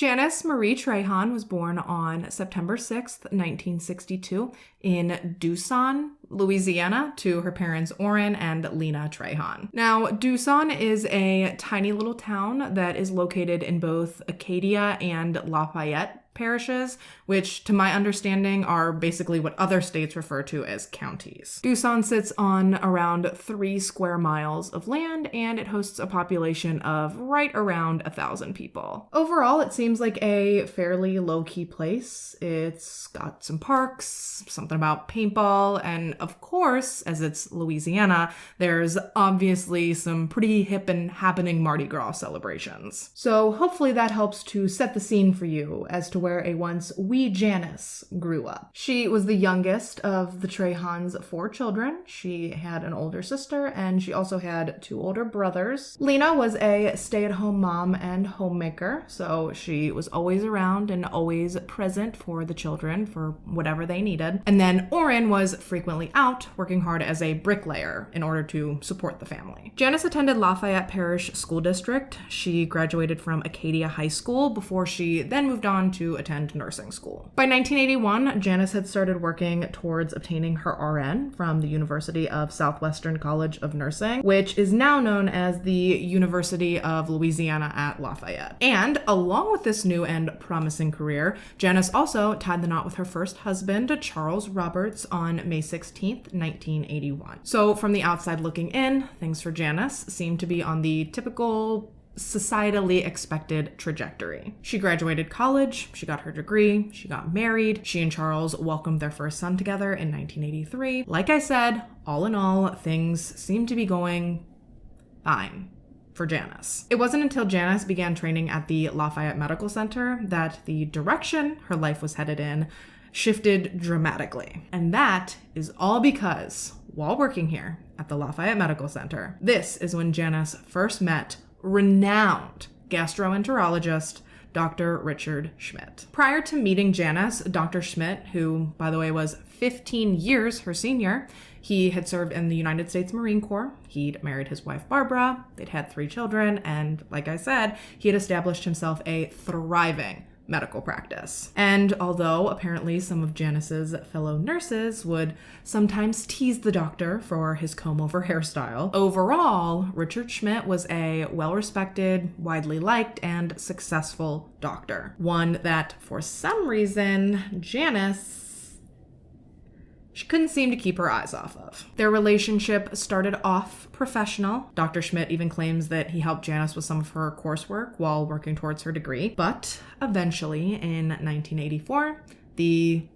Janice Marie Trahan was born on September 6th, 1962 in Doosan, Louisiana, to her parents Orrin and Lena Trahan. Now, Doosan is a tiny little town that is located in both Acadia and Lafayette parishes, which to my understanding are basically what other states refer to as counties. Doosan sits on around 3 square miles of land, and it hosts a population of right around 1,000 people. Overall, it seems like a fairly low-key place. It's got some parks, something about paintball, and of course, as it's Louisiana, there's obviously some pretty hip and happening Mardi Gras celebrations. So hopefully that helps to set the scene for you as to where a once wee Janice grew up. She was the youngest of the Trahans' 4 children. She had an older sister, and she also had 2 older brothers. Lena was a stay-at-home mom and homemaker, so she was always around and always present for the children for whatever they needed. And then Orrin was frequently out working hard as a bricklayer in order to support the family. Janice attended Lafayette Parish School District. She graduated from Acadia High School before she then moved on to attend nursing school. By 1981, Janice had started working towards obtaining her RN from the University of Southwestern College of Nursing, which is now known as the University of Louisiana at Lafayette. And along with this new and promising career, Janice also tied the knot with her first husband, Charles Roberts, on May 16th, 1981. So from the outside looking in, things for Janice seem to be on the typical societally expected trajectory. She graduated college, she got her degree, she got married, she and Charles welcomed their first son together in 1983. Like I said, all in all, things seem to be going fine for Janice. It wasn't until Janice began training at the Lafayette Medical Center that the direction her life was headed in shifted dramatically. And that is all because while working here at the Lafayette Medical Center, this is when Janice first met renowned gastroenterologist Dr. Richard Schmidt. Prior to meeting Janice, Dr. Schmidt, who, by the way, was 15 years her senior, he had served in the United States Marine Corps. He'd married his wife, Barbara. They'd had 3 children. And like I said, he had established himself a thriving medical practice. And although apparently some of Janice's fellow nurses would sometimes tease the doctor for his comb-over hairstyle, overall, Richard Schmidt was a well-respected, widely liked, and successful doctor. One that, for some reason, Janice she couldn't seem to keep her eyes off of. Their relationship started off professional. Dr. Schmidt even claims that he helped Janice with some of her coursework while working towards her degree. But eventually, in 1984, the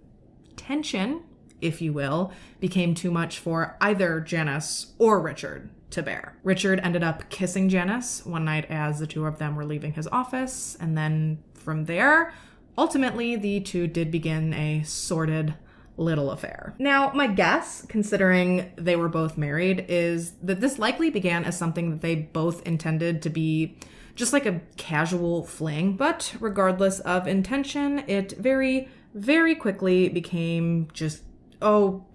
tension, if you will, became too much for either Janice or Richard to bear. Richard ended up kissing Janice one night as the 2 of them were leaving his office, and then from there, ultimately, the 2 did begin a sordid little affair. Now, my guess, considering they were both married, is that this likely began as something that they both intended to be just like a casual fling, but regardless of intention, it very, very quickly became just so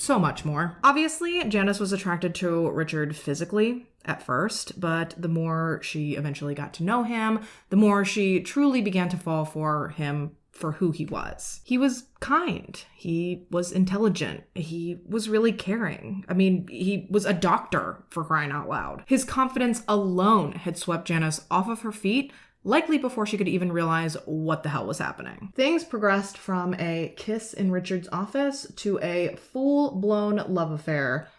much more. Obviously, Janice was attracted to Richard physically at first, but the more she eventually got to know him, the more she truly began to fall for him for who he was. He was kind. He was intelligent. He was really caring. I mean, he was a doctor, for crying out loud. His confidence alone had swept Janice off of her feet, likely before she could even realize what the hell was happening. Things progressed from a kiss in Richard's office to a full-blown love affair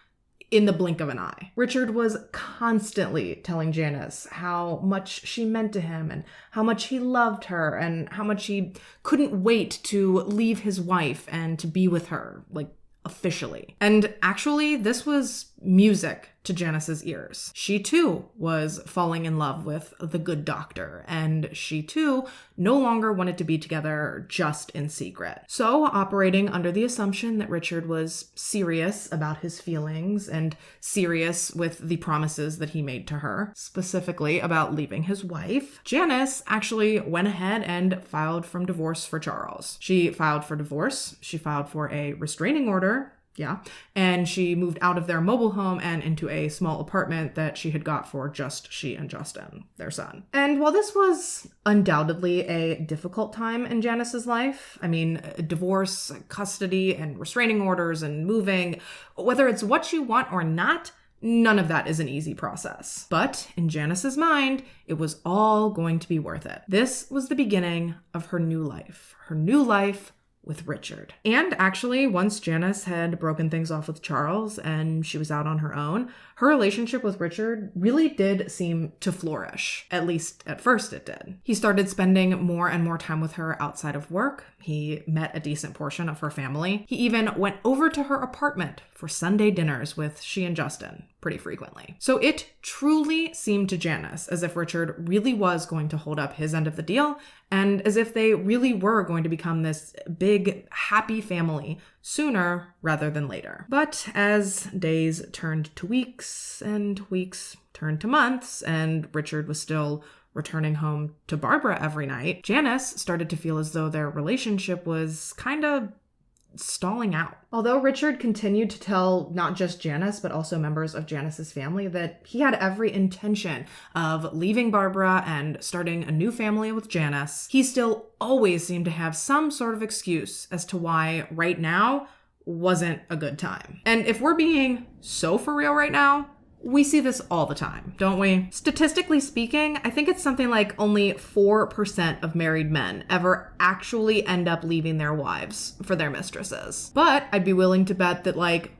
in the blink of an eye. Richard was constantly telling Janice how much she meant to him and how much he loved her and how much he couldn't wait to leave his wife and to be with her, like, officially. And actually, this was music to Janice's ears. She too was falling in love with the good doctor, and she too no longer wanted to be together just in secret. So, operating under the assumption that Richard was serious about his feelings and serious with the promises that he made to her, specifically about leaving his wife, Janice actually went ahead and filed for divorce for Charles. She filed for divorce, she filed for a restraining order Yeah. And she moved out of their mobile home and into a small apartment that she had got for just she and Justin, their son. And while this was undoubtedly a difficult time in Janice's life, I mean, divorce, custody, and restraining orders and moving, whether it's what you want or not, none of that is an easy process. But in Janice's mind, it was all going to be worth it. This was the beginning of her new life with Richard. And actually, once Janice had broken things off with Charles and she was out on her own, her relationship with Richard really did seem to flourish. At least at first it did. He started spending more and more time with her outside of work. He met a decent portion of her family. He even went over to her apartment for Sunday dinners with she and Justin pretty frequently. So it truly seemed to Janice as if Richard really was going to hold up his end of the deal, and as if they really were going to become this big, happy family sooner rather than later. But as days turned to weeks and weeks turned to months, and Richard was still returning home to Barbara every night, Janice started to feel as though their relationship was kind of stalling out. Although Richard continued to tell not just Janice, but also members of Janice's family that he had every intention of leaving Barbara and starting a new family with Janice, he still always seemed to have some sort of excuse as to why right now wasn't a good time. And if we're being so for real right now, we see this all the time, don't we? Statistically speaking, I think it's something like only 4% of married men ever actually end up leaving their wives for their mistresses. But I'd be willing to bet that like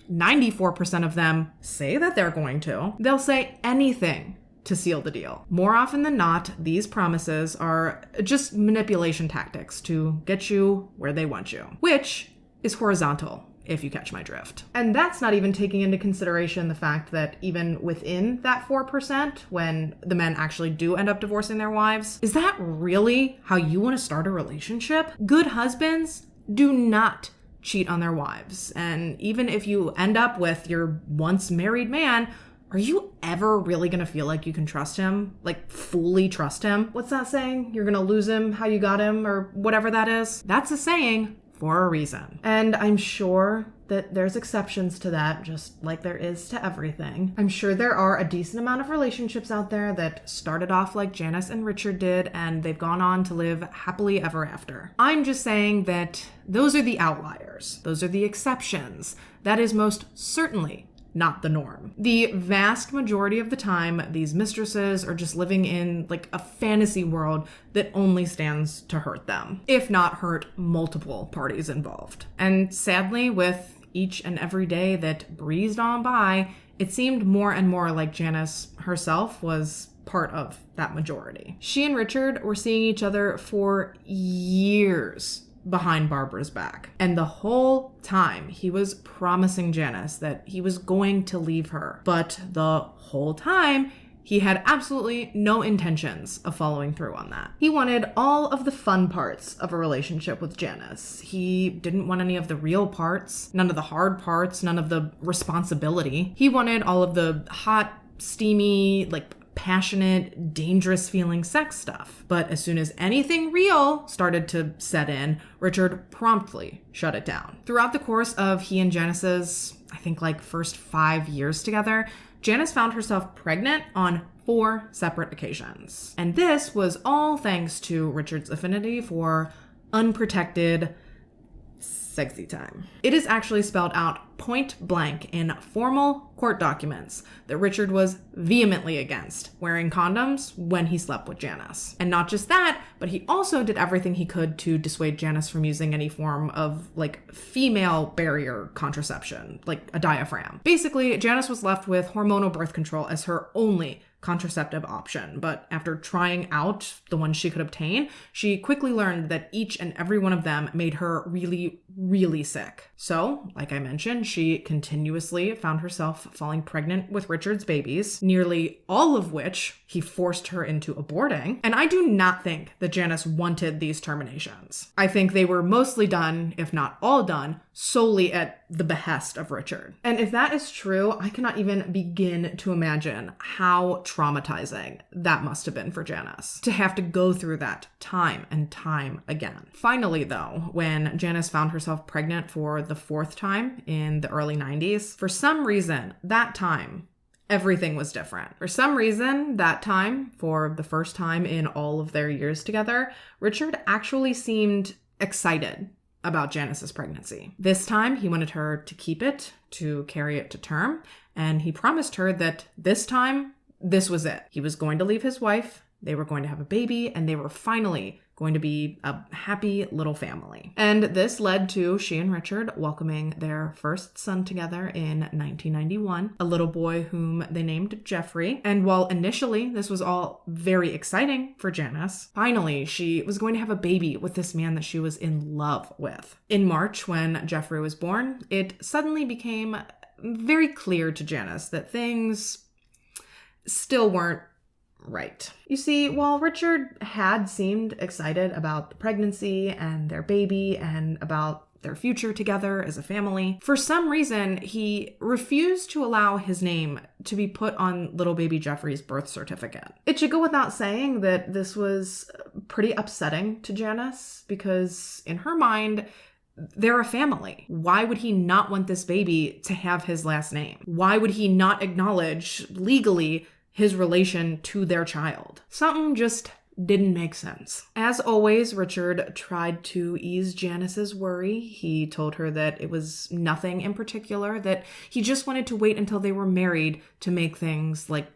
94% of them say that they're going to. They'll say anything to seal the deal. More often than not, these promises are just manipulation tactics to get you where they want you, which is horizontal, if you catch my drift. And that's not even taking into consideration the fact that even within that 4%, when the men actually do end up divorcing their wives, is that really how you want to start a relationship? Good husbands do not cheat on their wives. And even if you end up with your once married man, are you ever really going to feel like you can trust him? Like fully trust him? What's that saying? You're going to lose him how you got him, or whatever that is? That's a saying for a reason. And I'm sure that there's exceptions to that, just like there is to everything. I'm sure there are a decent amount of relationships out there that started off like Janice and Richard did, and they've gone on to live happily ever after. I'm just saying that those are the outliers. Those are the exceptions. That is most certainly not the norm. The vast majority of the time, these mistresses are just living in like a fantasy world that only stands to hurt them, if not hurt multiple parties involved. And sadly, with each and every day that breezed on by, it seemed more and more like Janice herself was part of that majority. She and Richard were seeing each other for years behind Barbara's back. And the whole time he was promising Janice that he was going to leave her. But the whole time he had absolutely no intentions of following through on that. He wanted all of the fun parts of a relationship with Janice. He didn't want any of the real parts, none of the hard parts, none of the responsibility. He wanted all of the hot, steamy, like passionate, dangerous feeling sex stuff. But as soon as anything real started to set in, Richard promptly shut it down. Throughout the course of he and Janice's, I think like first 5 years together, Janice found herself pregnant on 4 separate occasions. And this was all thanks to Richard's affinity for unprotected sexy time. It is actually spelled out point blank in formal court documents that Richard was vehemently against wearing condoms when he slept with Janice. And not just that, but he also did everything he could to dissuade Janice from using any form of like female barrier contraception, like a diaphragm. Basically, Janice was left with hormonal birth control as her only contraceptive option, but after trying out the ones she could obtain, she quickly learned that each and every one of them made her really, really sick. So, like I mentioned, she continuously found herself falling pregnant with Richard's babies, nearly all of which he forced her into aborting. And I do not think that Janice wanted these terminations. I think they were mostly done, if not all done, solely at the behest of Richard. And if that is true, I cannot even begin to imagine how traumatizing that must have been for Janice to have to go through that time and time again. Finally, though, when Janice found herself pregnant for the 4th time in the early 90s, for some reason, that time, everything was different. For some reason, that time, for the first time in all of their years together, Richard actually seemed excited about Janice's pregnancy. This time, he wanted her to keep it, to carry it to term, and he promised her that this time, this was it. He was going to leave his wife, they were going to have a baby, and they were finally going to be a happy little family. And this led to she and Richard welcoming their first son together in 1991, a little boy whom they named Jeffrey. And while initially this was all very exciting for Janice, finally she was going to have a baby with this man that she was in love with. In March, when Jeffrey was born, it suddenly became very clear to Janice that things still weren't right. You see, while Richard had seemed excited about the pregnancy and their baby and about their future together as a family, for some reason, he refused to allow his name to be put on little baby Jeffrey's birth certificate. It should go without saying that this was pretty upsetting to Janice because in her mind, they're a family. Why would he not want this baby to have his last name? Why would he not acknowledge legally his relation to their child? Something just didn't make sense. As always, Richard tried to ease Janice's worry. He told her that it was nothing in particular, that he just wanted to wait until they were married to make things like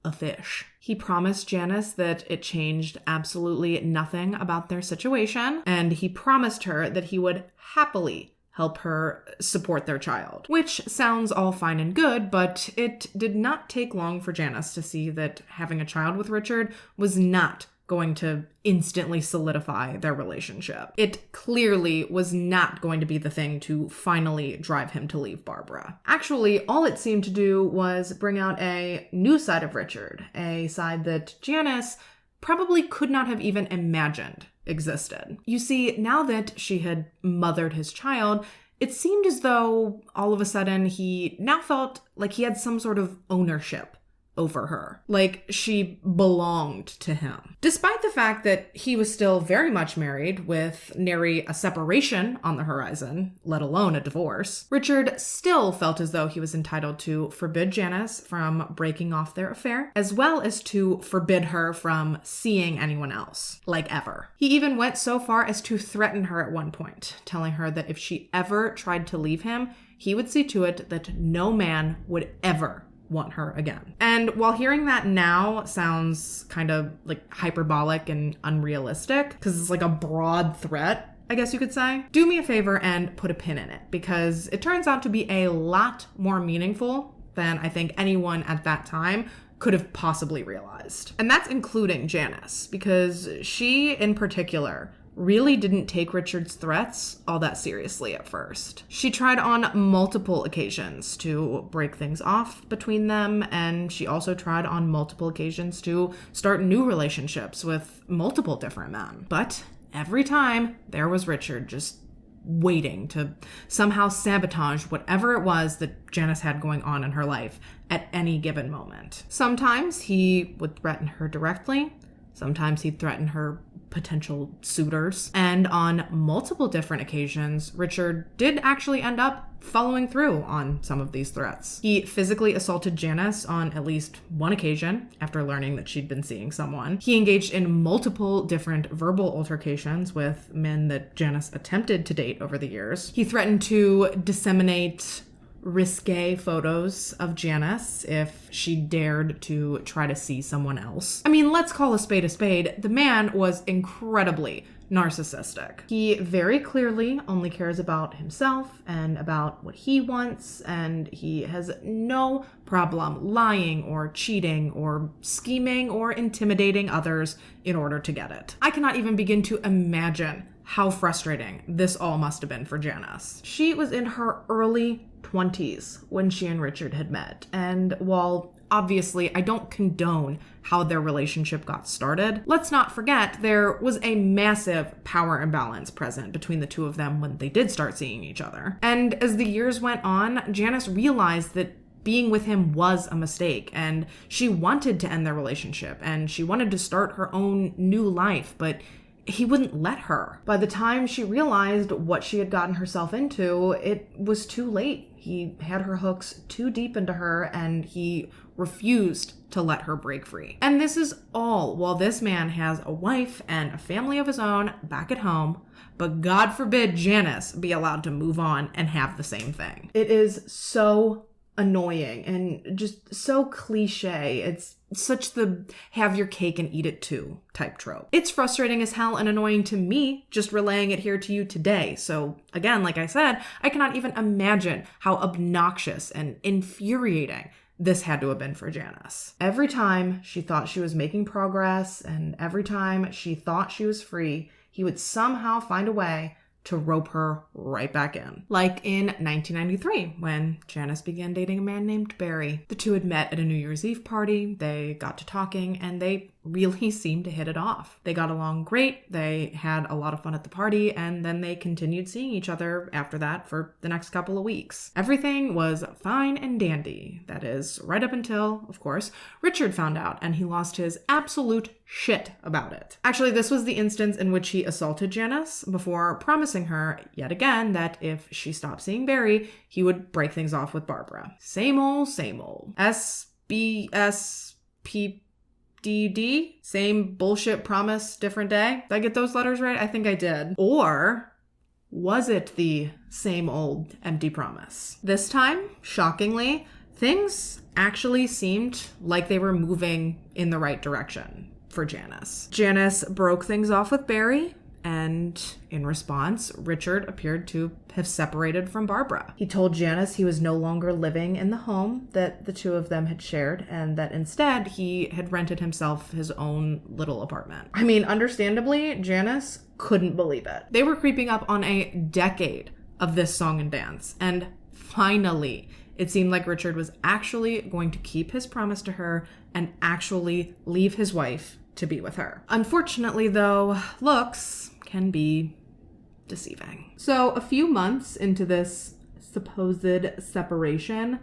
a fish. He promised Janice that it changed absolutely nothing about their situation, and he promised her that he would happily help her support their child. Which sounds all fine and good, but it did not take long for Janice to see that having a child with Richard was not going to instantly solidify their relationship. It clearly was not going to be the thing to finally drive him to leave Barbara. Actually, all it seemed to do was bring out a new side of Richard, a side that Janice probably could not have even imagined existed. You see, now that she had mothered his child, it seemed as though all of a sudden he now felt like he had some sort of ownership over her, like she belonged to him. Despite the fact that he was still very much married with nary a separation on the horizon, let alone a divorce, Richard still felt as though he was entitled to forbid Janice from breaking off their affair, as well as to forbid her from seeing anyone else, like ever. He even went so far as to threaten her at one point, telling her that if she ever tried to leave him, he would see to it that no man would ever want her again. And while hearing that now sounds kind of like hyperbolic and unrealistic, because it's like a broad threat, I guess you could say, do me a favor and put a pin in it, because it turns out to be a lot more meaningful than I think anyone at that time could have possibly realized. And that's including Janice, because she in particular really didn't take Richard's threats all that seriously at first. She tried on multiple occasions to break things off between them, and she also tried on multiple occasions to start new relationships with multiple different men. But every time, there was Richard just waiting to somehow sabotage whatever it was that Janice had going on in her life at any given moment. Sometimes he would threaten her directly. Sometimes he'd threaten her potential suitors. And on multiple different occasions, Richard did actually end up following through on some of these threats. He physically assaulted Janice on at least one occasion after learning that she'd been seeing someone. He engaged in multiple different verbal altercations with men that Janice attempted to date over the years. He threatened to disseminate risque photos of Janice if she dared to try to see someone else. I mean, let's call a spade a spade. The man was incredibly narcissistic. He very clearly only cares about himself and about what he wants, and he has no problem lying or cheating or scheming or intimidating others in order to get it. I cannot even begin to imagine how frustrating this all must have been for Janice. She was in her early 20s when she and Richard had met, and while obviously, I don't condone how their relationship got started. Let's not forget there was a massive power imbalance present between the two of them when they did start seeing each other. And as the years went on, Janice realized that being with him was a mistake, and she wanted to end their relationship, and she wanted to start her own new life, but he wouldn't let her. By the time she realized what she had gotten herself into, it was too late. He had her hooks too deep into her, and he refused to let her break free. And this is all while this man has a wife and a family of his own back at home, but God forbid Janice be allowed to move on and have the same thing. It is so annoying and just so cliche. It's such the have your cake and eat it too type trope. It's frustrating as hell and annoying to me just relaying it here to you today. So again, like I said, I cannot even imagine how obnoxious and infuriating this had to have been for Janice. Every time she thought she was making progress and every time she thought she was free, he would somehow find a way to rope her right back in. Like in 1993, when Janice began dating a man named Barry. The two had met at a New Year's Eve party, they got to talking, and they really seemed to hit it off. They got along great, they had a lot of fun at the party, and then they continued seeing each other after that for the next couple of weeks. Everything was fine and dandy. That is, right up until, of course, Richard found out, and he lost his absolute shit about it. Actually, this was the instance in which he assaulted Janice before promising her, yet again, that if she stopped seeing Barry, he would break things off with Barbara. Same old, same old. SBSPDD? Same bullshit promise, different day? Did I get those letters right? I think I did. Or was it the same old empty promise? This time, shockingly, things actually seemed like they were moving in the right direction for Janice. Janice broke things off with Barry, and in response, Richard appeared to have separated from Barbara. He told Janice he was no longer living in the home that the two of them had shared, and that instead he had rented himself his own little apartment. I mean, understandably, Janice couldn't believe it. They were creeping up on a decade of this song and dance, and finally, it seemed like Richard was actually going to keep his promise to her and actually leave his wife to be with her. Unfortunately, though, looks can be deceiving. So a few months into this supposed separation,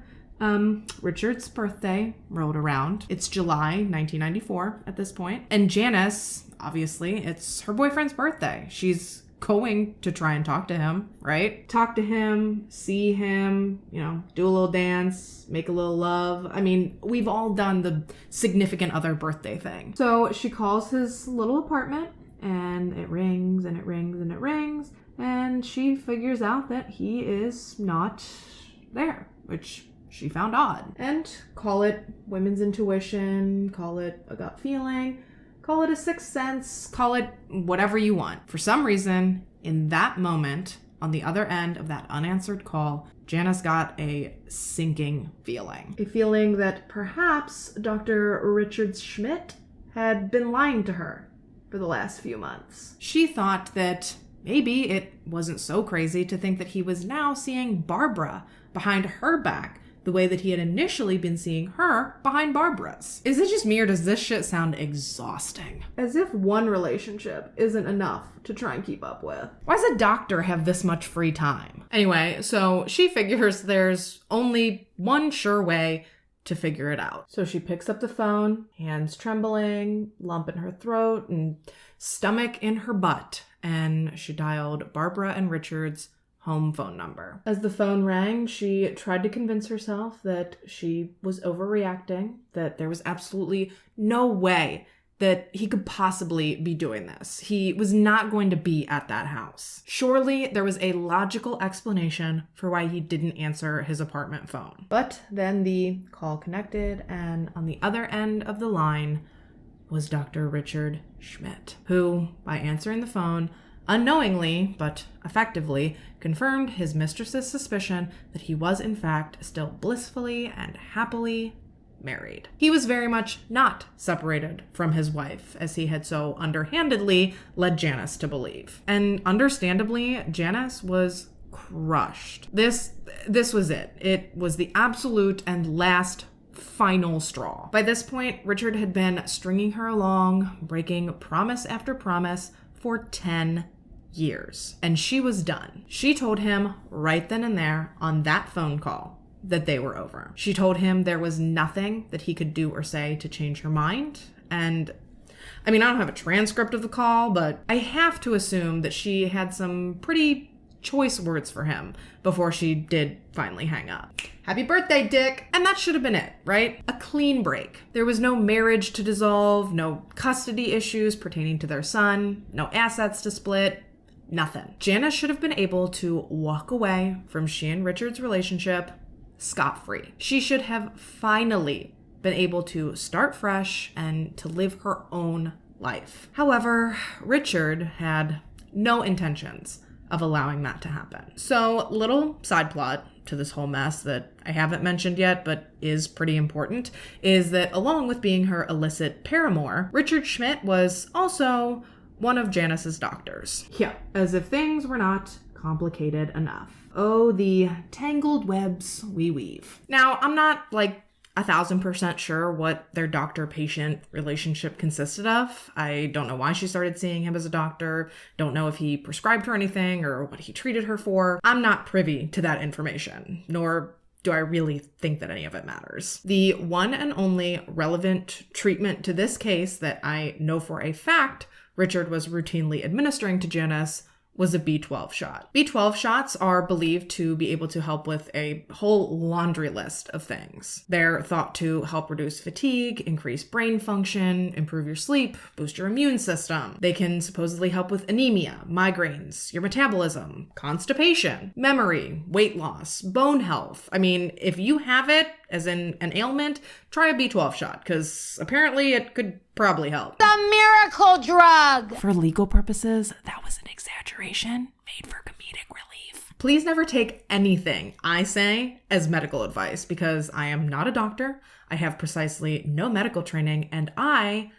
Richard's birthday rolled around. It's July 1994 at this point. And Janice, obviously, it's her boyfriend's birthday. She's going to try and talk to him, right? Talk to him, see him, do a little dance, make a little love. I mean, we've all done the significant other birthday thing. So she calls his little apartment, and it rings and it rings and it rings, and she figures out that he is not there, which she found odd. And call it women's intuition, call it a gut feeling, call it a sixth sense, call it whatever you want. For some reason, in that moment, on the other end of that unanswered call, Janice got a sinking feeling. A feeling that perhaps Dr. Richard Schmidt had been lying to her for the last few months. She thought that maybe it wasn't so crazy to think that he was now seeing Barbara behind her back, the way that he had initially been seeing her behind Barbara's. Is it just me, or does this shit sound exhausting? As if one relationship isn't enough to try and keep up with. Why does a doctor have this much free time? Anyway, so she figures there's only one sure way to figure it out. So she picks up the phone, hands trembling, lump in her throat, and stomach in her butt, and she dialed Barbara and Richard's home phone number. As the phone rang, she tried to convince herself that she was overreacting, that there was absolutely no way that he could possibly be doing this. He was not going to be at that house. Surely there was a logical explanation for why he didn't answer his apartment phone. But then the call connected, and on the other end of the line was Dr. Richard Schmidt, who, by answering the phone, unknowingly, but effectively, confirmed his mistress's suspicion that he was in fact still blissfully and happily married. He was very much not separated from his wife, as he had so underhandedly led Janice to believe. And understandably, Janice was crushed. This was it. It was the absolute and last final straw. By this point, Richard had been stringing her along, breaking promise after promise for 10 years. And she was done. She told him right then and there on that phone call that they were over. She told him there was nothing that he could do or say to change her mind. And I mean, I don't have a transcript of the call, but I have to assume that she had some pretty choice words for him before she did finally hang up. Happy birthday, Dick! And that should have been it, right? A clean break. There was no marriage to dissolve, no custody issues pertaining to their son, no assets to split, nothing. Janice should have been able to walk away from she and Richard's relationship scot-free. She should have finally been able to start fresh and to live her own life. However, Richard had no intentions of allowing that to happen. So, little side plot to this whole mess that I haven't mentioned yet, but is pretty important, is that along with being her illicit paramour, Richard Schmidt was also one of Janice's doctors. Yeah, as if things were not complicated enough. Oh, the tangled webs we weave. Now, I'm not 1,000% sure what their doctor-patient relationship consisted of. I don't know why she started seeing him as a doctor, don't know if he prescribed her anything or what he treated her for. I'm not privy to that information, nor do I really think that any of it matters. The one and only relevant treatment to this case that I know for a fact Richard was routinely administering to Janice was a B12 shot. B12 shots are believed to be able to help with a whole laundry list of things. They're thought to help reduce fatigue, increase brain function, improve your sleep, boost your immune system. They can supposedly help with anemia, migraines, your metabolism, constipation, memory, weight loss, bone health. I mean, if you have it, as in an ailment, try a B12 shot, because apparently it could probably help. The miracle drug! For legal purposes, that was an exaggeration made for comedic relief. Please never take anything I say as medical advice, because I am not a doctor, I have precisely no medical training, and I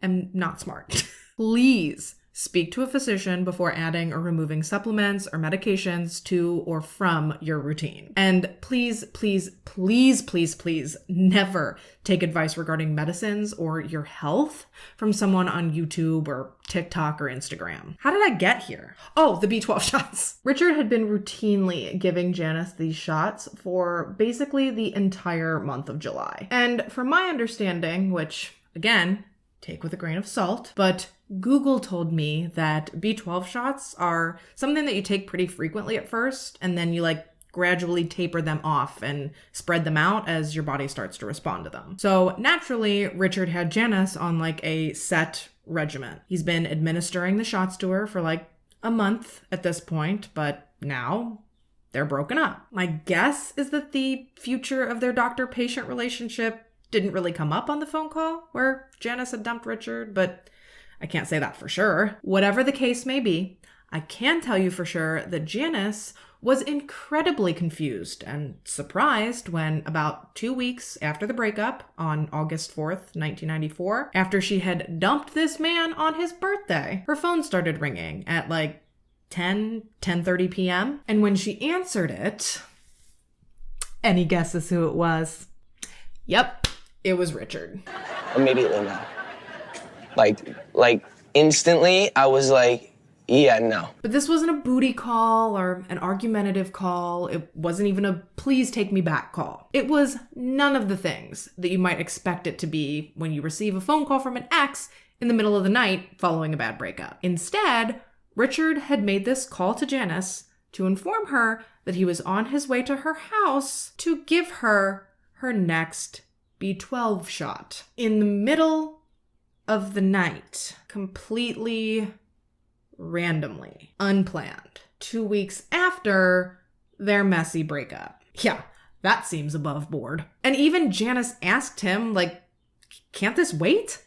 am not smart. Please speak to a physician before adding or removing supplements or medications to or from your routine. And please, please, please, please, please never take advice regarding medicines or your health from someone on YouTube or TikTok or Instagram. How did I get here? Oh, the B12 shots. Richard had been routinely giving Janice these shots for basically the entire month of July. And from my understanding, which again, take with a grain of salt, but Google told me that B12 shots are something that you take pretty frequently at first, and then you gradually taper them off and spread them out as your body starts to respond to them. So naturally, Richard had Janice on a set regimen. He's been administering the shots to her for a month at this point, but now they're broken up. My guess is that the future of their doctor-patient relationship didn't really come up on the phone call where Janice had dumped Richard, but I can't say that for sure. Whatever the case may be, I can tell you for sure that Janice was incredibly confused and surprised when about 2 weeks after the breakup, on August 4th, 1994, after she had dumped this man on his birthday, her phone started ringing at 10:30 p.m. And when she answered it, any guesses who it was? Yep, it was Richard. Immediately, no. Like instantly, I was like, yeah, no. But this wasn't a booty call or an argumentative call. It wasn't even a please take me back call. It was none of the things that you might expect it to be when you receive a phone call from an ex in the middle of the night following a bad breakup. Instead, Richard had made this call to Janice to inform her that he was on his way to her house to give her her next B12 shot. In the middle of the night, completely randomly, unplanned, 2 weeks after their messy breakup. Yeah, that seems above board. And even Janice asked him, can't this wait?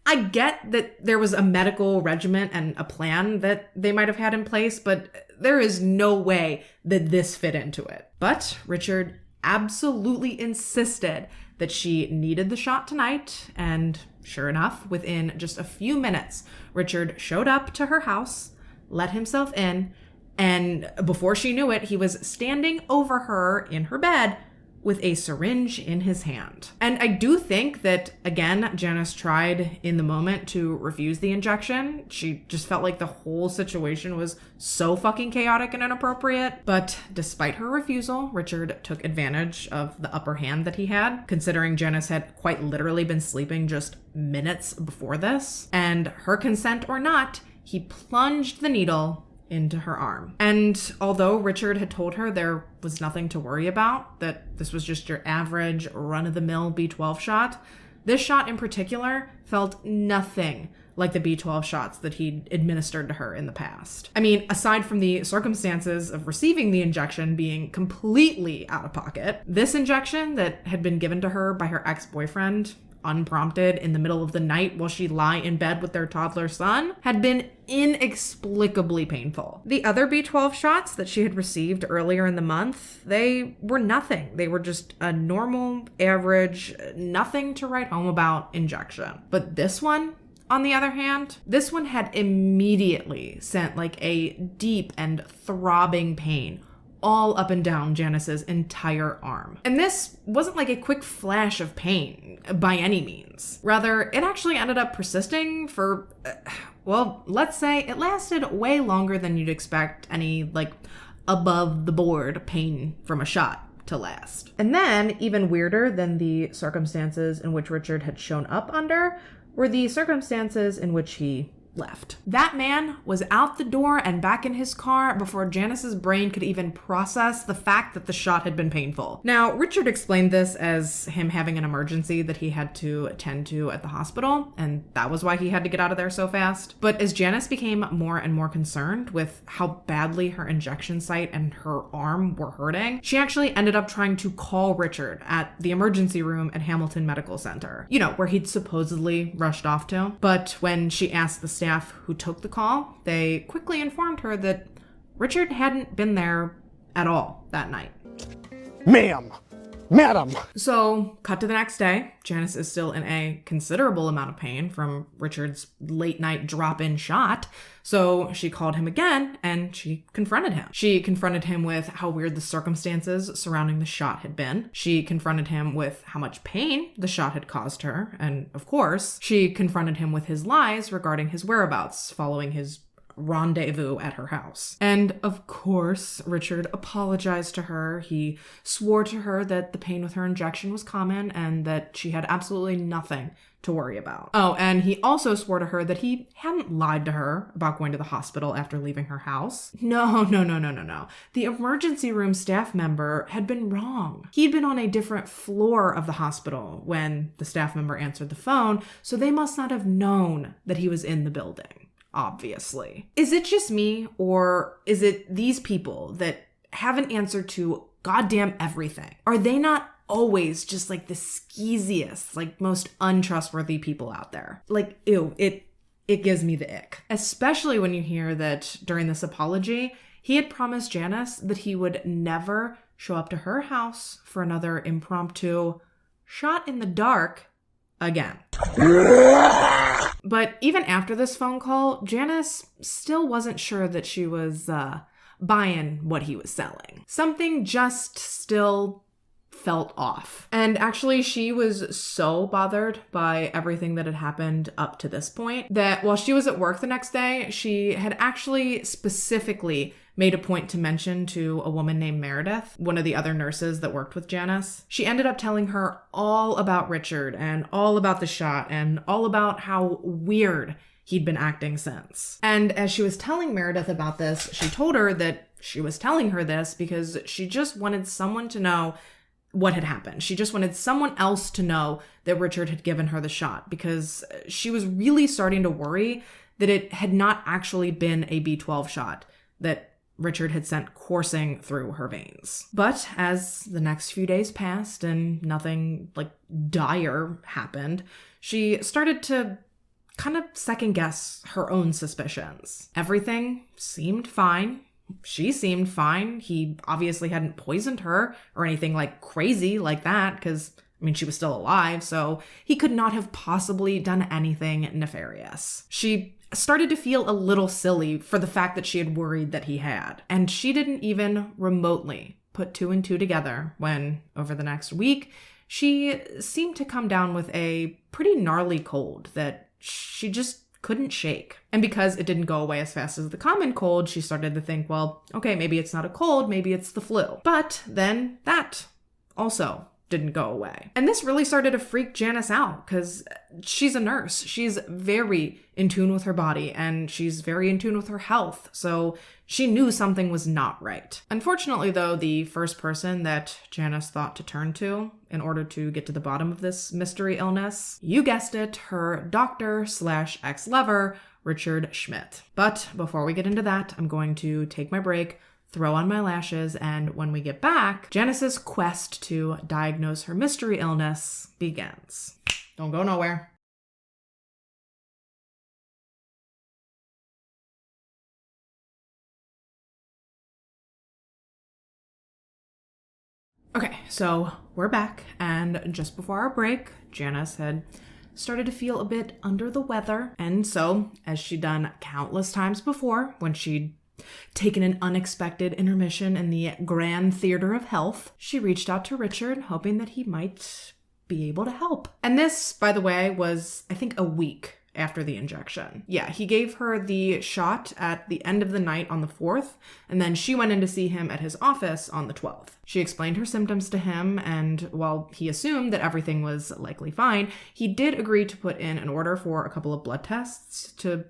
I get that there was a medical regimen and a plan that they might have had in place, but there is no way that this fit into it. But Richard absolutely insisted that she needed the shot tonight, and sure enough, within just a few minutes, Richard showed up to her house, let himself in, and before she knew it, he was standing over her in her bed, with a syringe in his hand. And I do think that, again, Janice tried in the moment to refuse the injection. She just felt like the whole situation was so fucking chaotic and inappropriate. But despite her refusal, Richard took advantage of the upper hand that he had, considering Janice had quite literally been sleeping just minutes before this. And her consent or not, he plunged the needle into her arm. And although Richard had told her there was nothing to worry about, that this was just your average run-of-the-mill B12 shot, this shot in particular felt nothing like the B12 shots that he'd administered to her in the past. I mean, aside from the circumstances of receiving the injection being completely out of pocket, this injection that had been given to her by her ex-boyfriend, unprompted in the middle of the night while she lie in bed with their toddler son, had been inexplicably painful. The other B12 shots that she had received earlier in the month, they were nothing. They were just a normal, average, nothing to write home about injection. But this one, on the other hand, this one had immediately sent like a deep and throbbing pain all up and down Janice's entire arm. And this wasn't like a quick flash of pain by any means. Rather, it actually ended up persisting for, well, let's say it lasted way longer than you'd expect any like above the board pain from a shot to last. And then, even weirder than the circumstances in which Richard had shown up under were the circumstances in which he left. That man was out the door and back in his car before Janice's brain could even process the fact that the shot had been painful. Now, Richard explained this as him having an emergency that he had to attend to at the hospital, and that was why he had to get out of there so fast. But as Janice became more and more concerned with how badly her injection site and her arm were hurting, she actually ended up trying to call Richard at the emergency room at Hamilton Medical Center, you know, where he'd supposedly rushed off to. But when she asked the staff who took the call, they quickly informed her that Richard hadn't been there at all that night. Ma'am! Madam! So, cut to the next day. Janice is still in a considerable amount of pain from Richard's late night drop-in shot. So she called him again and she confronted him. She confronted him with how weird the circumstances surrounding the shot had been. She confronted him with how much pain the shot had caused her. And of course, she confronted him with his lies regarding his whereabouts following his rendezvous at her house. And of course, Richard apologized to her. He swore to her that the pain with her injection was common and that she had absolutely nothing to worry about. Oh, and he also swore to her that he hadn't lied to her about going to the hospital after leaving her house. No. The emergency room staff member had been wrong. He'd been on a different floor of the hospital when the staff member answered the phone, so they must not have known that he was in the building. Obviously. Is it just me, or is it these people that haven't answered to goddamn everything? Are they not always just like the skeeziest, like most untrustworthy people out there? Like, ew, it gives me the ick. Especially when you hear that during this apology, he had promised Janice that he would never show up to her house for another impromptu shot in the dark again. But even after this phone call, Janice still wasn't sure that she was buying what he was selling. Something just still felt off. And actually, she was so bothered by everything that had happened up to this point that while she was at work the next day, she had actually specifically made a point to mention to a woman named Meredith, one of the other nurses that worked with Janice. She ended up telling her all about Richard and all about the shot and all about how weird he'd been acting since. And as she was telling Meredith about this, she told her that she was telling her this because she just wanted someone to know what had happened. She just wanted someone else to know that Richard had given her the shot because she was really starting to worry that it had not actually been a B12 shot that Richard had sent coursing through her veins. But as the next few days passed and nothing like dire happened, she started to kind of second guess her own suspicions. Everything seemed fine. She seemed fine. He obviously hadn't poisoned her or anything like crazy like that because, I mean, she was still alive, so he could not have possibly done anything nefarious. She started to feel a little silly for the fact that she had worried that he had, and she didn't even remotely put two and two together when, over the next week, she seemed to come down with a pretty gnarly cold that she just couldn't shake. And because it didn't go away as fast as the common cold, she started to think, well, okay, maybe it's not a cold, maybe it's the flu. But then that also didn't go away. And this really started to freak Janice out because she's a nurse. She's very in tune with her body and she's very in tune with her health. So she knew something was not right. Unfortunately, though, the first person that Janice thought to turn to in order to get to the bottom of this mystery illness, you guessed it, her doctor/ex-lover, Richard Schmidt. But before we get into that, I'm going to take my break, throw on my lashes, and when we get back, Janice's quest to diagnose her mystery illness begins. Don't go nowhere. Okay, so we're back, and just before our break, Janice had started to feel a bit under the weather, and so, as she'd done countless times before, when she'd taken an unexpected intermission in the grand theater of health, she reached out to Richard, hoping that he might be able to help. And this, by the way, was, I think, a week after the injection. Yeah, he gave her the shot at the end of the night on the 4th, and then she went in to see him at his office on the 12th. She explained her symptoms to him, and while he assumed that everything was likely fine, he did agree to put in an order for a couple of blood tests to,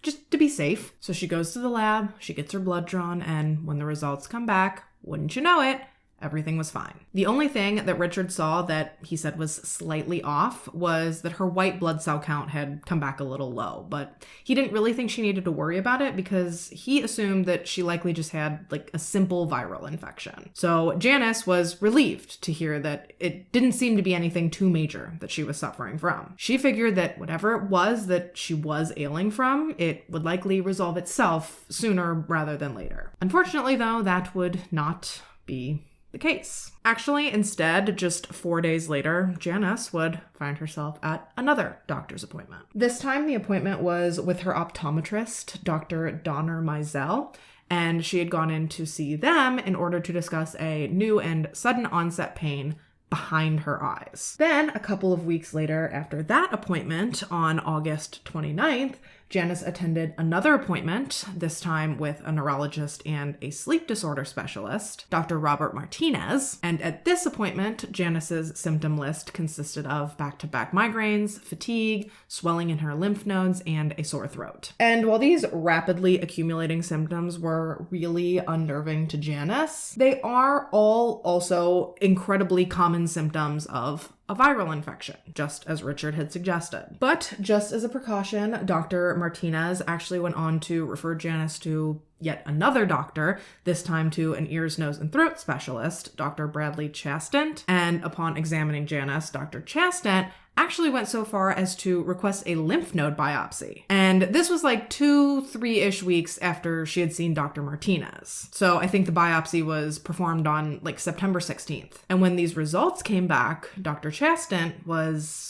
just to be safe. So she goes to the lab, she gets her blood drawn, and when the results come back, wouldn't you know it, everything was fine. The only thing that Richard saw that he said was slightly off was that her white blood cell count had come back a little low, but he didn't really think she needed to worry about it because he assumed that she likely just had like a simple viral infection. So Janice was relieved to hear that it didn't seem to be anything too major that she was suffering from. She figured that whatever it was that she was ailing from, it would likely resolve itself sooner rather than later. Unfortunately, though, that would not be the case. Actually, instead, just 4 days later, Janice would find herself at another doctor's appointment. This time, the appointment was with her optometrist, Dr. Donner Mizell, and she had gone in to see them in order to discuss a new and sudden onset pain behind her eyes. Then, a couple of weeks later after that appointment, on August 29th, Janice attended another appointment, this time with a neurologist and a sleep disorder specialist, Dr. Robert Martinez. And at this appointment, Janice's symptom list consisted of back-to-back migraines, fatigue, swelling in her lymph nodes, and a sore throat. And while these rapidly accumulating symptoms were really unnerving to Janice, they are all also incredibly common symptoms of a viral infection, just as Richard had suggested. But just as a precaution, Dr. Martinez actually went on to refer Janice to yet another doctor, this time to an ears, nose, and throat specialist, Dr. Bradley Chastent. And upon examining Janice, Dr. Chastent actually went so far as to request a lymph node biopsy. And this was like 2-3-ish weeks after she had seen Dr. Martinez. So I think the biopsy was performed on like September 16th. And when these results came back, Dr. Chastent was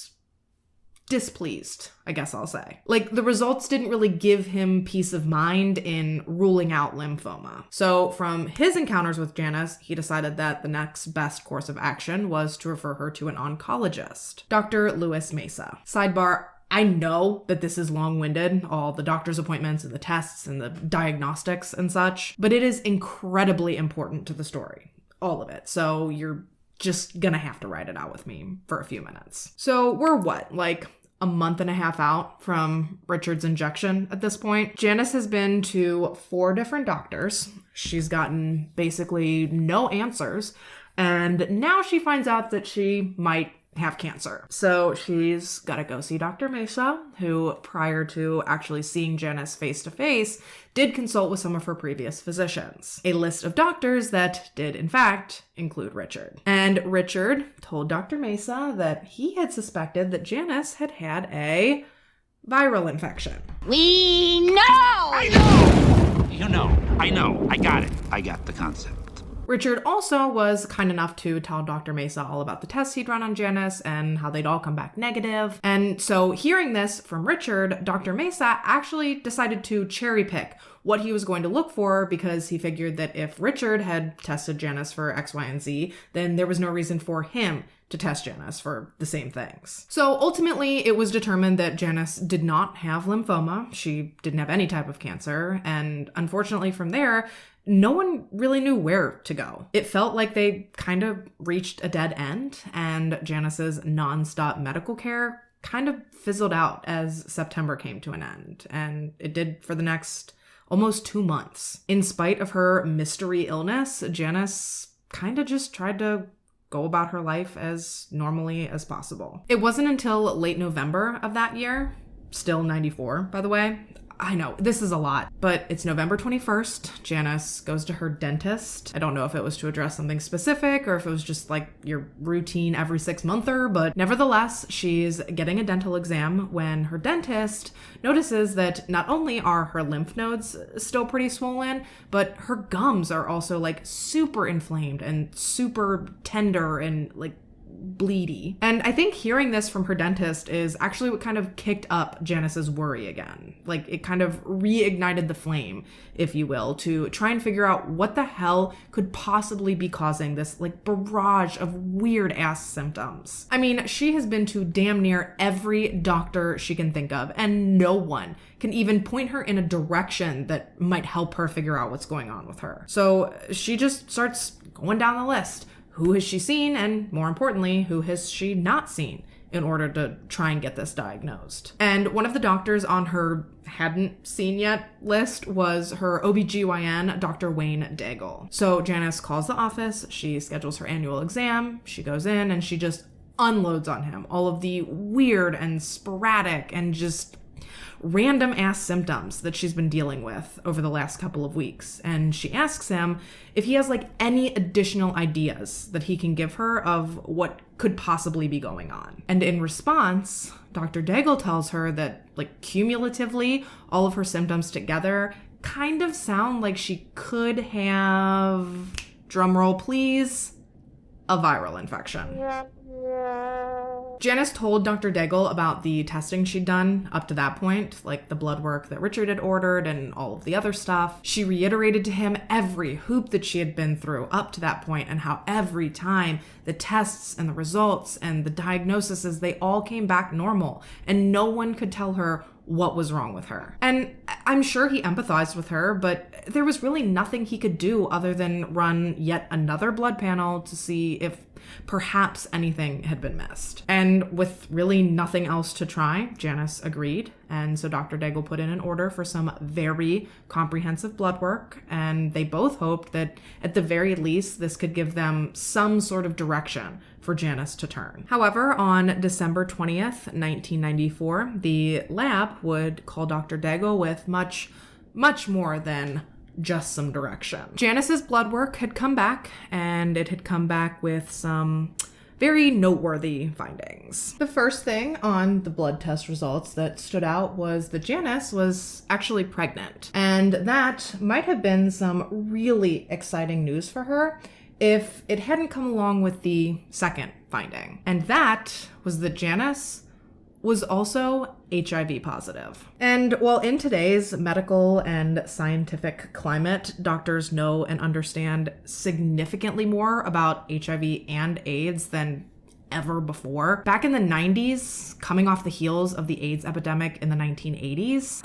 displeased, I guess I'll say. Like, the results didn't really give him peace of mind in ruling out lymphoma. So from his encounters with Janice, he decided that the next best course of action was to refer her to an oncologist, Dr. Louis Mesa. Sidebar, I know that this is long-winded, all the doctor's appointments and the tests and the diagnostics and such, but it is incredibly important to the story. All of it. So you're just gonna have to ride it out with me for a few minutes. So we're what, like a month and a half out from Richard's injection at this point? Janice has been to 4 different doctors. She's gotten basically no answers. And now she finds out that she might have cancer. So she's got to go see Dr. Mesa, who prior to actually seeing Janice face to face, did consult with some of her previous physicians. A list of doctors that did in fact include Richard. And Richard told Dr. Mesa that he had suspected that Janice had had a viral infection. We know! I know! You know, I know. I got it. I got the concept. Richard also was kind enough to tell Dr. Mesa all about the tests he'd run on Janice and how they'd all come back negative. And so hearing this from Richard, Dr. Mesa actually decided to cherry pick what he was going to look for, because he figured that if Richard had tested Janice for X, Y, and Z, then there was no reason for him to test Janice for the same things. So ultimately, it was determined that Janice did not have lymphoma. She didn't have any type of cancer. And unfortunately from there, no one really knew where to go. It felt like they kind of reached a dead end, and Janice's nonstop medical care kind of fizzled out as September came to an end. And it did for the next almost 2 months. In spite of her mystery illness, Janice kind of just tried to go about her life as normally as possible. It wasn't until late November of that year, still 94, by the way. I know, this is a lot, but it's November 21st. Janice goes to her dentist. I don't know if it was to address something specific or if it was just like your routine every 6-monther, but nevertheless, she's getting a dental exam when her dentist notices that not only are her lymph nodes still pretty swollen, but her gums are also like super inflamed and super tender and like bleedy. And I think hearing this from her dentist is actually what kind of kicked up Janice's worry again. Like, it kind of reignited the flame, if you will, to try and figure out what the hell could possibly be causing this like barrage of weird ass symptoms. I mean, she has been to damn near every doctor she can think of, and no one can even point her in a direction that might help her figure out what's going on with her. So she just starts going down the list. Who has she seen? And more importantly, who has she not seen in order to try and get this diagnosed? And one of the doctors on her hadn't seen yet list was her OBGYN, Dr. Wayne Daigle. So Janice calls the office, she schedules her annual exam, she goes in and she just unloads on him all of the weird and sporadic and just random ass symptoms that she's been dealing with over the last couple of weeks. And she asks him if he has like any additional ideas that he can give her of what could possibly be going on. And in response, Dr. Daigle tells her that like cumulatively, all of her symptoms together kind of sound like she could have, drumroll please, a viral infection. Janice told Dr. Daigle about the testing she'd done up to that point, like the blood work that Richard had ordered and all of the other stuff. She reiterated to him every hoop that she had been through up to that point and how every time the tests and the results and the diagnoses, they all came back normal and no one could tell her what was wrong with her. And I'm sure he empathized with her, but there was really nothing he could do other than run yet another blood panel to see if perhaps anything had been missed. And with really nothing else to try, Janice agreed. And so Dr. Daigle put in an order for some very comprehensive blood work, and they both hoped that at the very least this could give them some sort of direction for Janice to turn. However, on December 20th, 1994, the lab would call Dr. Daigle with much more than just some direction. Janice's blood work had come back, and it had come back with some very noteworthy findings. The first thing on the blood test results that stood out was that Janice was actually pregnant, and that might have been some really exciting news for her if it hadn't come along with the second finding. And that was that Janice was also HIV positive. And while in today's medical and scientific climate, doctors know and understand significantly more about HIV and AIDS than ever before, back in the 90s, coming off the heels of the AIDS epidemic in the 1980s,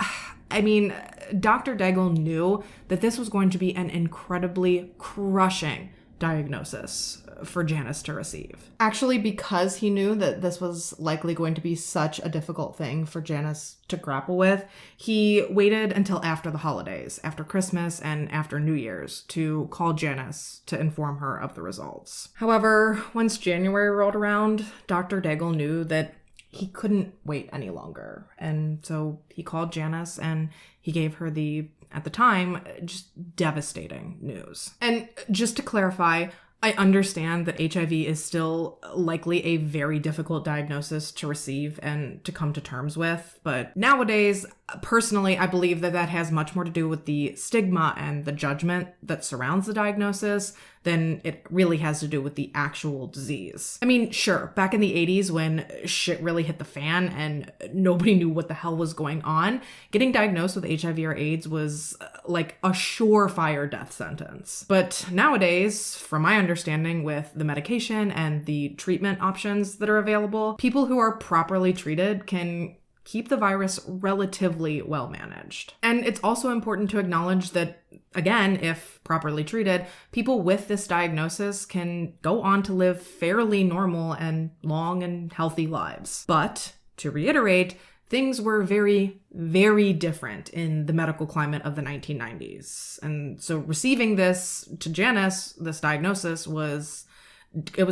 I mean, Dr. Daigle knew that this was going to be an incredibly crushing diagnosis for Janice to receive. Actually, because he knew that this was likely going to be such a difficult thing for Janice to grapple with, he waited until after the holidays, after Christmas and after New Year's, to call Janice to inform her of the results. However, once January rolled around, Dr. Daigle knew that he couldn't wait any longer. And so he called Janice and he gave her the, at the time, just devastating news. And just to clarify, I understand that HIV is still likely a very difficult diagnosis to receive and to come to terms with, but nowadays, personally, I believe that that has much more to do with the stigma and the judgment that surrounds the diagnosis than it really has to do with the actual disease. I mean, sure, back in the 80s when shit really hit the fan and nobody knew what the hell was going on, getting diagnosed with HIV or AIDS was like a surefire death sentence. But nowadays, from my understanding with the medication and the treatment options that are available, people who are properly treated can keep the virus relatively well managed. And it's also important to acknowledge that, again, if properly treated, people with this diagnosis can go on to live fairly normal and long and healthy lives. But to reiterate, things were very, very different in the medical climate of the 1990s. And so receiving this to Janice, this diagnosis, was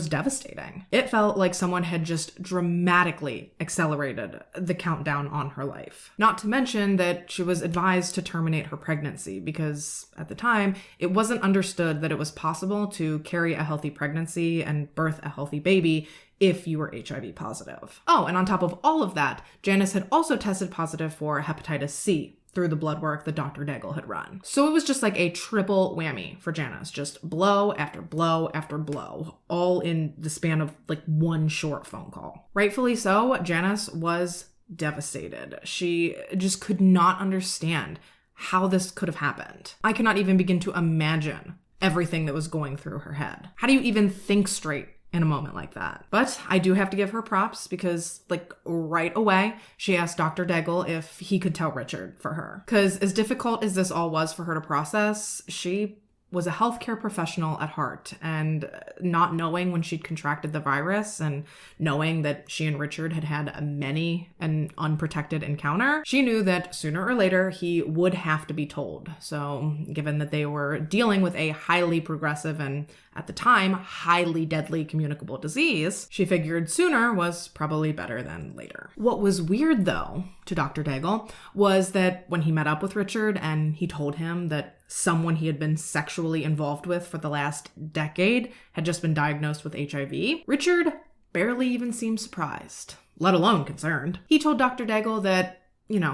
devastating. It felt like someone had just dramatically accelerated the countdown on her life. Not to mention that she was advised to terminate her pregnancy because at the time, it wasn't understood that it was possible to carry a healthy pregnancy and birth a healthy baby if you were HIV positive. Oh, and on top of all of that, Janice had also tested positive for hepatitis C through the blood work that Dr. Daigle had run. So it was just like a triple whammy for Janice, just blow after blow after blow, all in the span of like one short phone call. Rightfully so, Janice was devastated. She just could not understand how this could have happened. I cannot even begin to imagine everything that was going through her head. How do you even think straight in a moment like that? But I do have to give her props because, like, right away, she asked Dr. Daigle if he could tell Richard for her. Because as difficult as this all was for her to process, she was a healthcare professional at heart, and not knowing when she'd contracted the virus and knowing that she and Richard had had many an unprotected encounter, she knew that sooner or later he would have to be told. So given that they were dealing with a highly progressive and at the time highly deadly communicable disease, she figured sooner was probably better than later. What was weird though to Dr. Daigle was that when he met up with Richard and he told him that someone he had been sexually involved with for the last decade had just been diagnosed with HIV, Richard barely even seemed surprised, let alone concerned. He told Dr. Daigle that,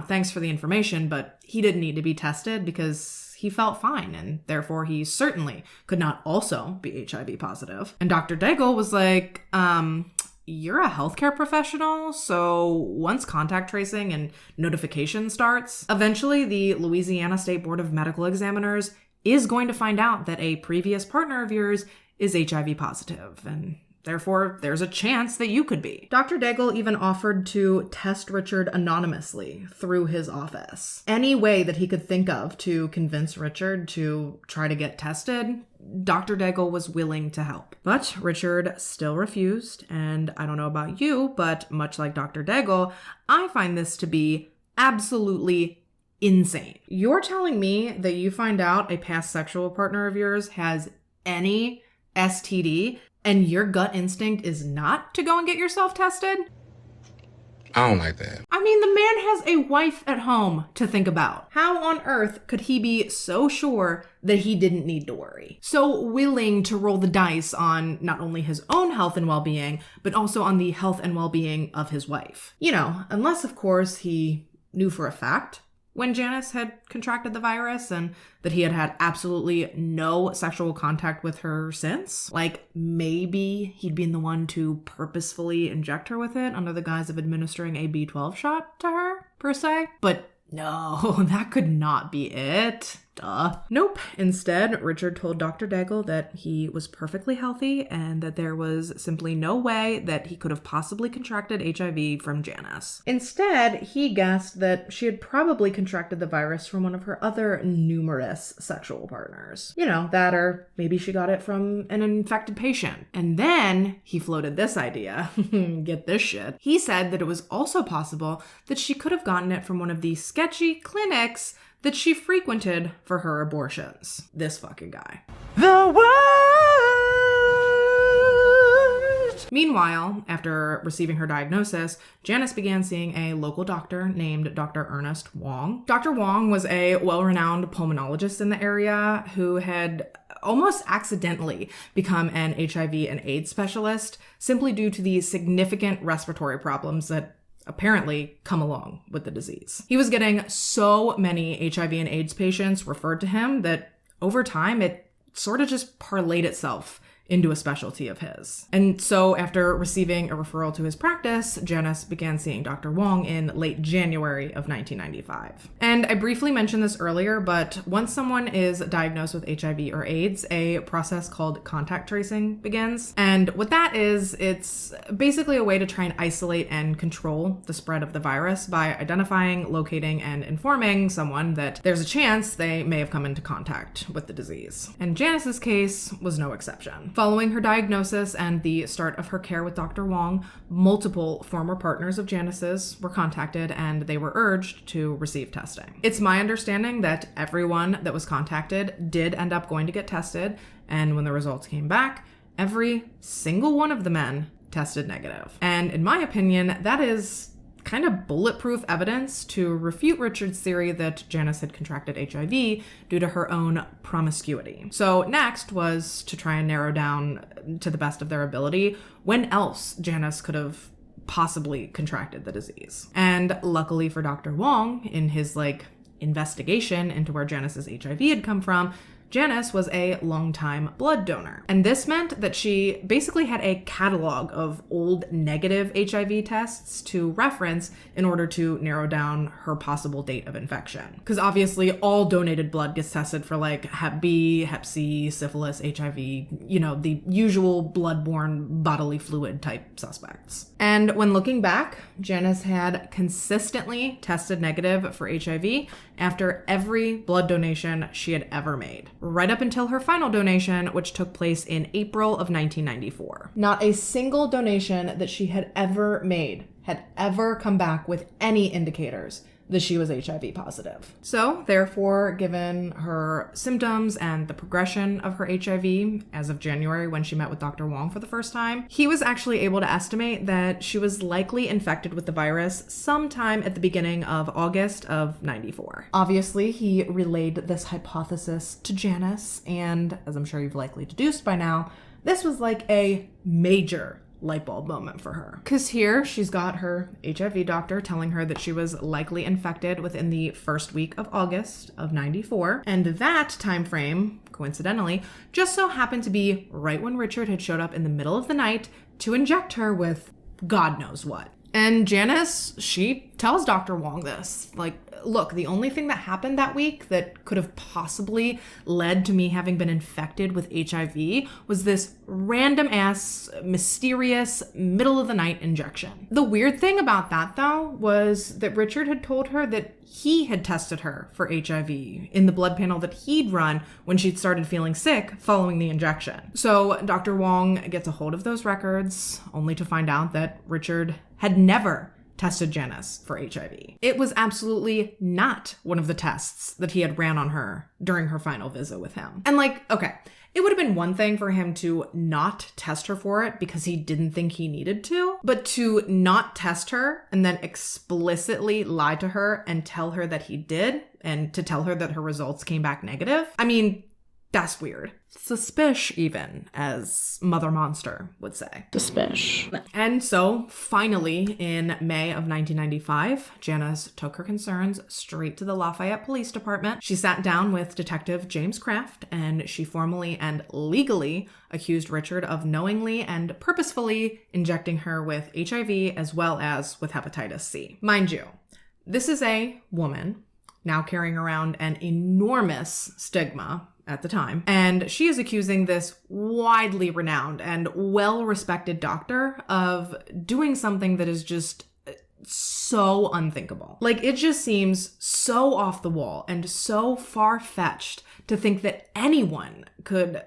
thanks for the information, but he didn't need to be tested because he felt fine, and therefore he certainly could not also be HIV positive. And Dr. Daigle was like, you're a healthcare professional, so once contact tracing and notification starts, eventually the Louisiana State Board of Medical Examiners is going to find out that a previous partner of yours is HIV positive, and therefore there's a chance that you could be. Dr. Daigle even offered to test Richard anonymously through his office. Any way that he could think of to convince Richard to try to get tested, Dr. Daigle was willing to help. But Richard still refused, and I don't know about you, but much like Dr. Daigle, I find this to be absolutely insane. You're telling me that you find out a past sexual partner of yours has any STD and your gut instinct is not to go and get yourself tested? I don't like that. I mean, the man has a wife at home to think about. How on earth could he be so sure that he didn't need to worry? So willing to roll the dice on not only his own health and well-being, but also on the health and well-being of his wife. Unless, of course, he knew for a fact when Janice had contracted the virus and that he had had absolutely no sexual contact with her since. Like, maybe he'd been the one to purposefully inject her with it under the guise of administering a B12 shot to her, per se. But no, that could not be it. Duh. Nope. Instead, Richard told Dr. Daigle that he was perfectly healthy and that there was simply no way that he could have possibly contracted HIV from Janice. Instead, he guessed that she had probably contracted the virus from one of her other numerous sexual partners. That or maybe she got it from an infected patient. And then he floated this idea. Get this shit. He said that it was also possible that she could have gotten it from one of the sketchy clinics that she frequented for her abortions. This fucking guy. The world! Meanwhile, after receiving her diagnosis, Janice began seeing a local doctor named Dr. Ernest Wong. Dr. Wong was a well-renowned pulmonologist in the area who had almost accidentally become an HIV and AIDS specialist simply due to the significant respiratory problems that apparently come along with the disease. He was getting so many HIV and AIDS patients referred to him that over time it sort of just parlayed itself into a specialty of his. And so after receiving a referral to his practice, Janice began seeing Dr. Wong in late January of 1995. And I briefly mentioned this earlier, but once someone is diagnosed with HIV or AIDS, a process called contact tracing begins. And what that is, it's basically a way to try and isolate and control the spread of the virus by identifying, locating, and informing someone that there's a chance they may have come into contact with the disease. And Janice's case was no exception. Following her diagnosis and the start of her care with Dr. Wong, multiple former partners of Janice's were contacted and they were urged to receive testing. It's my understanding that everyone that was contacted did end up going to get tested, and when the results came back, every single one of the men tested negative. And in my opinion, that is kind of bulletproof evidence to refute Richard's theory that Janice had contracted HIV due to her own promiscuity. So next was to try and narrow down, to the best of their ability, when else Janice could have possibly contracted the disease. And luckily for Dr. Wong, in his investigation into where Janice's HIV had come from, Janice was a longtime blood donor. And this meant that she basically had a catalog of old negative HIV tests to reference in order to narrow down her possible date of infection. Because obviously all donated blood gets tested for Hep B, Hep C, syphilis, HIV, the usual bloodborne bodily fluid type suspects. And when looking back, Janice had consistently tested negative for HIV after every blood donation she had ever made, right up until her final donation, which took place in April of 1994. Not a single donation that she had ever made had ever come back with any indicators that she was HIV positive. So, therefore, given her symptoms and the progression of her HIV as of January when she met with Dr. Wong for the first time, he was actually able to estimate that she was likely infected with the virus sometime at the beginning of August of 94. Obviously, he relayed this hypothesis to Janice, and as I'm sure you've likely deduced by now, this was like a major light bulb moment for her. Because here she's got her HIV doctor telling her that she was likely infected within the first week of August of 94. And that time frame, coincidentally, just so happened to be right when Richard had showed up in the middle of the night to inject her with God knows what. And Janice, she tells Dr. Wong this. Look, the only thing that happened that week that could have possibly led to me having been infected with HIV was this random-ass, mysterious, middle-of-the-night injection. The weird thing about that, though, was that Richard had told her that he had tested her for HIV in the blood panel that he'd run when she'd started feeling sick following the injection. So Dr. Wong gets a hold of those records, only to find out that Richard had never tested Janice for HIV. It was absolutely not one of the tests that he had ran on her during her final visit with him. And okay, it would have been one thing for him to not test her for it because he didn't think he needed to, but to not test her and then explicitly lie to her and tell her that he did, and to tell her that her results came back negative, I mean, that's weird. Suspish, even, as Mother Monster would say. Suspish. And so, finally, in May of 1995, Janice took her concerns straight to the Lafayette Police Department. She sat down with Detective James Kraft, and she formally and legally accused Richard of knowingly and purposefully injecting her with HIV as well as with hepatitis C. Mind you, this is a woman now carrying around an enormous stigma at the time, and she is accusing this widely renowned and well-respected doctor of doing something that is just so unthinkable. It just seems so off the wall and so far-fetched to think that anyone could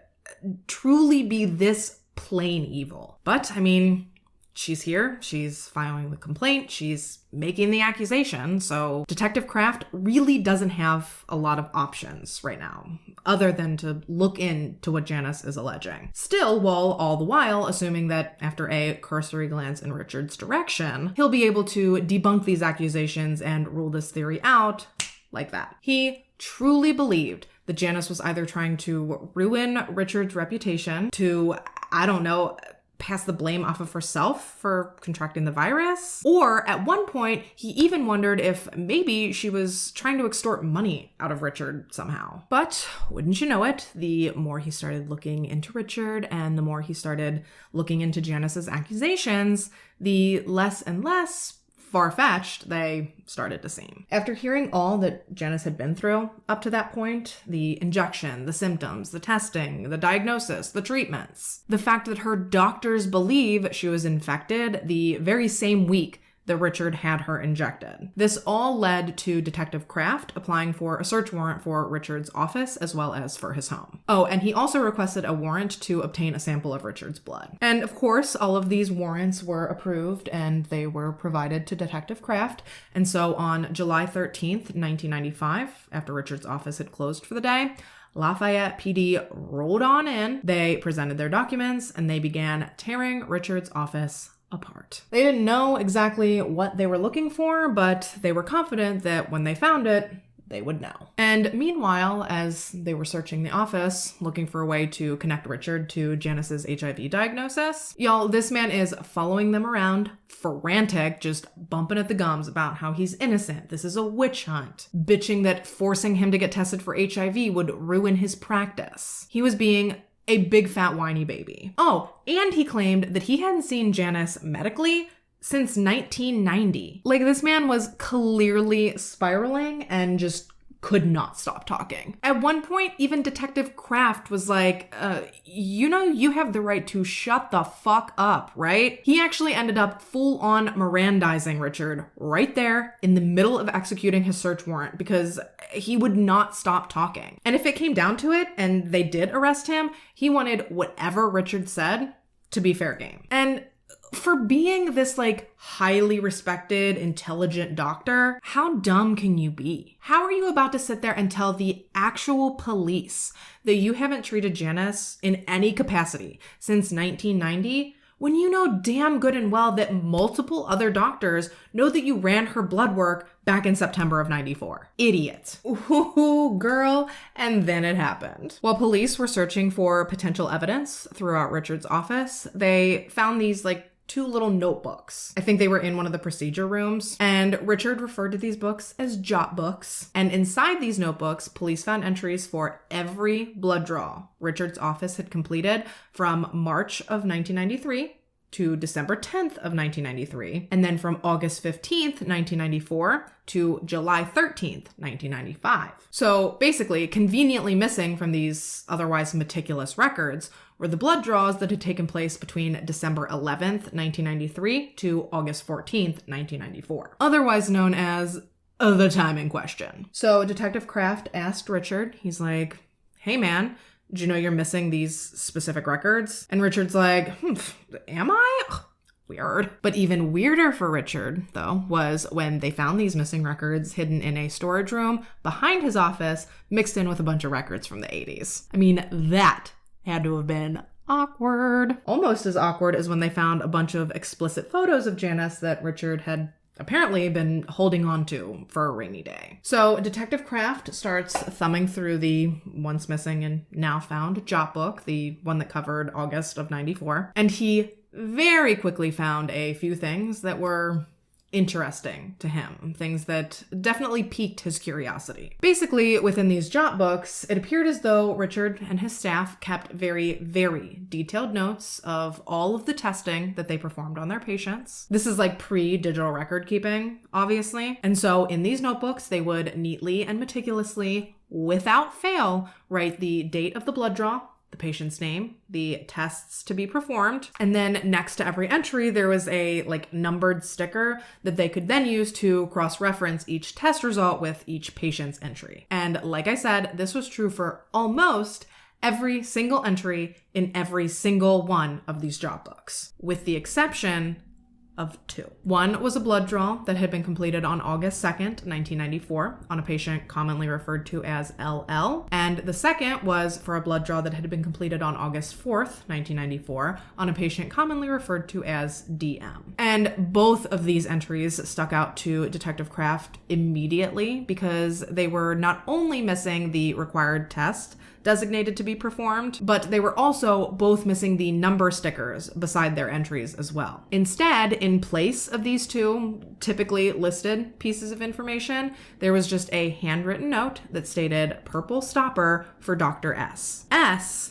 truly be this plain evil. But, I mean, she's here, she's filing the complaint, she's making the accusation, so Detective Kraft really doesn't have a lot of options right now, other than to look into what Janice is alleging. Still, while all the while assuming that after a cursory glance in Richard's direction, he'll be able to debunk these accusations and rule this theory out like that. He truly believed that Janice was either trying to ruin Richard's reputation, to, I don't know, pass the blame off of herself for contracting the virus. Or at one point, he even wondered if maybe she was trying to extort money out of Richard somehow. But wouldn't you know it, the more he started looking into Richard and the more he started looking into Janice's accusations, the less and less far-fetched they started to seem. After hearing all that Janice had been through up to that point, the injection, the symptoms, the testing, the diagnosis, the treatments, the fact that her doctors believe she was infected the very same week that Richard had her injected. This all led to Detective Kraft applying for a search warrant for Richard's office as well as for his home. Oh, and he also requested a warrant to obtain a sample of Richard's blood. And of course, all of these warrants were approved and they were provided to Detective Kraft. And so on July 13th, 1995, after Richard's office had closed for the day, Lafayette PD rolled on in. They presented their documents and they began tearing Richard's office apart. They didn't know exactly what they were looking for, but they were confident that when they found it, they would know. And meanwhile, as they were searching the office, looking for a way to connect Richard to Janice's HIV diagnosis, y'all, this man is following them around, frantic, just bumping at the gums about how he's innocent. This is a witch hunt. Bitching that forcing him to get tested for HIV would ruin his practice. He was being a big fat whiny baby. Oh, and he claimed that he hadn't seen Janice medically since 1990. Like, this man was clearly spiraling and just could not stop talking. At one point, even Detective Kraft was like, you know, you have the right to shut the fuck up, right? He actually ended up full-on Mirandizing Richard right there in the middle of executing his search warrant because he would not stop talking. And if it came down to it, and they did arrest him, he wanted whatever Richard said to be fair game. And for being this like highly respected, intelligent doctor, how dumb can you be? How are you about to sit there and tell the actual police that you haven't treated Janice in any capacity since 1990 when you know damn good and well that multiple other doctors know that you ran her blood work back in September of 94? Idiot. Ooh, girl. And then it happened. While police were searching for potential evidence throughout Richard's office, they found these like 2 little notebooks. I think they were in one of the procedure rooms, and Richard referred to these books as jot books. And inside these notebooks, police found entries for every blood draw Richard's office had completed from March of 1993 to December 10th of 1993, and then from August 15th, 1994 to July 13th, 1995. So basically, conveniently missing from these otherwise meticulous records were the blood draws that had taken place between December 11th, 1993 to August 14th, 1994, otherwise known as the time in question. So Detective Kraft asked Richard, he's like, hey man, do you know you're missing these specific records? And Richard's like, am I? Ugh, weird. But even weirder for Richard, though, was when they found these missing records hidden in a storage room behind his office, mixed in with a bunch of records from the 80s. I mean, that had to have been awkward. Almost as awkward as when they found a bunch of explicit photos of Janice that Richard had apparently been holding on to for a rainy day. So Detective Kraft starts thumbing through the once missing and now found jot book, the one that covered August of 94, and he very quickly found a few things that were interesting to him, things that definitely piqued his curiosity. Basically, within these jot books, it appeared as though Richard and his staff kept very, very detailed notes of all of the testing that they performed on their patients. This is like pre-digital record keeping, obviously. And so in these notebooks, they would neatly and meticulously, without fail, write the date of the blood draw, the patient's name, the tests to be performed, and then next to every entry there was a like numbered sticker that they could then use to cross-reference each test result with each patient's entry. And like I said, this was true for almost every single entry in every single one of these job books, with the exception of 2. One was a blood draw that had been completed on August 2nd, 1994, on a patient commonly referred to as LL. And the second was for a blood draw that had been completed on August 4th, 1994, on a patient commonly referred to as DM. And both of these entries stuck out to Detective Kraft immediately because they were not only missing the required test designated to be performed, but they were also both missing the number stickers beside their entries as well. Instead, in place of these two typically listed pieces of information, there was just a handwritten note that stated purple stopper for Dr. S. S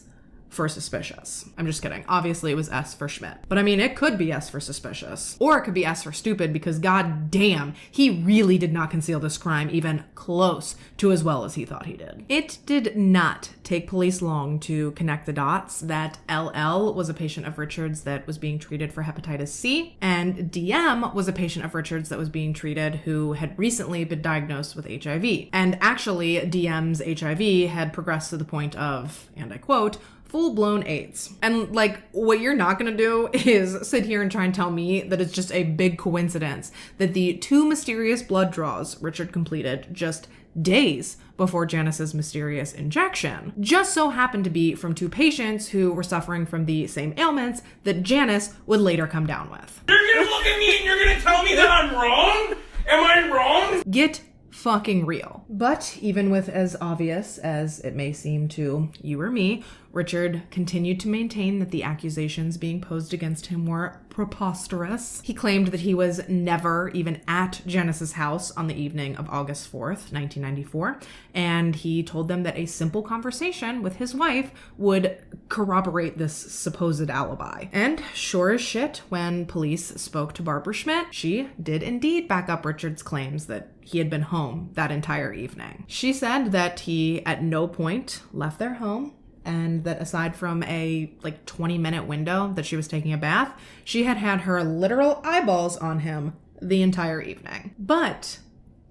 for suspicious. I'm just kidding. Obviously it was S for Schmidt. But I mean, it could be S for suspicious. Or it could be S for stupid because god damn, he really did not conceal this crime even close to as well as he thought he did. It did not take police long to connect the dots that LL was a patient of Richard's that was being treated for hepatitis C, and DM was a patient of Richard's that was being treated who had recently been diagnosed with HIV. And actually, DM's HIV had progressed to the point of, and I quote, full-blown AIDS. And like, what you're not gonna do is sit here and try and tell me that it's just a big coincidence that the two mysterious blood draws Richard completed just days before Janice's mysterious injection just so happened to be from two patients who were suffering from the same ailments that Janice would later come down with. You're gonna look at me and you're gonna tell me that I'm wrong? Am I wrong? Get fucking real. But even with as obvious as it may seem to you or me, Richard continued to maintain that the accusations being posed against him were preposterous. He claimed that he was never even at Janice's house on the evening of August 4th, 1994, and he told them that a simple conversation with his wife would corroborate this supposed alibi. And sure as shit, when police spoke to Barbara Schmidt, she did indeed back up Richard's claims that he had been home that entire evening. She said that he at no point left their home, and that aside from a 20-minute window that she was taking a bath, she had had her literal eyeballs on him the entire evening. But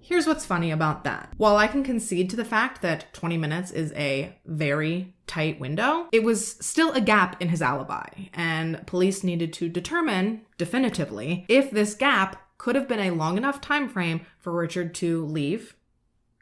here's what's funny about that. While I can concede to the fact that 20 minutes is a very tight window, it was still a gap in his alibi, and police needed to determine definitively if this gap could have been a long enough time frame for Richard to leave,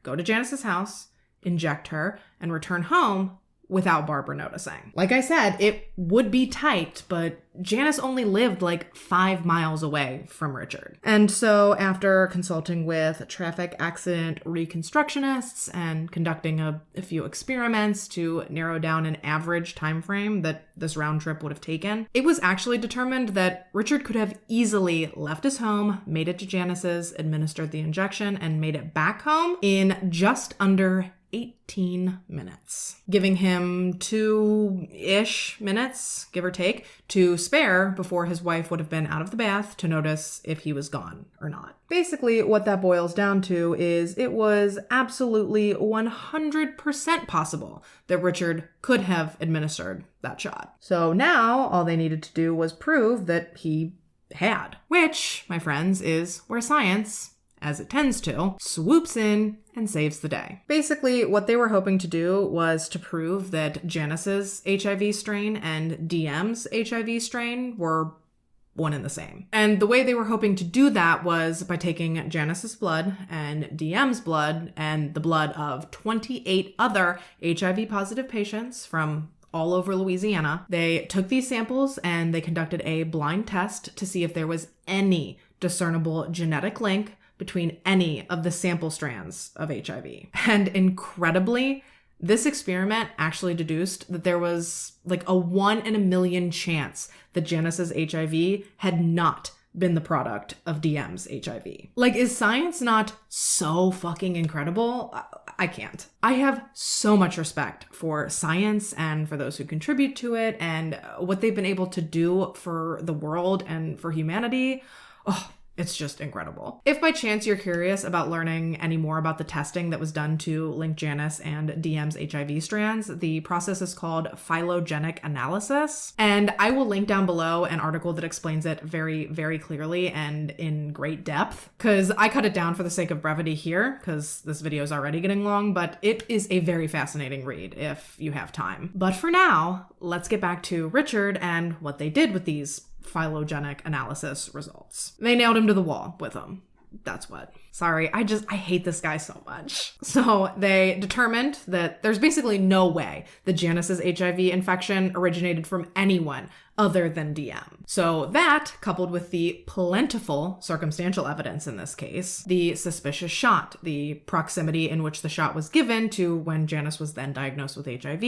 go to Janice's house, inject her, and return home without Barbara noticing. Like I said, it would be tight, but Janice only lived 5 miles away from Richard. And so after consulting with traffic accident reconstructionists and conducting a few experiments to narrow down an average time frame that this round trip would have taken, it was actually determined that Richard could have easily left his home, made it to Janice's, administered the injection, and made it back home in just under 18 minutes, giving him 2-ish minutes, give or take, to spare before his wife would have been out of the bath to notice if he was gone or not. Basically, what that boils down to is it was absolutely 100% possible that Richard could have administered that shot. So now all they needed to do was prove that he had, which, my friends, is where science, as it tends to, swoops in and saves the day. Basically, what they were hoping to do was to prove that Janice's HIV strain and DM's HIV strain were one and the same. And the way they were hoping to do that was by taking Janice's blood and DM's blood and the blood of 28 other HIV-positive patients from all over Louisiana. They took these samples and they conducted a blind test to see if there was any discernible genetic link between any of the sample strands of HIV. And incredibly, this experiment actually deduced that there was a 1 in a million chance that Janice's HIV had not been the product of DM's HIV. Is science not so fucking incredible? I can't. I have so much respect for science and for those who contribute to it and what they've been able to do for the world and for humanity. Oh, it's just incredible. If by chance you're curious about learning any more about the testing that was done to link Janice and DM's HIV strands, the process is called phylogenetic analysis. And I will link down below an article that explains it very, very clearly and in great depth, because I cut it down for the sake of brevity here, because this video is already getting long, but it is a very fascinating read if you have time. But for now, let's get back to Richard and what they did with these phylogenetic analysis results. They nailed him to the wall with them. That's what. Sorry, I hate this guy so much. So they determined that there's basically no way that Janice's HIV infection originated from anyone other than DM. So that, coupled with the plentiful circumstantial evidence in this case, the suspicious shot, the proximity in which the shot was given to when Janice was then diagnosed with HIV,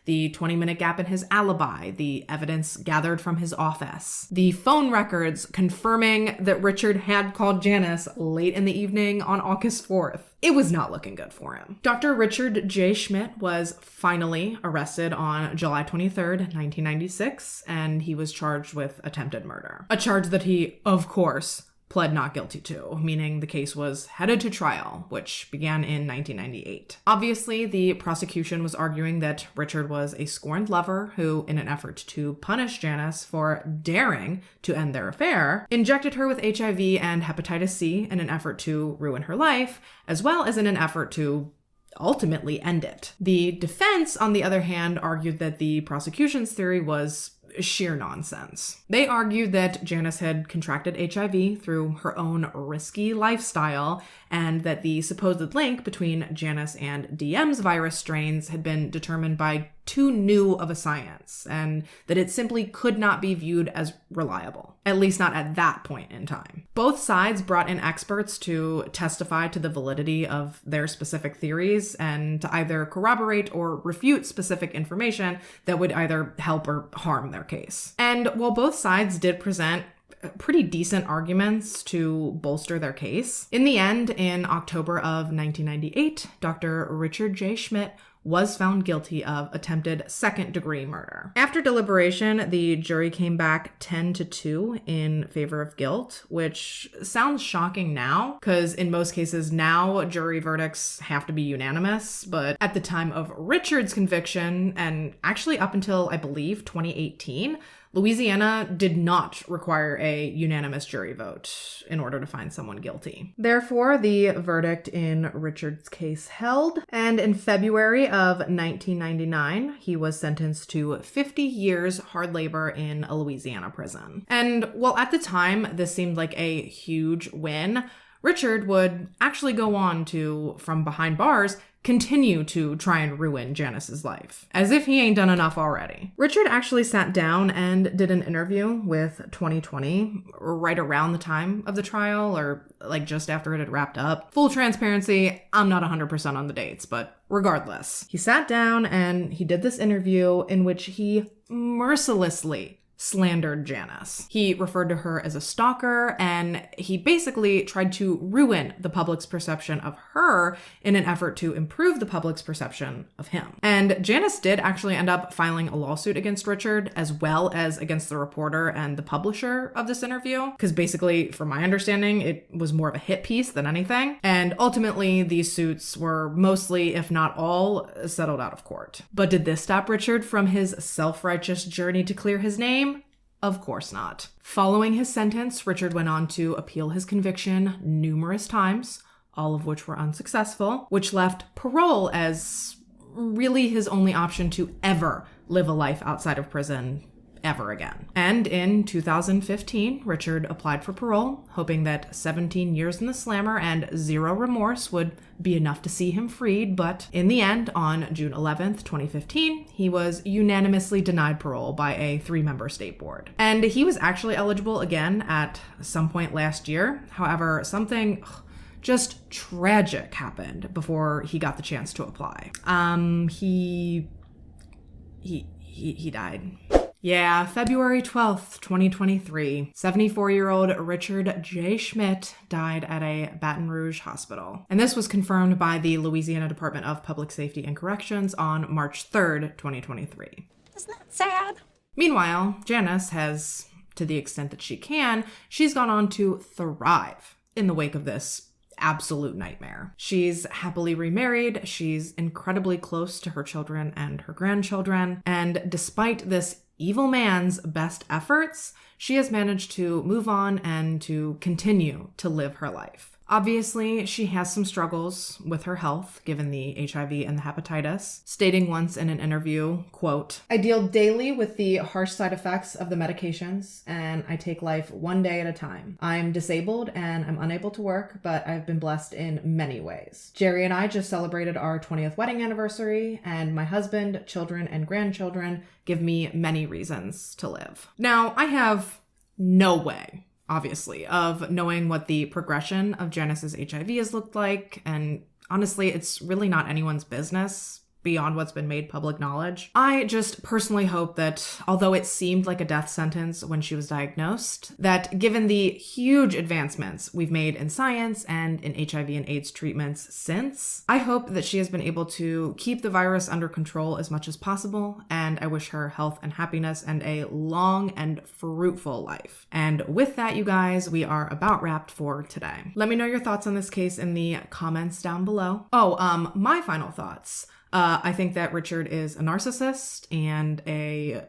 the 20-minute gap in his alibi, the evidence gathered from his office, the phone records confirming that Richard had called Janice late in the evening on August 4th. It was not looking good for him. Dr. Richard J. Schmidt was finally arrested on July 23rd, 1996, and he was charged with attempted murder. A charge that he, of course, pled not guilty to, meaning the case was headed to trial, which began in 1998. Obviously, the prosecution was arguing that Richard was a scorned lover who, in an effort to punish Janice for daring to end their affair, injected her with HIV and hepatitis C in an effort to ruin her life, as well as in an effort to ultimately end it. The defense, on the other hand, argued that the prosecution's theory was sheer nonsense. They argued that Janice had contracted HIV through her own risky lifestyle, and that the supposed link between Janice and DM's virus strains had been determined by too new of a science, and that it simply could not be viewed as reliable, at least not at that point in time. Both sides brought in experts to testify to the validity of their specific theories and to either corroborate or refute specific information that would either help or harm their case. And while both sides did present pretty decent arguments to bolster their case, in the end, in October of 1998, Dr. Richard J. Schmidt was found guilty of attempted second-degree murder. After deliberation, the jury came back 10-2 in favor of guilt, which sounds shocking now, because in most cases now, jury verdicts have to be unanimous, but at the time of Richard's conviction, and actually up until, I believe, 2018, Louisiana did not require a unanimous jury vote in order to find someone guilty. Therefore, the verdict in Richard's case held, and in February of 1999, he was sentenced to 50 years hard labor in a Louisiana prison. And while at the time this seemed like a huge win, Richard would actually go on to, from behind bars, continue to try and ruin Janice's life, as if he ain't done enough already. Richard actually sat down and did an interview with 2020 right around the time of the trial, or like just after it had wrapped up. Full transparency, I'm not 100% on the dates, but regardless, he sat down and he did this interview in which he mercilessly slandered Janice. He referred to her as a stalker, and he basically tried to ruin the public's perception of her in an effort to improve the public's perception of him. And Janice did actually end up filing a lawsuit against Richard, as well as against the reporter and the publisher of this interview, because basically, from my understanding, it was more of a hit piece than anything. And ultimately, these suits were mostly, if not all, settled out of court. But did this stop Richard from his self-righteous journey to clear his name? Of course not. Following his sentence, Richard went on to appeal his conviction numerous times, all of which were unsuccessful, which left parole as really his only option to ever live a life outside of prison ever again. And in 2015, Richard applied for parole, hoping that 17 years in the slammer and zero remorse would be enough to see him freed, but in the end, on June 11th, 2015, he was unanimously denied parole by a 3-member state board. And he was actually eligible again at some point last year. However, something just tragic happened before he got the chance to apply. He died. Yeah, February 12th, 2023, 74-year-old Richard J. Schmidt died at a Baton Rouge hospital. And this was confirmed by the Louisiana Department of Public Safety and Corrections on March 3rd, 2023. Isn't that sad? Meanwhile, Janice has, to the extent that she can, she's gone on to thrive in the wake of this absolute nightmare. She's happily remarried, she's incredibly close to her children and her grandchildren, and despite this evil man's best efforts, she has managed to move on and to continue to live her life. Obviously, she has some struggles with her health, given the HIV and the hepatitis, stating once in an interview, quote, "I deal daily with the harsh side effects of the medications, and I take life one day at a time. I'm disabled and I'm unable to work, but I've been blessed in many ways. Jerry and I just celebrated our 20th wedding anniversary, and my husband, children, and grandchildren give me many reasons to live." Now, I have no way, obviously, of knowing what the progression of Janice's HIV has looked like, and honestly, it's really not anyone's business beyond what's been made public knowledge. I just personally hope that, although it seemed like a death sentence when she was diagnosed, that given the huge advancements we've made in science and in HIV and AIDS treatments since, I hope that she has been able to keep the virus under control as much as possible, and I wish her health and happiness and a long and fruitful life. And with that, you guys, we are about wrapped for today. Let me know your thoughts on this case in the comments down below. My final thoughts. I think that Richard is a narcissist and a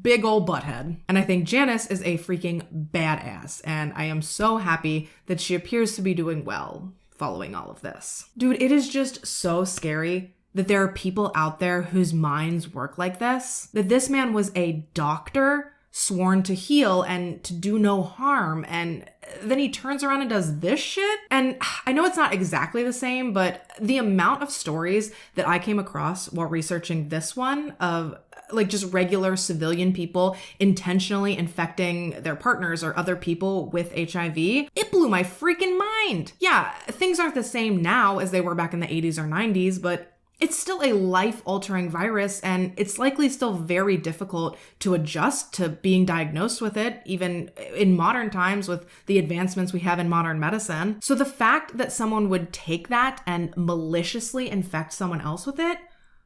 big old butthead. And I think Janice is a freaking badass. And I am so happy that she appears to be doing well following all of this. Dude, it is just so scary that there are people out there whose minds work like this. That this man was a doctor sworn to heal and to do no harm, and then he turns around and does this shit? And I know it's not exactly the same, but the amount of stories that I came across while researching this one of like just regular civilian people intentionally infecting their partners or other people with HIV, it blew my freaking mind. Yeah, things aren't the same now as they were back in the 80s or 90s, but it's still a life-altering virus, and it's likely still very difficult to adjust to being diagnosed with it, even in modern times with the advancements we have in modern medicine. So the fact that someone would take that and maliciously infect someone else with it,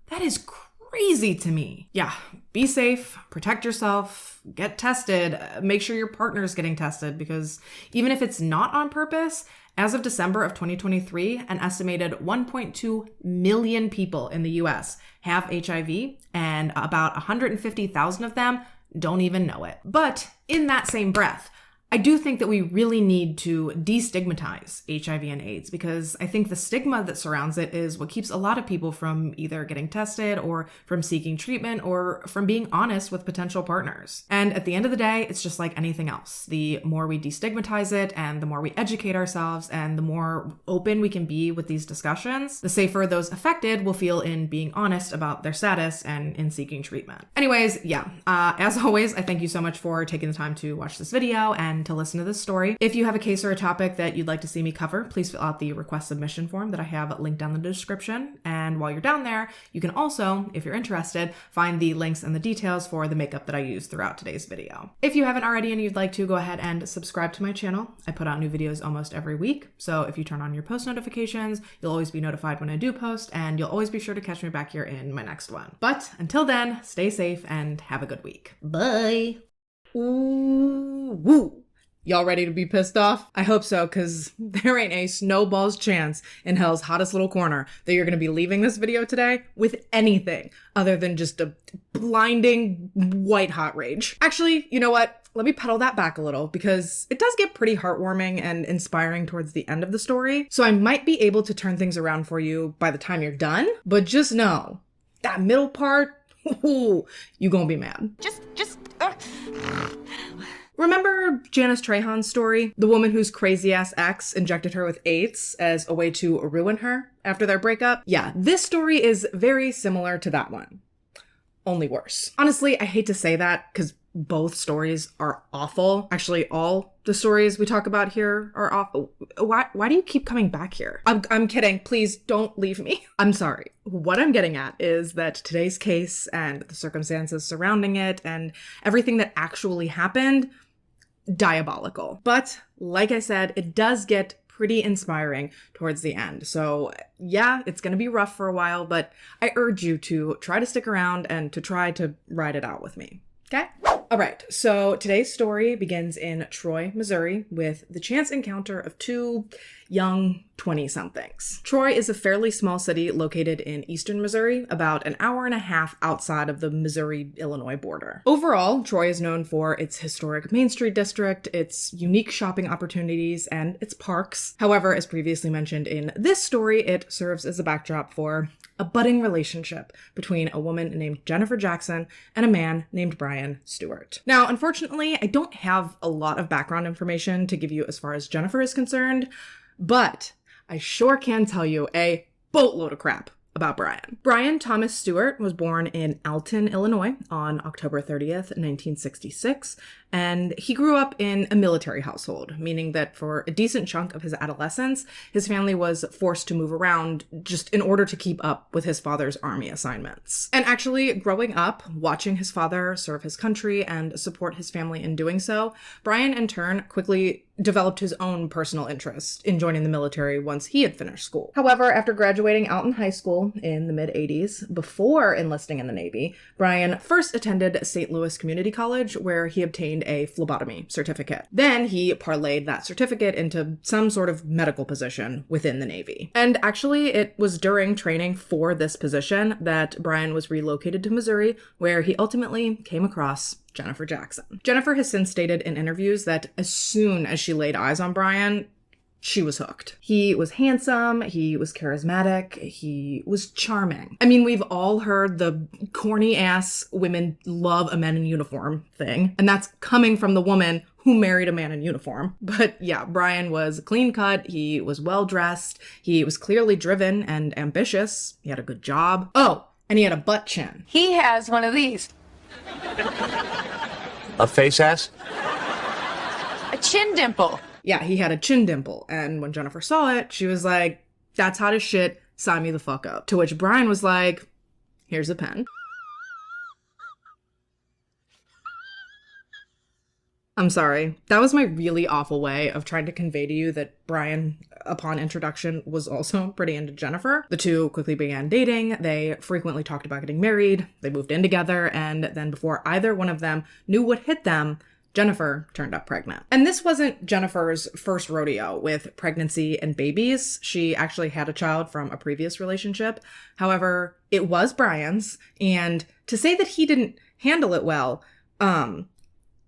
that is crazy to me. Yeah, be safe, protect yourself, get tested, make sure your partner's getting tested, because even if it's not on purpose, as of December of 2023, an estimated 1.2 million people in the US have HIV, and about 150,000 of them don't even know it. But in that same breath, I do think that we really need to destigmatize HIV and AIDS, because I think the stigma that surrounds it is what keeps a lot of people from either getting tested or from seeking treatment or from being honest with potential partners. And at the end of the day, it's just like anything else. The more we destigmatize it and the more we educate ourselves and the more open we can be with these discussions, the safer those affected will feel in being honest about their status and in seeking treatment. Anyways, yeah, as always, I thank you so much for taking the time to watch this video and to listen to this story. If you have a case or a topic that you'd like to see me cover, please fill out the request submission form that I have linked down in the description. And while you're down there, you can also, if you're interested, find the links and the details for the makeup that I used throughout today's video. If you haven't already and you'd like to, go ahead and subscribe to my channel. I put out new videos almost every week, so if you turn on your post notifications, you'll always be notified when I do post, and you'll always be sure to catch me back here in my next one. But until then, stay safe and have a good week. Bye! Ooh, woo! Y'all ready to be pissed off? I hope so, because there ain't a snowball's chance in hell's hottest little corner that you're going to be leaving this video today with anything other than just a blinding white hot rage. Actually, you know what? Let me pedal that back a little, because it does get pretty heartwarming and inspiring towards the end of the story. So I might be able to turn things around for you by the time you're done, but just know that middle part, ooh, you gonna be mad. Remember Janice Trahan's story? The woman whose crazy-ass ex injected her with AIDS as a way to ruin her after their breakup? Yeah, this story is very similar to that one, only worse. Honestly, I hate to say that because both stories are awful. Actually, all the stories we talk about here are awful. Why do you keep coming back here? I'm kidding. Please don't leave me. I'm sorry. What I'm getting at is that today's case and the circumstances surrounding it and everything that actually happened, diabolical. But like I said, it does get pretty inspiring towards the end. So yeah, it's going to be rough for a while, but I urge you to try to stick around and to try to ride it out with me. Okay? All right, so today's story begins in Troy, Missouri, with the chance encounter of two young 20-somethings. Troy is a fairly small city located in eastern Missouri, about an hour and a half outside of the Missouri-Illinois border. Overall, Troy is known for its historic Main Street district, its unique shopping opportunities, and its parks. However, as previously mentioned in this story, it serves as a backdrop for a budding relationship between a woman named Jennifer Jackson and a man named Brian Stewart. Now, unfortunately, I don't have a lot of background information to give you as far as Jennifer is concerned, but I sure can tell you a boatload of crap about Brian. Brian Thomas Stewart was born in Alton, Illinois on October 30th, 1966, and he grew up in a military household, meaning that for a decent chunk of his adolescence, his family was forced to move around just in order to keep up with his father's army assignments. And actually, growing up, watching his father serve his country and support his family in doing so, Brian in turn quickly developed his own personal interest in joining the military once he had finished school. However, after graduating out in high school in the mid-80s, before enlisting in the Navy, Brian first attended St. Louis Community College, where he obtained a phlebotomy certificate. Then he parlayed that certificate into some sort of medical position within the Navy. And actually, it was during training for this position that Brian was relocated to Missouri, where he ultimately came across Jennifer Jackson. Jennifer has since stated in interviews that as soon as she laid eyes on Brian, she was hooked. He was handsome, he was charismatic, he was charming. I mean, we've all heard the corny ass women love a man in uniform thing, and that's coming from the woman who married a man in uniform. But yeah, Brian was clean cut, he was well dressed, he was clearly driven and ambitious, he had a good job. Oh, and he had a butt chin. He has one of these. A face ass? A chin dimple. Yeah, he had a chin dimple, and when Jennifer saw it, she was like, that's hot as shit, sign me the fuck up. To which Brian was like, here's a pen. I'm sorry. That was my really awful way of trying to convey to you that Brian, upon introduction, was also pretty into Jennifer. The two quickly began dating. They frequently talked about getting married. They moved in together. And then before either one of them knew what hit them, Jennifer turned up pregnant. And this wasn't Jennifer's first rodeo with pregnancy and babies. She actually had a child from a previous relationship. However, it was Brian's. And to say that he didn't handle it well,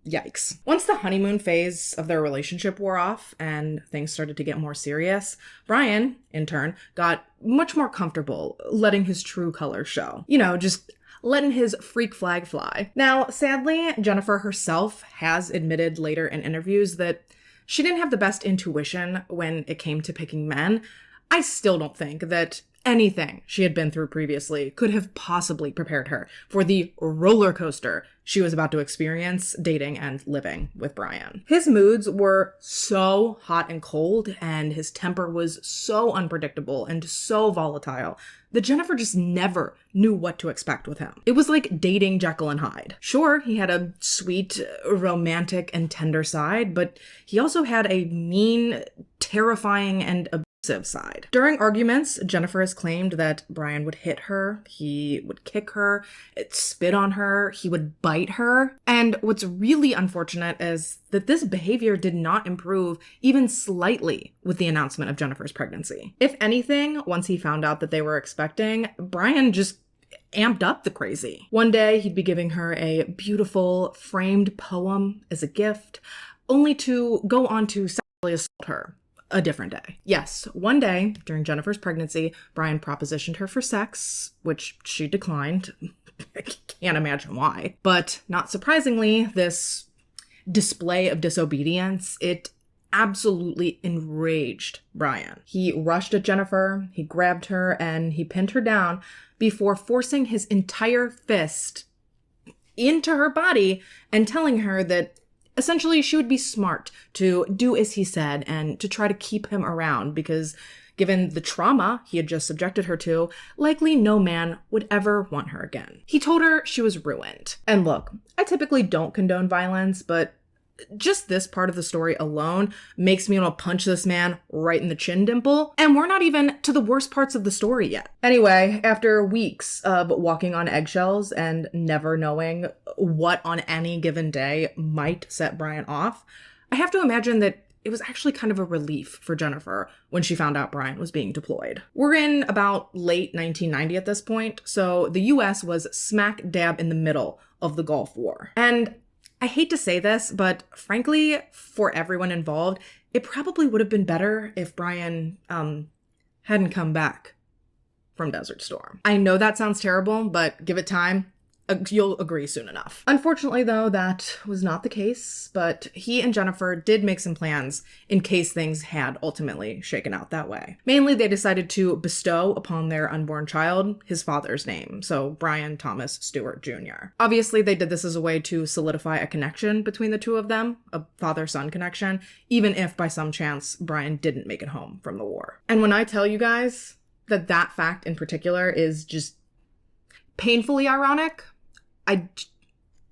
yikes. Once the honeymoon phase of their relationship wore off and things started to get more serious, Brian, in turn, got much more comfortable letting his true colors show. You know, just letting his freak flag fly. Now, sadly, Jennifer herself has admitted later in interviews that she didn't have the best intuition when it came to picking men. I still don't think that anything she had been through previously could have possibly prepared her for the roller coaster she was about to experience dating and living with Brian. His moods were so hot and cold, and his temper was so unpredictable and so volatile that Jennifer just never knew what to expect with him. It was like dating Jekyll and Hyde. Sure, he had a sweet, romantic, and tender side, but he also had a mean, terrifying, and abusive side. During arguments, Jennifer has claimed that Brian would hit her, he would kick her, spit on her, he would bite her. And what's really unfortunate is that this behavior did not improve even slightly with the announcement of Jennifer's pregnancy. If anything, once he found out that they were expecting, Brian just amped up the crazy. One day, he'd be giving her a beautiful framed poem as a gift, only to go on to sexually assault her a different day. Yes, one day during Jennifer's pregnancy, Brian propositioned her for sex, which she declined. I can't imagine why. But not surprisingly, this display of disobedience, it absolutely enraged Brian. He rushed at Jennifer, he grabbed her, and he pinned her down before forcing his entire fist into her body and telling her that essentially she would be smart to do as he said and to try to keep him around because given the trauma he had just subjected her to, likely no man would ever want her again. He told her she was ruined. And look, I typically don't condone violence, but just this part of the story alone makes me want to punch this man right in the chin dimple. And we're not even to the worst parts of the story yet. Anyway, after weeks of walking on eggshells and never knowing what on any given day might set Brian off, I have to imagine that it was actually kind of a relief for Jennifer when she found out Brian was being deployed. We're in about late 1990 at this point, so the US was smack dab in the middle of the Gulf War. And I hate to say this, but frankly, for everyone involved, it probably would have been better if Brian hadn't come back from Desert Storm. I know that sounds terrible, but give it time. You'll agree soon enough. Unfortunately, though, that was not the case, but he and Jennifer did make some plans in case things had ultimately shaken out that way. Mainly, they decided to bestow upon their unborn child his father's name, so Brian Thomas Stewart Jr. Obviously, they did this as a way to solidify a connection between the two of them, a father-son connection, even if by some chance Brian didn't make it home from the war. And when I tell you guys that that fact in particular is just painfully ironic,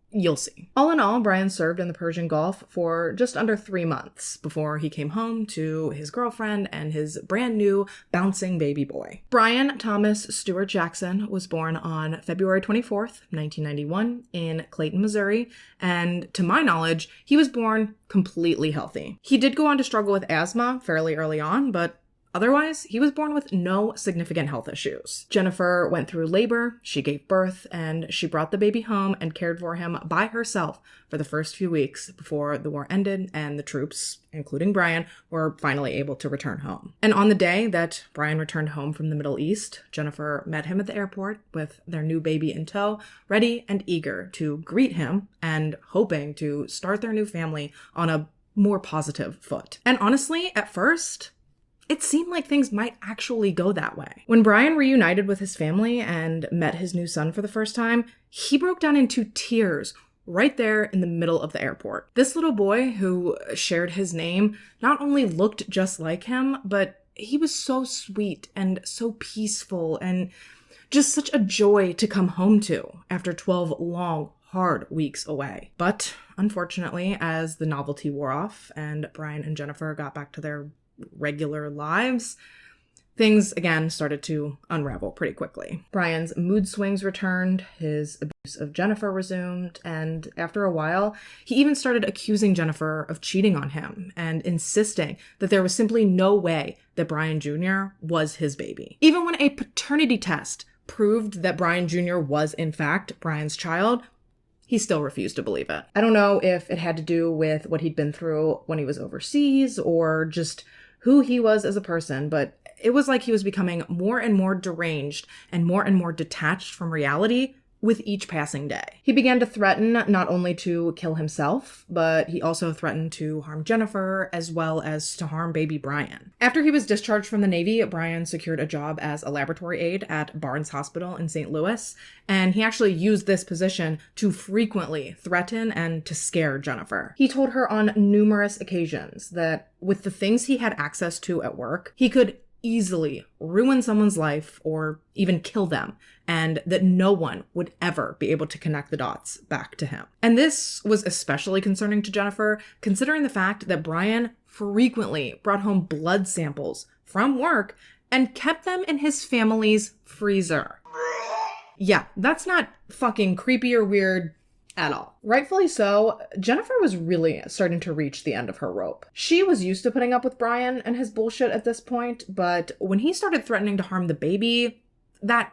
you'll see. All in all, Brian served in the Persian Gulf for just under 3 months before he came home to his girlfriend and his brand new bouncing baby boy. Brian Thomas Stewart Jackson was born on February 24th, 1991 in Clayton, Missouri, and to my knowledge, he was born completely healthy. He did go on to struggle with asthma fairly early on, but otherwise, he was born with no significant health issues. Jennifer went through labor, she gave birth, and she brought the baby home and cared for him by herself for the first few weeks before the war ended and the troops, including Brian, were finally able to return home. And on the day that Brian returned home from the Middle East, Jennifer met him at the airport with their new baby in tow, ready and eager to greet him and hoping to start their new family on a more positive foot. And honestly, at first, it seemed like things might actually go that way. When Brian reunited with his family and met his new son for the first time, he broke down into tears right there in the middle of the airport. This little boy who shared his name not only looked just like him, but he was so sweet and so peaceful and just such a joy to come home to after 12 long, hard weeks away. But unfortunately, as the novelty wore off and Brian and Jennifer got back to their regular lives, things again started to unravel pretty quickly. Brian's mood swings returned, his abuse of Jennifer resumed, and after a while, he even started accusing Jennifer of cheating on him and insisting that there was simply no way that Brian Jr. was his baby. Even when a paternity test proved that Brian Jr. was in fact Brian's child, he still refused to believe it. I don't know if it had to do with what he'd been through when he was overseas or just who he was as a person, but it was like he was becoming more and more deranged and more detached from reality with each passing day. He began to threaten not only to kill himself, but he also threatened to harm Jennifer as well as to harm baby Brian. After he was discharged from the Navy, Brian secured a job as a laboratory aide at Barnes Hospital in St. Louis, and he actually used this position to frequently threaten and to scare Jennifer. He told her on numerous occasions that with the things he had access to at work, he could easily ruin someone's life or even kill them, and that no one would ever be able to connect the dots back to him. And this was especially concerning to Jennifer, considering the fact that Brian frequently brought home blood samples from work and kept them in his family's freezer. Yeah, that's not fucking creepy or weird at all. Rightfully so, Jennifer was really starting to reach the end of her rope. She was used to putting up with Brian and his bullshit at this point, but when he started threatening to harm the baby, that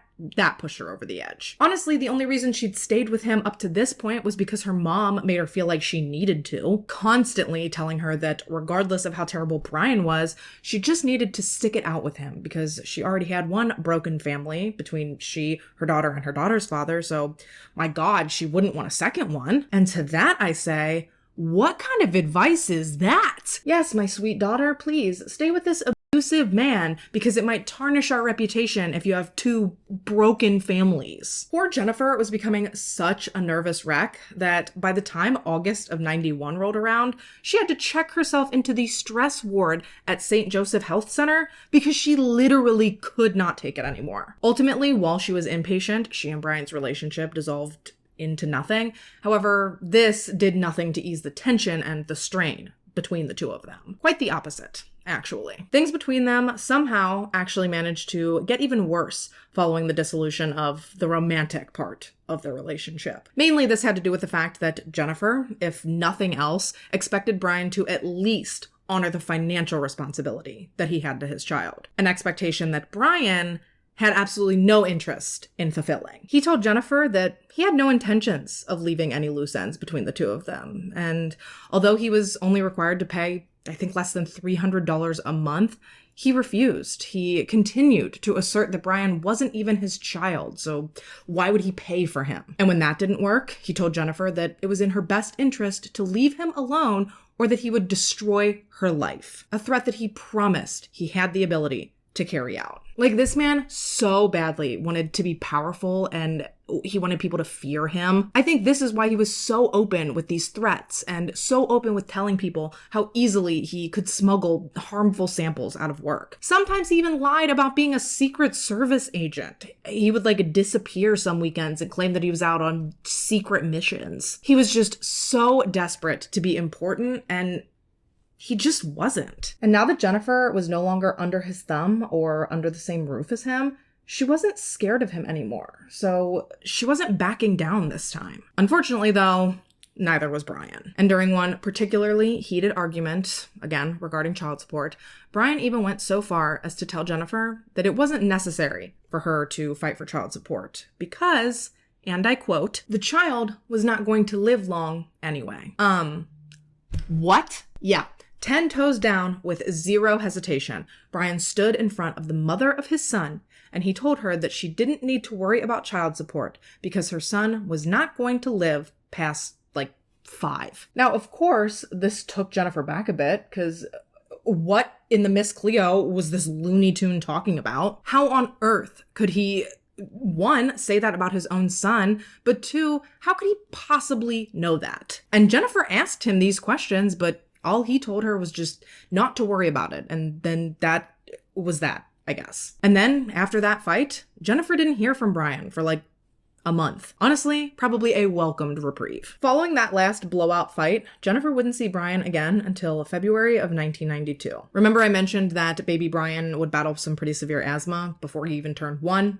pushed her over the edge. Honestly, the only reason she'd stayed with him up to this point was because her mom made her feel like she needed to, constantly telling her that regardless of how terrible Brian was, she just needed to stick it out with him because she already had one broken family between she, her daughter, and her daughter's father, so my God, she wouldn't want a second one. And to that I say, what kind of advice is that? Yes, my sweet daughter, please stay with this abusive man because it might tarnish our reputation if you have two broken families. Poor Jennifer was becoming such a nervous wreck that by the time August of 91 rolled around, she had to check herself into the stress ward at St. Joseph Health Center because she literally could not take it anymore. Ultimately, while she was inpatient, she and Brian's relationship dissolved into nothing. However, this did nothing to ease the tension and the strain between the two of them. Quite the opposite, actually. Things between them somehow actually managed to get even worse following the dissolution of the romantic part of their relationship. Mainly, this had to do with the fact that Jennifer, if nothing else, expected Brian to at least honor the financial responsibility that he had to his child, an expectation that Brian had absolutely no interest in fulfilling. He told Jennifer that he had no intentions of leaving any loose ends between the two of them, and although he was only required to pay, I think, less than $300 a month, he refused. He continued to assert that Brian wasn't even his child, so why would he pay for him? And when that didn't work, he told Jennifer that it was in her best interest to leave him alone or that he would destroy her life, a threat that he promised he had the ability to carry out. Like, this man so badly wanted to be powerful and he wanted people to fear him. I think this is why he was so open with these threats and so open with telling people how easily he could smuggle harmful samples out of work. Sometimes he even lied about being a Secret Service agent. He would disappear some weekends and claim that he was out on secret missions. He was just so desperate to be important, and he just wasn't. And now that Jennifer was no longer under his thumb or under the same roof as him, she wasn't scared of him anymore. So she wasn't backing down this time. Unfortunately, though, neither was Brian. And during one particularly heated argument, again, regarding child support, Brian even went so far as to tell Jennifer that it wasn't necessary for her to fight for child support because, and I quote, "the child was not going to live long anyway." What? Yeah. 10 toes down with zero hesitation, Brian stood in front of the mother of his son, and he told her that she didn't need to worry about child support because her son was not going to live past 5. Now, of course, this took Jennifer back a bit, because what in the Miss Cleo was this Looney Tune talking about? How on earth could he, one, say that about his own son, but two, how could he possibly know that? And Jennifer asked him these questions, but all he told her was just not to worry about it. And then that was that, I guess. And then after that fight, Jennifer didn't hear from Brian for a month. Honestly, probably a welcomed reprieve. Following that last blowout fight, Jennifer wouldn't see Brian again until February of 1992. Remember I mentioned that baby Brian would battle some pretty severe asthma before he even turned 1?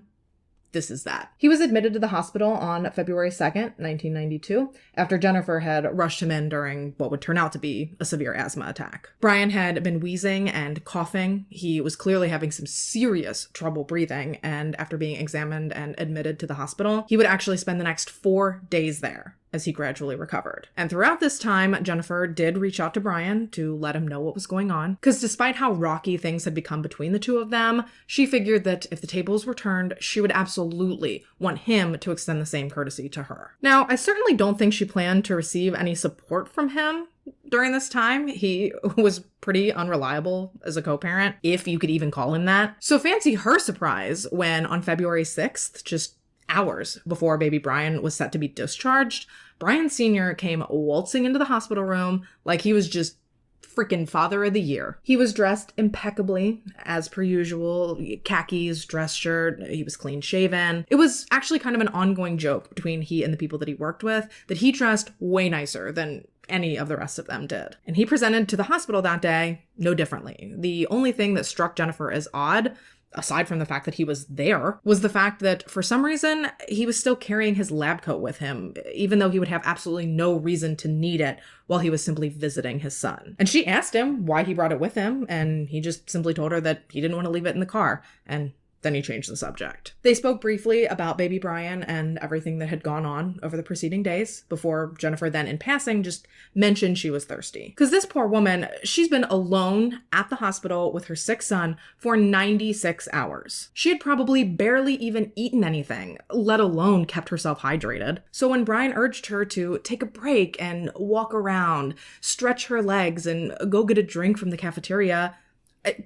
This is that. He was admitted to the hospital on February 2nd, 1992, after Jennifer had rushed him in during what would turn out to be a severe asthma attack. Brian had been wheezing and coughing. He was clearly having some serious trouble breathing, and after being examined and admitted to the hospital, he would actually spend the next 4 days there as he gradually recovered. And throughout this time, Jennifer did reach out to Brian to let him know what was going on, because despite how rocky things had become between the two of them, she figured that if the tables were turned, she would absolutely want him to extend the same courtesy to her. Now, I certainly don't think she planned to receive any support from him during this time. He was pretty unreliable as a co-parent, if you could even call him that. So fancy her surprise when on February 6th, just hours before baby Brian was set to be discharged, Brian Sr. came waltzing into the hospital room like he was just freaking Father of the Year. He was dressed impeccably, as per usual, khakis, dress shirt, he was clean shaven. It was actually kind of an ongoing joke between he and the people that he worked with that he dressed way nicer than any of the rest of them did. And he presented to the hospital that day no differently. The only thing that struck Jennifer as odd, aside from the fact that he was there, was the fact that for some reason he was still carrying his lab coat with him, even though he would have absolutely no reason to need it while he was simply visiting his son. And she asked him why he brought it with him, and he just simply told her that he didn't want to leave it in the car, and then he changed the subject. They spoke briefly about baby Brian and everything that had gone on over the preceding days before Jennifer then in passing just mentioned she was thirsty. Because this poor woman, she's been alone at the hospital with her sick son for 96 hours. She had probably barely even eaten anything, let alone kept herself hydrated. So when Brian urged her to take a break and walk around, stretch her legs, and go get a drink from the cafeteria,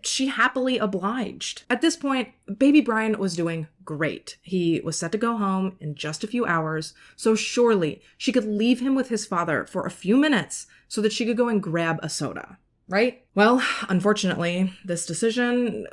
she happily obliged. At this point, baby Brian was doing great. He was set to go home in just a few hours, so surely she could leave him with his father for a few minutes so that she could go and grab a soda, right? Well, unfortunately, this decision,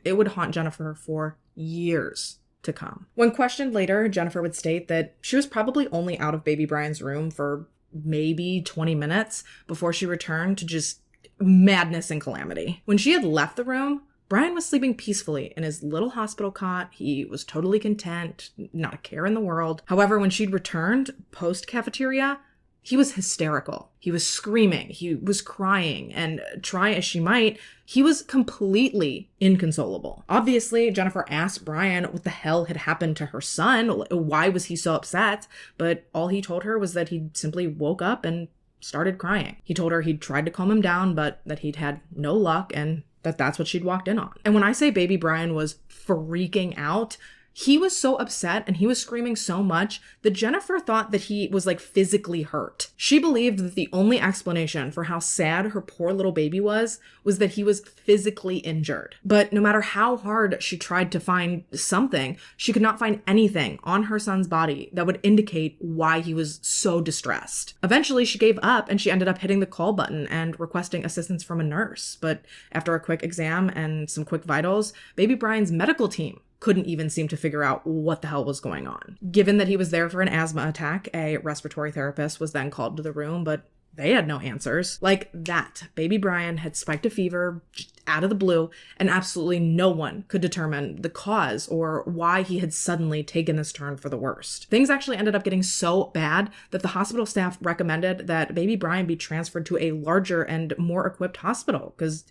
it would haunt Jennifer for years to come. When questioned later, Jennifer would state that she was probably only out of baby Brian's room for maybe 20 minutes before she returned to just madness and calamity. When she had left the room, Brian was sleeping peacefully in his little hospital cot. He was totally content, not a care in the world. However, when she'd returned post-cafeteria, He was hysterical. He was screaming. He was crying. And try as she might, he was completely inconsolable. Obviously, Jennifer asked Brian what the hell had happened to her son. Why was he so upset? But all he told her was that he simply woke up and started crying. He told her he'd tried to calm him down, but that he'd had no luck and that's what she'd walked in on. And when I say baby Brian was freaking out, he was so upset and he was screaming so much that Jennifer thought that he was like physically hurt. She believed that the only explanation for how sad her poor little baby was that he was physically injured. But no matter how hard she tried to find something, she could not find anything on her son's body that would indicate why he was so distressed. Eventually, she gave up and she ended up hitting the call button and requesting assistance from a nurse. But after a quick exam and some quick vitals, baby Brian's medical team couldn't even seem to figure out what the hell was going on. Given that he was there for an asthma attack, a respiratory therapist was then called to the room, but they had no answers. Like that, baby Brian had spiked a fever just out of the blue, and absolutely no one could determine the cause or why he had suddenly taken this turn for the worst. Things actually ended up getting so bad that the hospital staff recommended that baby Brian be transferred to a larger and more equipped hospital because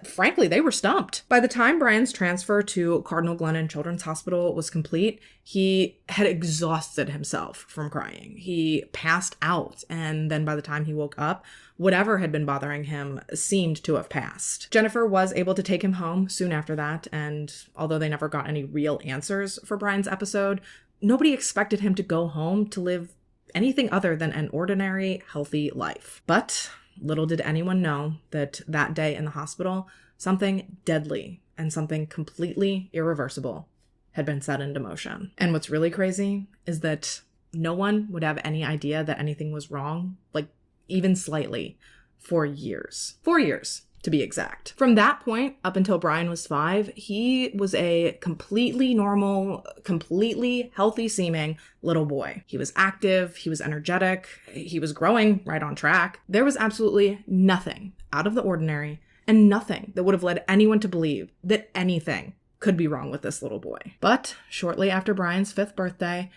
frankly, they were stumped. By the time Brian's transfer to Cardinal Glennon Children's Hospital was complete, he had exhausted himself from crying. He passed out, and then by the time he woke up, whatever had been bothering him seemed to have passed. Jennifer was able to take him home soon after that, and although they never got any real answers for Brian's episode, nobody expected him to go home to live anything other than an ordinary, healthy life. But little did anyone know that that day in the hospital, something deadly and something completely irreversible had been set into motion. And what's really crazy is that no one would have any idea that anything was wrong, like even slightly, for years. 4 years, to be exact. From that point up until Brian was 5, he was a completely normal, completely healthy seeming little boy. He was active, he was energetic, he was growing right on track. There was absolutely nothing out of the ordinary and nothing that would have led anyone to believe that anything could be wrong with this little boy. But shortly after Brian's 5th birthday,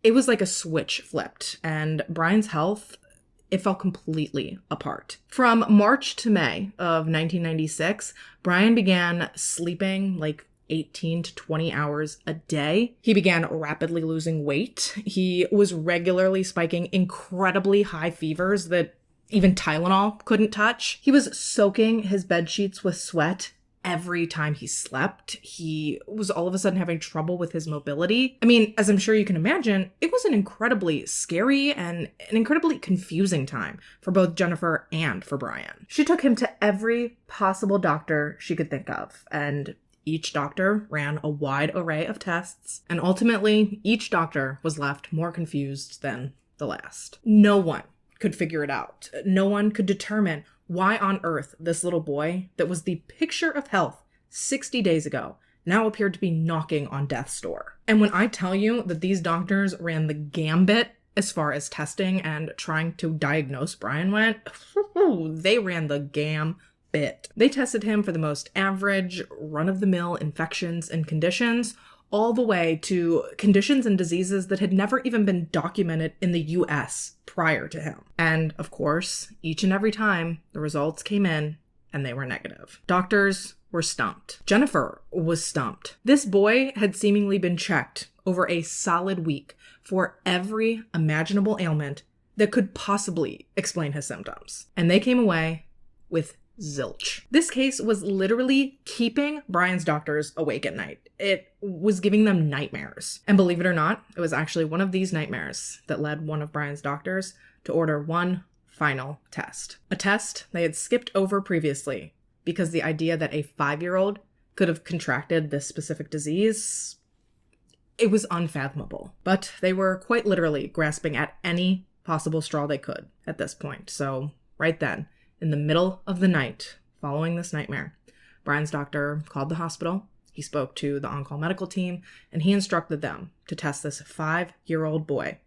it was like a switch flipped, and Brian's health, it fell completely apart. From March to May of 1996, Brian began sleeping like 18 to 20 hours a day. He began rapidly losing weight. He was regularly spiking incredibly high fevers that even Tylenol couldn't touch. He was soaking his bed sheets with sweat every time he slept. He was all of a sudden having trouble with his mobility. I mean, as I'm sure you can imagine, it was an incredibly scary and an incredibly confusing time for both Jennifer and for Brian. She took him to every possible doctor she could think of, and each doctor ran a wide array of tests, and ultimately, each doctor was left more confused than the last. No one could figure it out. No one could determine why on earth this little boy that was the picture of health 60 days ago now appeared to be knocking on death's door. And when I tell you that these doctors ran the gambit as far as testing and trying to diagnose Brian went, they ran the gambit. They tested him for the most average, run-of-the-mill infections and conditions, all the way to conditions and diseases that had never even been documented in the US prior to him. And of course, each and every time the results came in and they were negative. Doctors were stumped. Jennifer was stumped. This boy had seemingly been checked over a solid week for every imaginable ailment that could possibly explain his symptoms. And they came away with zilch. This case was literally keeping Brian's doctors awake at night. It was giving them nightmares. And believe it or not, it was actually one of these nightmares that led one of Brian's doctors to order one final test. A test they had skipped over previously because the idea that a 5-year-old could have contracted this specific disease, it was unfathomable. But they were quite literally grasping at any possible straw they could at this point. So right then, in the middle of the night following this nightmare, Brian's doctor called the hospital. He spoke to the on-call medical team, and he instructed them to test this 5-year-old boy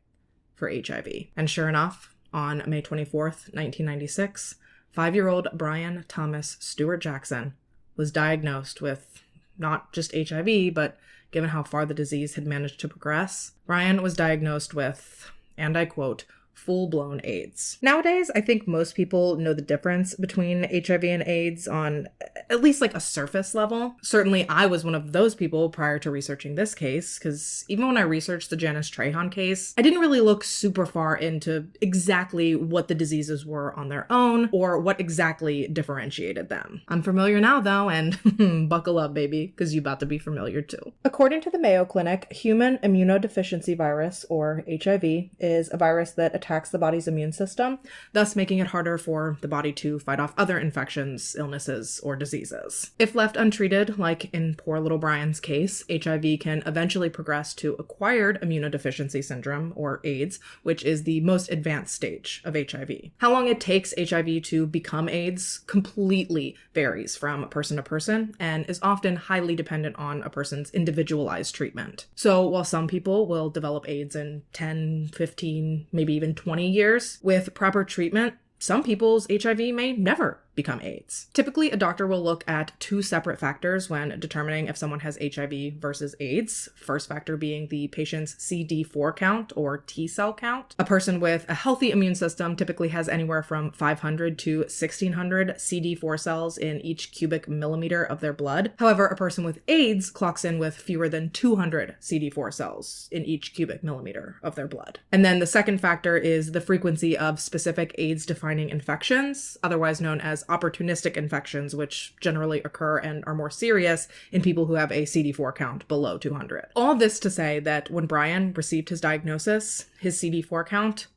for HIV. And sure enough, on May 24th, 1996, 5-year-old Brian Thomas Stewart Jackson was diagnosed with not just HIV, but given how far the disease had managed to progress, Brian was diagnosed with, and I quote, full-blown AIDS. Nowadays, I think most people know the difference between HIV and AIDS on at least like a surface level. Certainly, I was one of those people prior to researching this case, because even when I researched the Janice Trahan case, I didn't really look super far into exactly what the diseases were on their own or what exactly differentiated them. I'm familiar now, though, and buckle up, baby, because you're about to be familiar too. According to the Mayo Clinic, human immunodeficiency virus, or HIV, is a virus that attacks the body's immune system, thus making it harder for the body to fight off other infections, illnesses, or diseases. If left untreated, like in poor little Brian's case, HIV can eventually progress to acquired immunodeficiency syndrome, or AIDS, which is the most advanced stage of HIV. How long it takes HIV to become AIDS completely varies from person to person and is often highly dependent on a person's individualized treatment. So while some people will develop AIDS in 10, 15, maybe even 20 years, with proper treatment, some people's HIV may never become AIDS. Typically, a doctor will look at two separate factors when determining if someone has HIV versus AIDS. First factor being the patient's CD4 count, or T cell count. A person with a healthy immune system typically has anywhere from 500 to 1600 CD4 cells in each cubic millimeter of their blood. However, a person with AIDS clocks in with fewer than 200 CD4 cells in each cubic millimeter of their blood. And then the second factor is the frequency of specific AIDS-defining infections, otherwise known as opportunistic infections, which generally occur and are more serious in people who have a CD4 count below 200. All this to say that when Brian received his diagnosis, his CD4 count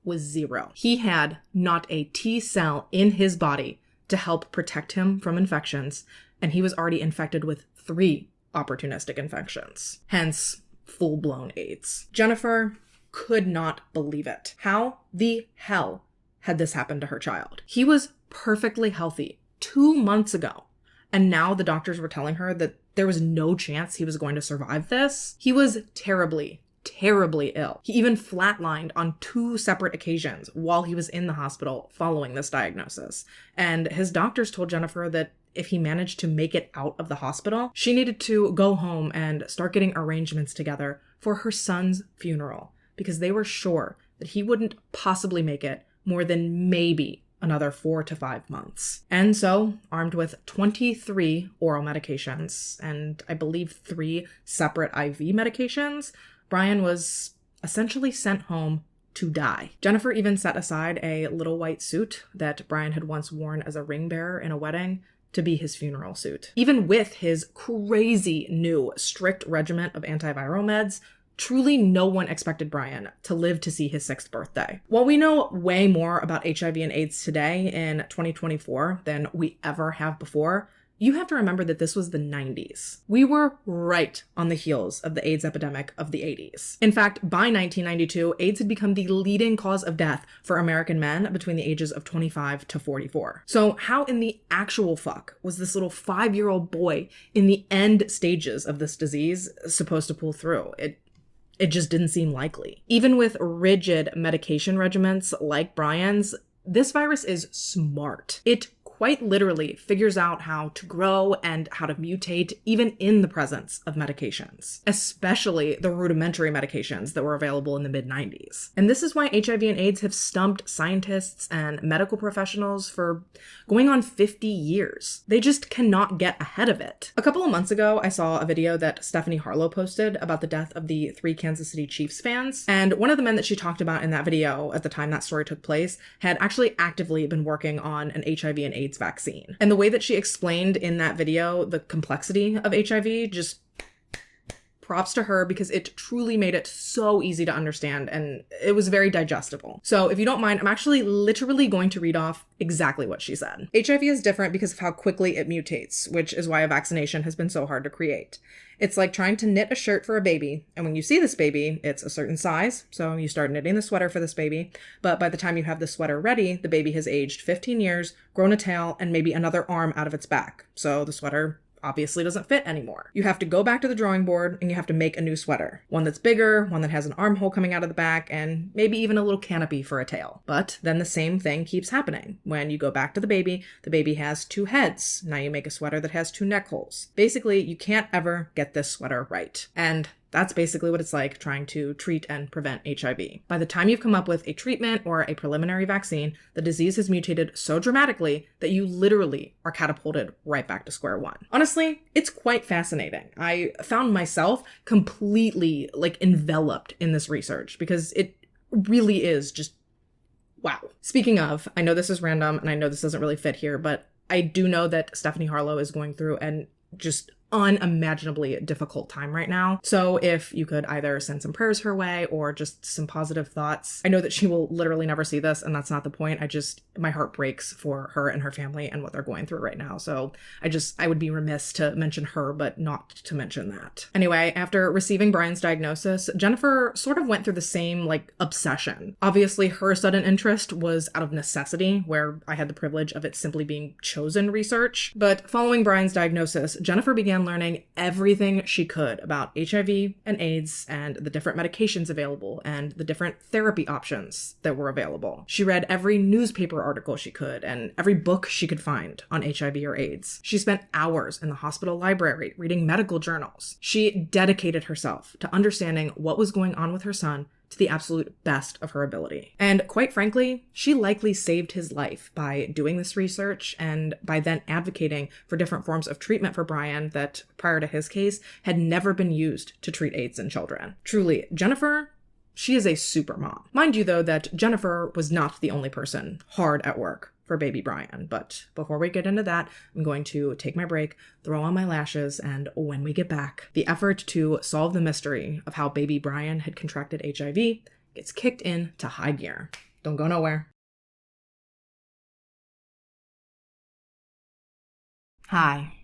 was 0. He had not a T cell in his body to help protect him from infections, and he was already infected with 3 opportunistic infections, hence full-blown AIDS. Jennifer could not believe it. How the hell had this happened to her child? He was perfectly healthy 2 months ago, and now the doctors were telling her that there was no chance he was going to survive this. He was terribly ill. He even flatlined on 2 separate occasions while he was in the hospital following this diagnosis. And his doctors told Jennifer that if he managed to make it out of the hospital, she needed to go home and start getting arrangements together for her son's funeral, because they were sure that he wouldn't possibly make it more than maybe another 4 to 5 months. And so, armed with 23 oral medications and I believe 3 separate IV medications, Brian was essentially sent home to die. Jennifer even set aside a little white suit that Brian had once worn as a ring bearer in a wedding to be his funeral suit. Even with his crazy new strict regimen of antiviral meds, truly no one expected Brian to live to see his 6th birthday. While we know way more about HIV and AIDS today in 2024 than we ever have before, you have to remember that this was the 90s. We were right on the heels of the AIDS epidemic of the 80s. In fact, by 1992, AIDS had become the leading cause of death for American men between the ages of 25 to 44. So how in the actual fuck was this little 5-year-old boy in the end stages of this disease supposed to pull through? It just didn't seem likely. Even with rigid medication regimens like Brian's, this virus is smart. It quite literally figures out how to grow and how to mutate even in the presence of medications, especially the rudimentary medications that were available in the mid-90s. And this is why HIV and AIDS have stumped scientists and medical professionals for going on 50 years. They just cannot get ahead of it. A couple of months ago, I saw a video that Stephanie Harlow posted about the death of the 3 Kansas City Chiefs fans. And one of the men that she talked about in that video at the time that story took place had actually actively been working on an HIV and AIDS vaccine. And the way that she explained in that video the complexity of HIV, just props to her, because it truly made it so easy to understand and it was very digestible. So if you don't mind, I'm actually literally going to read off exactly what she said. HIV is different because of how quickly it mutates, which is why a vaccination has been so hard to create. It's like trying to knit a shirt for a baby, and when you see this baby, it's a certain size, so you start knitting the sweater for this baby, but by the time you have the sweater ready, the baby has aged 15 years, grown a tail, and maybe another arm out of its back, so the sweater obviously doesn't fit anymore. You have to go back to the drawing board and you have to make a new sweater. One that's bigger, one that has an armhole coming out of the back, and maybe even a little canopy for a tail. But then the same thing keeps happening. When you go back to the baby has 2 heads. Now you make a sweater that has 2 neck holes. Basically, you can't ever get this sweater right. And That's basically what it's like trying to treat and prevent HIV. By the time you've come up with a treatment or a preliminary vaccine, the disease has mutated so dramatically that you literally are catapulted right back to square one. Honestly, it's quite fascinating. I found myself completely enveloped in this research because it really is just wow. Speaking of, I know this is random and I know this doesn't really fit here, but I do know that Stephanie Harlow is going through an just unimaginably difficult time right now. So if you could either send some prayers her way or just some positive thoughts. I know that she will literally never see this, and that's not the point. My heart breaks for her and her family and what they're going through right now. So I would be remiss to mention her, but not to mention that. Anyway, after receiving Brian's diagnosis, Jennifer sort of went through the same obsession. Obviously, her sudden interest was out of necessity, where I had the privilege of it simply being chosen research. But following Brian's diagnosis, Jennifer began learning everything she could about HIV and AIDS and the different medications available and the different therapy options that were available. She read every newspaper article she could and every book she could find on HIV or AIDS. She spent hours in the hospital library reading medical journals. She dedicated herself to understanding what was going on with her son to the absolute best of her ability. And quite frankly, she likely saved his life by doing this research and by then advocating for different forms of treatment for Brian that, prior to his case, had never been used to treat AIDS in children. Truly, Jennifer, she is a super mom. Mind you, though, that Jennifer was not the only person hard at work for baby Brian. But before we get into that, I'm going to take my break, throw on my lashes, and when we get back, the effort to solve the mystery of how baby Brian had contracted HIV gets kicked into high gear. Don't go nowhere. Hi,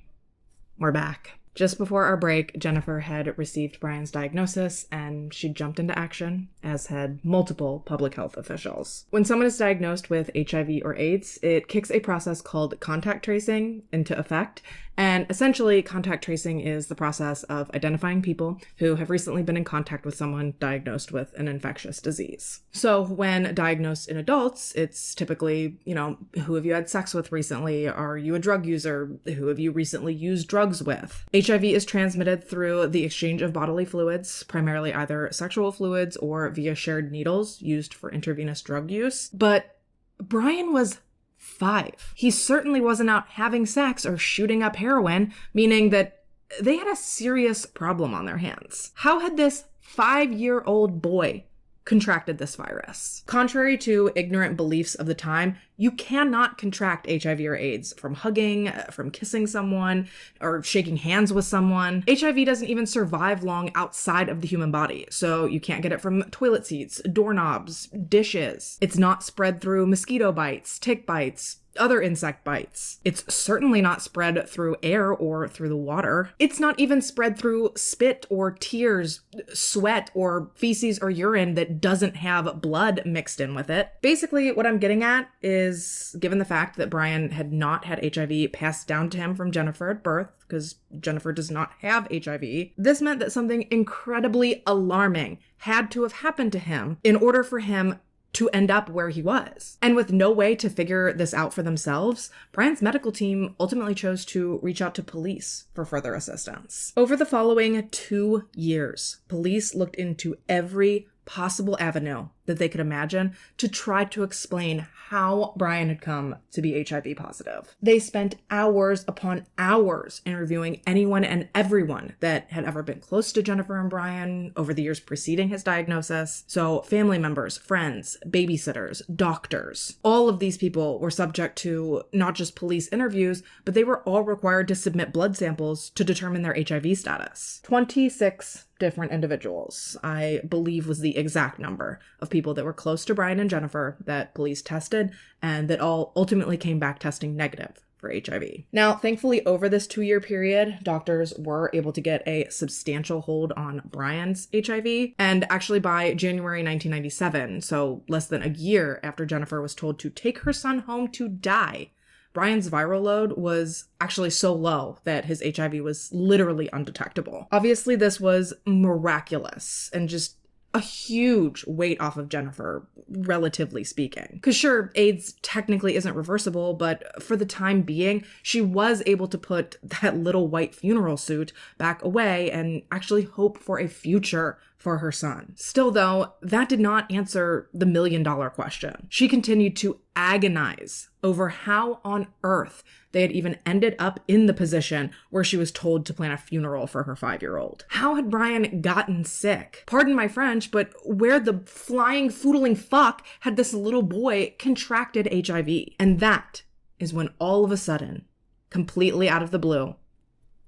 we're back. Just before our break, Jennifer had received Brian's diagnosis and she jumped into action, as had multiple public health officials. When someone is diagnosed with HIV or AIDS, it kicks a process called contact tracing into effect. And essentially, contact tracing is the process of identifying people who have recently been in contact with someone diagnosed with an infectious disease. So when diagnosed in adults, it's typically, who have you had sex with recently? Are you a drug user? Who have you recently used drugs with? HIV is transmitted through the exchange of bodily fluids, primarily either sexual fluids or via shared needles used for intravenous drug use. But Brian was 5. He certainly wasn't out having sex or shooting up heroin, meaning that they had a serious problem on their hands. How had this 5-year-old boy contracted this virus? Contrary to ignorant beliefs of the time, you cannot contract HIV or AIDS from hugging, from kissing someone, or shaking hands with someone. HIV doesn't even survive long outside of the human body, so you can't get it from toilet seats, doorknobs, dishes. It's not spread through mosquito bites, tick bites, other insect bites. It's certainly not spread through air or through the water. It's not even spread through spit or tears, sweat or feces or urine that doesn't have blood mixed in with it. Basically, what I'm getting at is, given the fact that Brian had not had HIV passed down to him from Jennifer at birth, because Jennifer does not have HIV, this meant that something incredibly alarming had to have happened to him in order for him to end up where he was. And with no way to figure this out for themselves, Brian's medical team ultimately chose to reach out to police for further assistance. Over the following 2 years, police looked into every possible avenue that they could imagine to try to explain how Brian had come to be HIV positive. They spent hours upon hours interviewing anyone and everyone that had ever been close to Jennifer and Brian over the years preceding his diagnosis. So family members, friends, babysitters, doctors, all of these people were subject to not just police interviews, but they were all required to submit blood samples to determine their HIV status. 26 different individuals, I believe, was the exact number of people that were close to Brian and Jennifer that police tested, and that all ultimately came back testing negative for HIV. Now, thankfully, over this 2-year period, doctors were able to get a substantial hold on Brian's HIV, and actually by January 1997, so less than a year after Jennifer was told to take her son home to die, Brian's viral load was actually so low that his HIV was literally undetectable. Obviously, this was miraculous and just a huge weight off of Jennifer, relatively speaking. Because sure, AIDS technically isn't reversible, but for the time being, she was able to put that little white funeral suit back away and actually hope for a future for her son. Still though, that did not answer the $1 million question. She continued to agonize over how on earth they had even ended up in the position where she was told to plan a funeral for her 5-year-old. How had Brian gotten sick? Pardon my French, but where the flying, foodling fuck had this little boy contracted HIV? And that is when all of a sudden, completely out of the blue,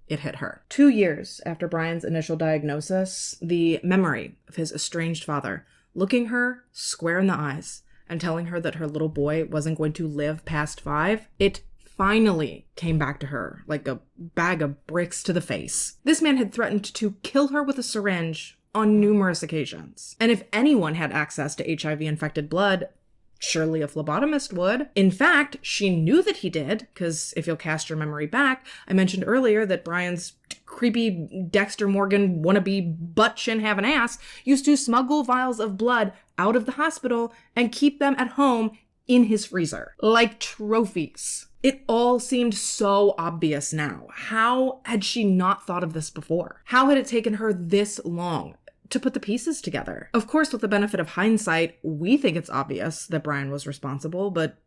it hit her. 2 years after Brian's initial diagnosis, the memory of his estranged father looking her square in the eyes and telling her that her little boy wasn't going to live past 5, it finally came back to her like a bag of bricks to the face. This man had threatened to kill her with a syringe on numerous occasions. And if anyone had access to HIV-infected blood, surely a phlebotomist would. In fact, she knew that he did, because if you'll cast your memory back, I mentioned earlier that Brian's creepy Dexter Morgan wannabe butt chin having ass used to smuggle vials of blood out of the hospital and keep them at home in his freezer, like trophies. It all seemed so obvious now. How had she not thought of this before? How had it taken her this long to put the pieces together? Of course, with the benefit of hindsight, we think it's obvious that Brian was responsible, but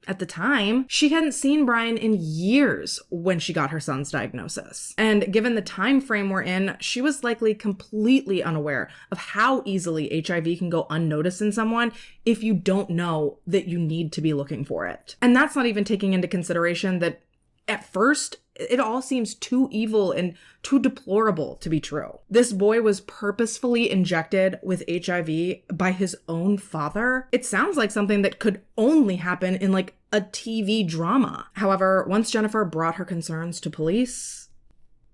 at the time, she hadn't seen Brian in years when she got her son's diagnosis. And given the time frame we're in, she was likely completely unaware of how easily HIV can go unnoticed in someone if you don't know that you need to be looking for it. And that's not even taking into consideration that at first, it all seems too evil and too deplorable to be true. This boy was purposefully injected with HIV by his own father. It sounds like something that could only happen in like a TV drama. However, once Jennifer brought her concerns to police,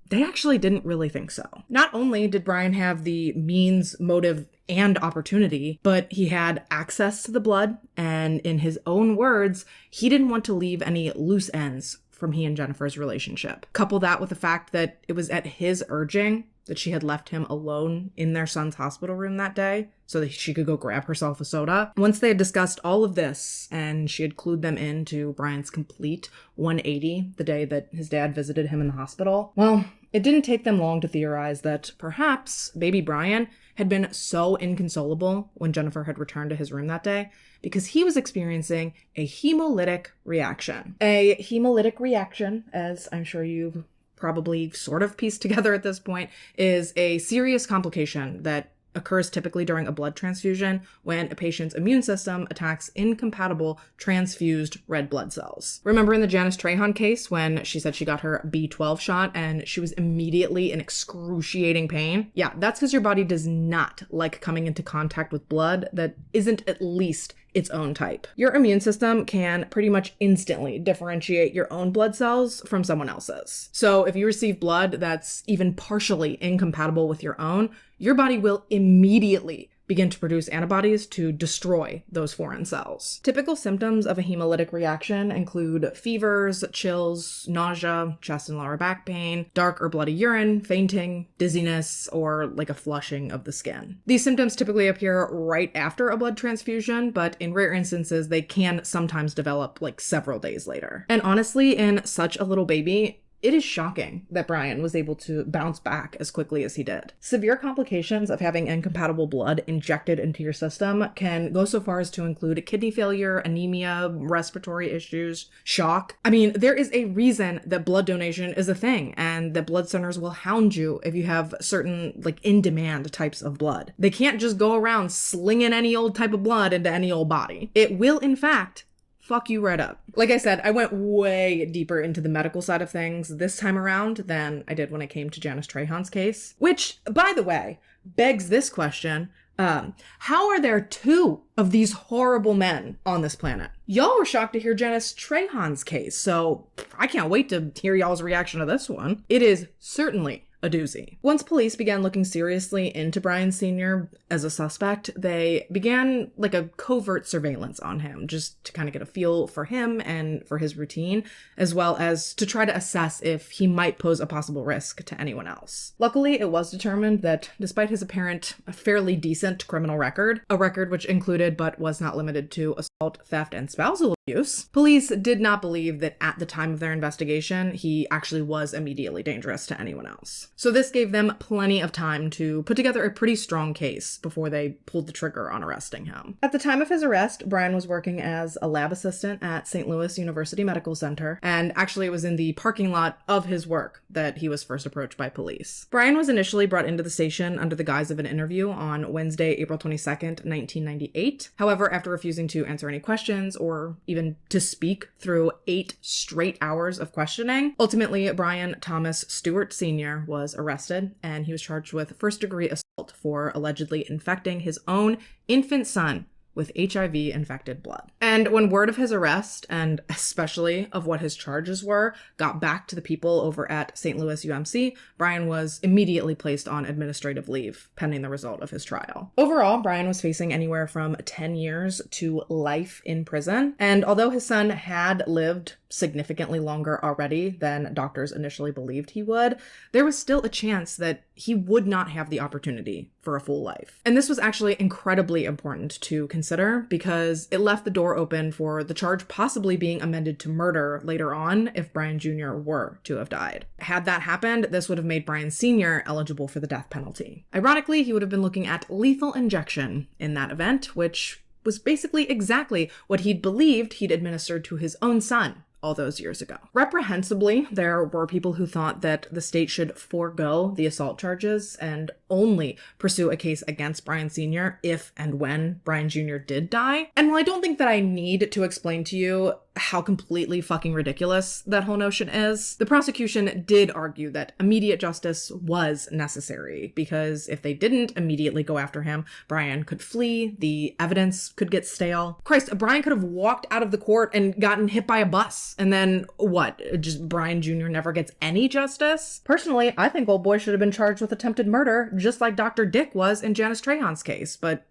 they actually didn't really think so. Not only did Brian have the means, motive, and opportunity, but he had access to the blood, and in his own words, he didn't want to leave any loose ends from he and Jennifer's relationship. Couple that with the fact that it was at his urging that she had left him alone in their son's hospital room that day so that she could go grab herself a soda. Once they had discussed all of this and she had clued them into Brian's complete 180 the day that his dad visited him in the hospital, well, it didn't take them long to theorize that perhaps baby Brian had been so inconsolable when Jennifer had returned to his room that day because he was experiencing a hemolytic reaction. A hemolytic reaction, as I'm sure you've probably sort of pieced together at this point, is a serious complication that occurs typically during a blood transfusion when a patient's immune system attacks incompatible transfused red blood cells. Remember in the Janice Trahan case when she said she got her B12 shot and she was immediately in excruciating pain? Yeah, that's because your body does not like coming into contact with blood that isn't at least its own type. Your immune system can pretty much instantly differentiate your own blood cells from someone else's. So if you receive blood that's even partially incompatible with your own, your body will immediately begin to produce antibodies to destroy those foreign cells. Typical symptoms of a hemolytic reaction include fevers, chills, nausea, chest and lower back pain, dark or bloody urine, fainting, dizziness, or like a flushing of the skin. These symptoms typically appear right after a blood transfusion, but in rare instances, they can sometimes develop like several days later. And honestly, in such a little baby, it is shocking that Brian was able to bounce back as quickly as he did. Severe complications of having incompatible blood injected into your system can go so far as to include kidney failure, anemia, respiratory issues, shock. I mean, there is a reason that blood donation is a thing and that blood centers will hound you if you have certain like in-demand types of blood. They can't just go around slinging any old type of blood into any old body. It will, in fact, fuck you right up. Like I said, I went way deeper into the medical side of things this time around than I did when it came to Janice Trahan's case, which, by the way, begs this question. How are there two of these horrible men on this planet? Y'all were shocked to hear Janice Trahan's case, so I can't wait to hear y'all's reaction to this one. It is certainly a doozy. Once police began looking seriously into Bryan Sr. as a suspect, they began like a covert surveillance on him, just to kind of get a feel for him and for his routine, as well as to try to assess if he might pose a possible risk to anyone else. Luckily, it was determined that despite his apparent fairly decent criminal record, a record which included but was not limited to assault, theft, and spousal abuse, police did not believe that at the time of their investigation, he actually was immediately dangerous to anyone else. So this gave them plenty of time to put together a pretty strong case before they pulled the trigger on arresting him. At the time of his arrest, Bryan was working as a lab assistant at St. Louis University Medical Center, and actually it was in the parking lot of his work that he was first approached by police. Bryan was initially brought into the station under the guise of an interview on Wednesday, April 22nd, 1998. However, after refusing to answer any questions or even to speak through 8 straight hours of questioning, ultimately Bryan Thomas Stewart Sr. was arrested, and he was charged with first-degree assault for allegedly infecting his own infant son with HIV-infected blood. And when word of his arrest, and especially of what his charges were, got back to the people over at St. Louis UMC, Bryan was immediately placed on administrative leave, pending the result of his trial. Overall, Bryan was facing anywhere from 10 years to life in prison, and although his son had lived significantly longer already than doctors initially believed he would, there was still a chance that he would not have the opportunity for a full life. And this was actually incredibly important to consider because it left the door open for the charge possibly being amended to murder later on if Bryan Jr. were to have died. Had that happened, this would have made Bryan Sr. eligible for the death penalty. Ironically, he would have been looking at lethal injection in that event, which was basically exactly what he'd believed he'd administered to his own son all those years ago. Reprehensibly, there were people who thought that the state should forego the assault charges and only pursue a case against Bryan Sr. if and when Bryan Jr. did die. And while I don't think that I need to explain to you how completely fucking ridiculous that whole notion is, the prosecution did argue that immediate justice was necessary because if they didn't immediately go after him, Bryan could flee, the evidence could get stale. Christ, Bryan could have walked out of the court and gotten hit by a bus. And then what? Just Bryan Jr. never gets any justice? Personally, I think old boy should have been charged with attempted murder, just like Dr. Dick was in Janice Trahan's case, but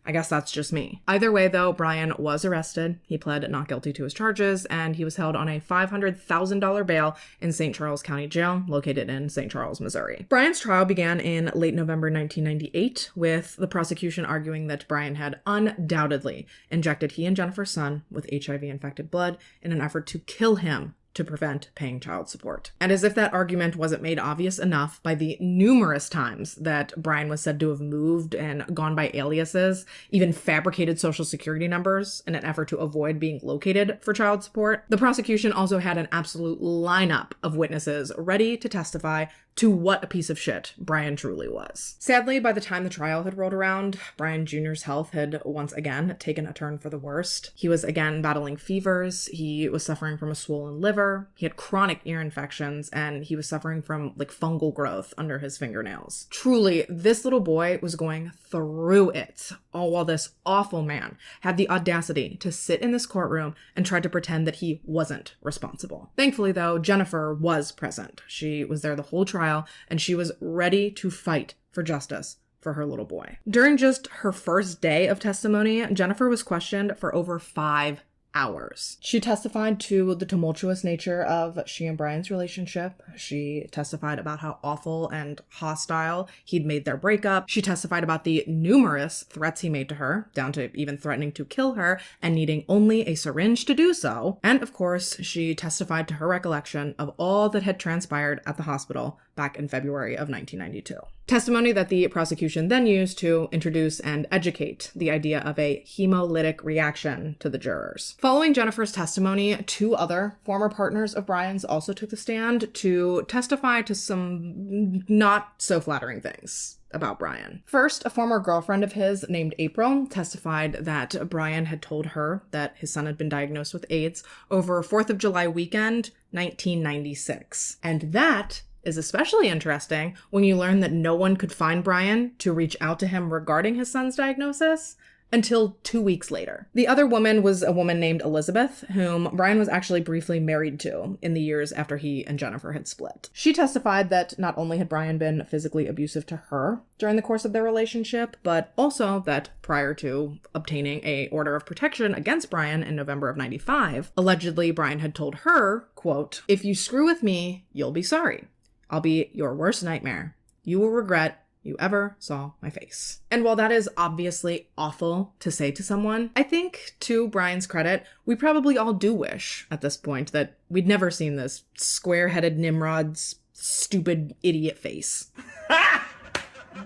I guess that's just me. Either way, though, Bryan was arrested. He pled not guilty to his charges, and he was held on a $500,000 bail in St. Charles County Jail, located in St. Charles, Missouri. Bryan's trial began in late November 1998, with the prosecution arguing that Bryan had undoubtedly injected he and Jennifer's son with HIV-infected blood in an effort to kill him to prevent paying child support. And as if that argument wasn't made obvious enough by the numerous times that Bryan was said to have moved and gone by aliases, even fabricated social security numbers in an effort to avoid being located for child support, the prosecution also had an absolute lineup of witnesses ready to testify to what a piece of shit Bryan truly was. Sadly, by the time the trial had rolled around, Bryan Jr.'s health had once again taken a turn for the worst. He was again battling fevers, he was suffering from a swollen liver, he had chronic ear infections, and he was suffering from fungal growth under his fingernails. Truly, this little boy was going through it, all while this awful man had the audacity to sit in this courtroom and try to pretend that he wasn't responsible. Thankfully, though, Jennifer was present. She was there the whole trial, and she was ready to fight for justice for her little boy. During just her first day of testimony, Jennifer was questioned for over 5 hours. She testified to the tumultuous nature of she and Bryan's relationship. She testified about how awful and hostile he'd made their breakup. She testified about the numerous threats he made to her, down to even threatening to kill her and needing only a syringe to do so. And of course, she testified to her recollection of all that had transpired at the hospital back in February of 1992. Testimony that the prosecution then used to introduce and educate the idea of a hemolytic reaction to the jurors. Following Jennifer's testimony, 2 other former partners of Bryan's also took the stand to testify to some not so flattering things about Bryan. First, a former girlfriend of his named April testified that Bryan had told her that his son had been diagnosed with AIDS over 4th of July weekend, 1996. And that is especially interesting when you learn that no one could find Bryan to reach out to him regarding his son's diagnosis until 2 weeks later. The other woman was a woman named Elizabeth, whom Brian was actually briefly married to in the years after he and Jennifer had split. She testified that not only had Brian been physically abusive to her during the course of their relationship, but also that prior to obtaining an order of protection against Brian in November of 95, allegedly Brian had told her, quote, "If you screw with me, you'll be sorry. I'll be your worst nightmare. You will regret you ever saw my face." And while that is obviously awful to say to someone, I think, to Brian's credit, we probably all do wish at this point that we'd never seen this square-headed Nimrod's stupid idiot face.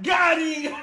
Got him!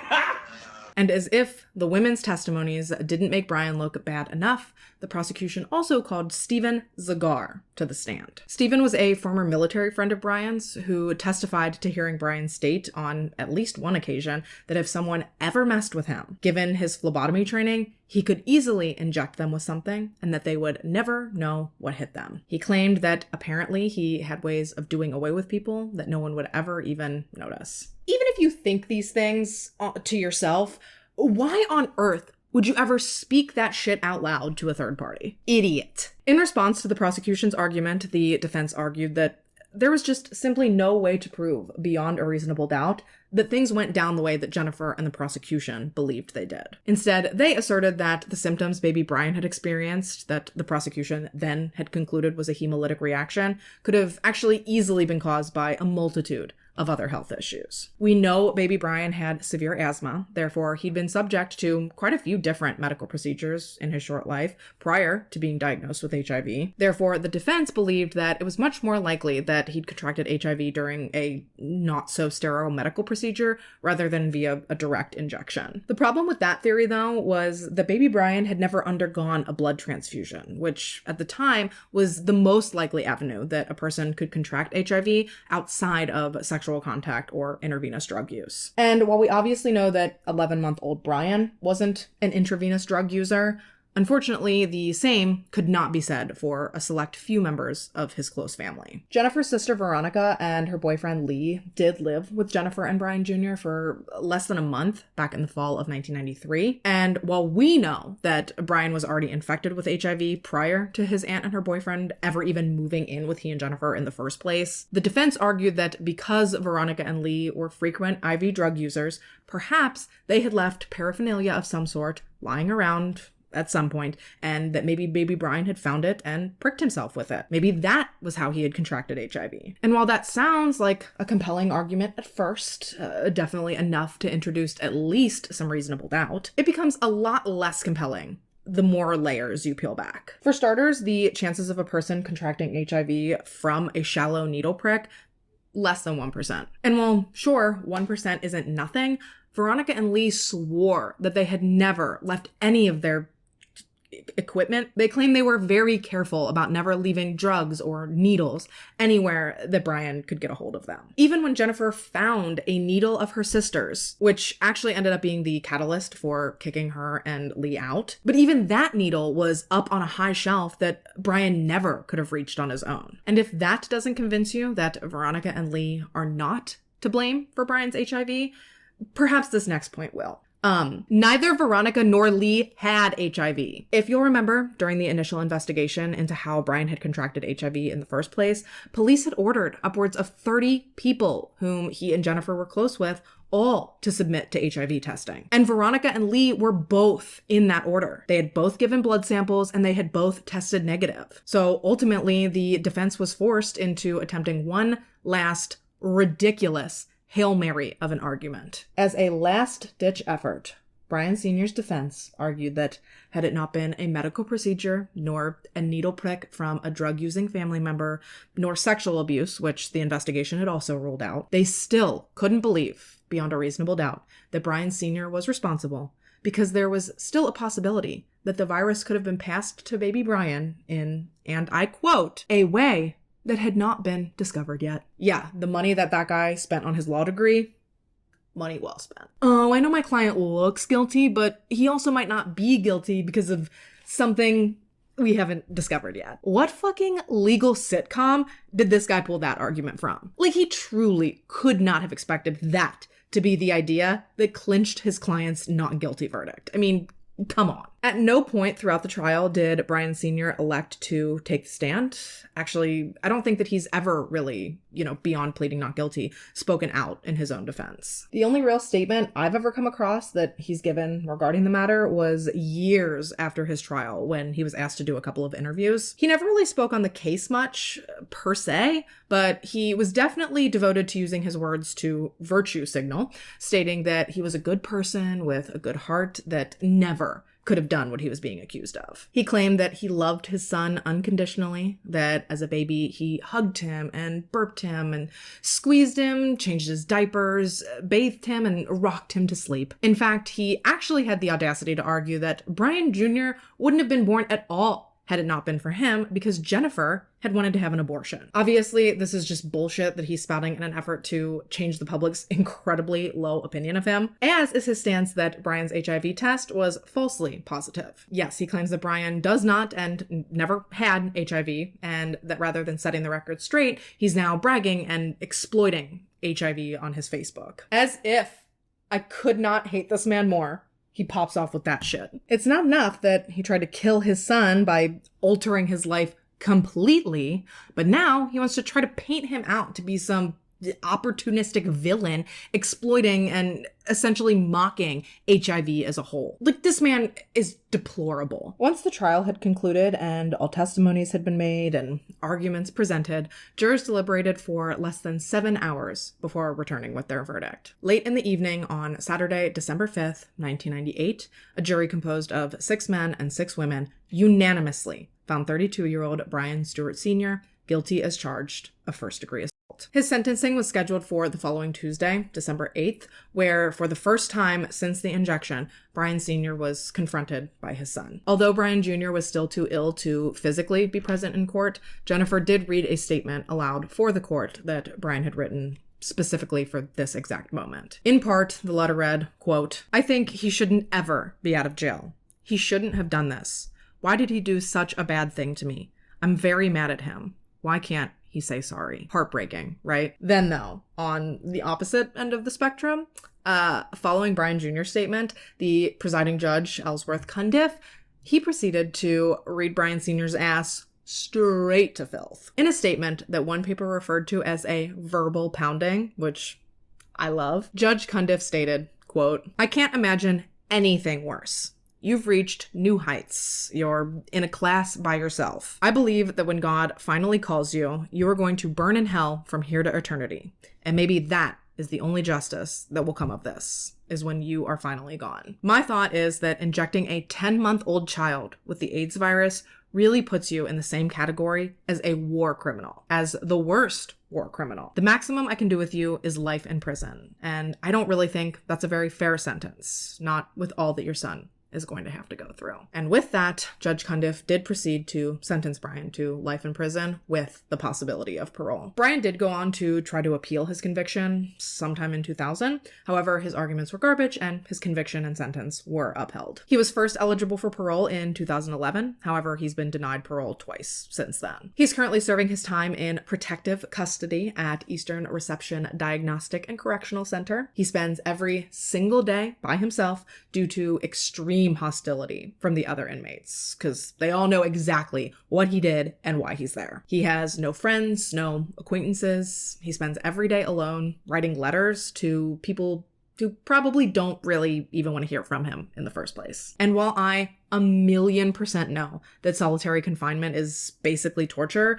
And as if the women's testimonies didn't make Brian look bad enough, the prosecution also called Stephen Zagar to the stand. Stephen was a former military friend of Brian's who testified to hearing Brian state on at least one occasion that if someone ever messed with him, given his phlebotomy training, he could easily inject them with something and that they would never know what hit them. He claimed that apparently he had ways of doing away with people that no one would ever even notice. Even if you think these things to yourself, why on earth would you ever speak that shit out loud to a third party? Idiot. In response to the prosecution's argument, the defense argued that there was just simply no way to prove beyond a reasonable doubt that things went down the way that Jennifer and the prosecution believed they did. Instead, they asserted that the symptoms baby Brian had experienced, that the prosecution then had concluded was a hemolytic reaction, could have actually easily been caused by a multitude of other health issues. We know baby Brian had severe asthma, therefore he'd been subject to quite a few different medical procedures in his short life prior to being diagnosed with HIV. Therefore, the defense believed that it was much more likely that he'd contracted HIV during a not-so-sterile medical procedure rather than via a direct injection. The problem with that theory, though, was that baby Brian had never undergone a blood transfusion, which at the time was the most likely avenue that a person could contract HIV outside of sexual contact or intravenous drug use. And while we obviously know that 11-month-old Brian wasn't an intravenous drug user, unfortunately, the same could not be said for a select few members of his close family. Jennifer's sister Veronica and her boyfriend Lee did live with Jennifer and Brian Jr. for less than a month back in the fall of 1993. And while we know that Brian was already infected with HIV prior to his aunt and her boyfriend ever even moving in with he and Jennifer in the first place, the defense argued that because Veronica and Lee were frequent IV drug users, perhaps they had left paraphernalia of some sort lying around at some point, and that maybe baby Brian had found it and pricked himself with it. Maybe that was how he had contracted HIV. And while that sounds like a compelling argument at first, definitely enough to introduce at least some reasonable doubt, it becomes a lot less compelling the more layers you peel back. For starters, the chances of a person contracting HIV from a shallow needle prick, less than 1%. And while sure, 1% isn't nothing, Veronica and Lee swore that they had never left any of their equipment. They claim they were very careful about never leaving drugs or needles anywhere that Brian could get a hold of them. Even when Jennifer found a needle of her sister's, which actually ended up being the catalyst for kicking her and Lee out, but even that needle was up on a high shelf that Brian never could have reached on his own. And if that doesn't convince you that Veronica and Lee are not to blame for Brian's HIV, perhaps this next point will. Neither Veronica nor Lee had HIV. If you'll remember, during the initial investigation into how Brian had contracted HIV in the first place, police had ordered upwards of 30 people whom he and Jennifer were close with, all to submit to HIV testing. And Veronica and Lee were both in that order. They had both given blood samples and they had both tested negative. So ultimately, the defense was forced into attempting one last ridiculous Hail Mary of an argument. As a last-ditch effort, Brian Sr.'s defense argued that had it not been a medical procedure, nor a needle prick from a drug-using family member, nor sexual abuse, which the investigation had also ruled out, they still couldn't believe, beyond a reasonable doubt, that Brian Sr. was responsible, because there was still a possibility that the virus could have been passed to baby Brian in, and I quote, a way that had not been discovered yet. Yeah, the money that guy spent on his law degree, money well spent. Oh, I know my client looks guilty, but he also might not be guilty because of something we haven't discovered yet. What fucking legal sitcom did this guy pull that argument from? Like, he truly could not have expected that to be the idea that clinched his client's not guilty verdict. I mean, Come on. At no point throughout the trial did Brian Sr. elect to take the stand. Actually, I don't think that he's ever really, beyond pleading not guilty, spoken out in his own defense. The only real statement I've ever come across that he's given regarding the matter was years after his trial when he was asked to do a couple of interviews. He never really spoke on the case much, per se, but he was definitely devoted to using his words to virtue signal, stating that he was a good person with a good heart that never could have done what he was being accused of. He claimed that he loved his son unconditionally, that as a baby he hugged him and burped him and squeezed him, changed his diapers, bathed him, and rocked him to sleep. In fact, he actually had the audacity to argue that Brian Jr. wouldn't have been born at all had it not been for him, because Jennifer had wanted to have an abortion. Obviously, this is just bullshit that he's spouting in an effort to change the public's incredibly low opinion of him, as is his stance that Brian's HIV test was falsely positive. Yes, he claims that Brian does not and never had HIV, and that rather than setting the record straight, he's now bragging and exploiting HIV on his Facebook. As if I could not hate this man more, he pops off with that shit. It's not enough that he tried to kill his son by altering his life completely, but now he wants to try to paint him out to be some opportunistic villain exploiting and essentially mocking HIV as a whole. Like, this man is deplorable. Once the trial had concluded and all testimonies had been made and arguments presented, jurors deliberated for less than 7 hours before returning with their verdict. Late in the evening on Saturday, December 5th, 1998, a jury composed of 6 men and 6 women unanimously found 32-year-old Brian Stewart Sr. guilty as charged of first-degree assault. His sentencing was scheduled for the following Tuesday, December 8th, where for the first time since the injection, Brian Sr. was confronted by his son. Although Brian Jr. was still too ill to physically be present in court, Jennifer did read a statement aloud for the court that Brian had written specifically for this exact moment. In part, the letter read, quote, "I think he shouldn't ever be out of jail. He shouldn't have done this. Why did he do such a bad thing to me? I'm very mad at him. Why can't he say sorry?" Heartbreaking, right? Then though, on the opposite end of the spectrum, following Brian Jr.'s statement, the presiding judge, Ellsworth Cundiff, he proceeded to read Brian Sr.'s ass straight to filth. In a statement that one paper referred to as a verbal pounding, which I love, Judge Cundiff stated, quote, "I can't imagine anything worse. You've reached new heights. You're in a class by yourself. I believe that when God finally calls you, you are going to burn in hell from here to eternity. And maybe that is the only justice that will come of this, is when you are finally gone." My thought is that injecting a 10-month-old child with the AIDS virus really puts you in the same category as a war criminal, as the worst war criminal. The maximum I can do with you is life in prison. And I don't really think that's a very fair sentence, not with all that your son is going to have to go through. And with that, Judge Cundiff did proceed to sentence Brian to life in prison with the possibility of parole. Brian did go on to try to appeal his conviction sometime in 2000. However, his arguments were garbage and his conviction and sentence were upheld. He was first eligible for parole in 2011. However, he's been denied parole twice since then. He's currently serving his time in protective custody at Eastern Reception Diagnostic and Correctional Center. He spends every single day by himself due to extreme hostility from the other inmates, because they all know exactly what he did and why he's there. He has no friends, no acquaintances. He spends every day alone writing letters to people who probably don't really even want to hear from him in the first place. And while I 1,000,000% know that solitary confinement is basically torture,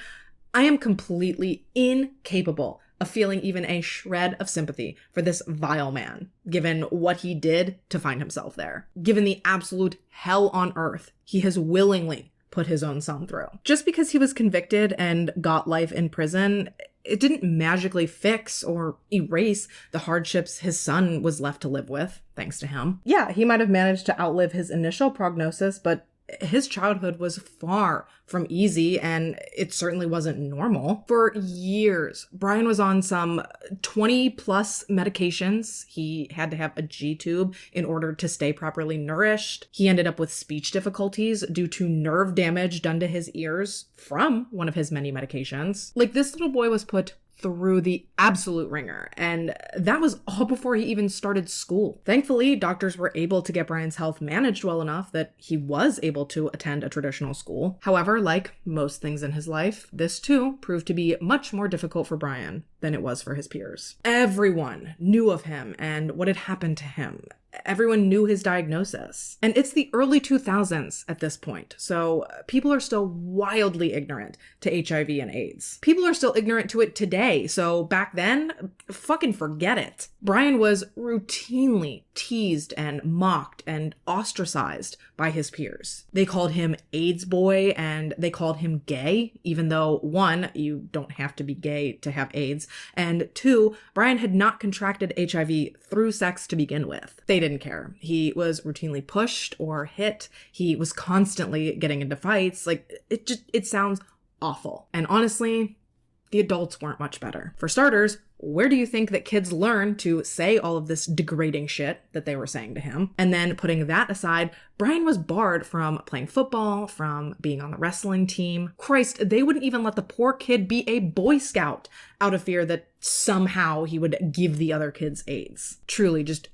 I am completely incapable of feeling even a shred of sympathy for this vile man, given what he did to find himself there, given the absolute hell on earth he has willingly put his own son through. Just because he was convicted and got life in prison, it didn't magically fix or erase the hardships his son was left to live with, thanks to him. Yeah, he might have managed to outlive his initial prognosis, but his childhood was far from easy, and it certainly wasn't normal. For years, Brian was on some 20+ medications. He had to have a G-tube in order to stay properly nourished. He ended up with speech difficulties due to nerve damage done to his ears from one of his many medications. Like, this little boy was put through the absolute ringer, and that was all before he even started school. Thankfully, doctors were able to get Brian's health managed well enough that he was able to attend a traditional school. However, like most things in his life, this too proved to be much more difficult for Brian than it was for his peers. Everyone knew of him and what had happened to him. Everyone knew his diagnosis. And it's the early 2000s at this point, so people are still wildly ignorant to HIV and AIDS. People are still ignorant to it today, so back then, fucking forget it. Brian was routinely teased and mocked and ostracized by his peers. They called him AIDS boy and they called him gay, even though, one, you don't have to be gay to have AIDS, and two, Brian had not contracted HIV through sex to begin with. They didn't care. He was routinely pushed or hit. He was constantly getting into fights. Like, it sounds awful. And honestly, the adults weren't much better. For starters, where do you think that kids learn to say all of this degrading shit that they were saying to him? And then putting that aside, Brian was barred from playing football, from being on the wrestling team. Christ, they wouldn't even let the poor kid be a Boy Scout out of fear that somehow he would give the other kids AIDS. Truly just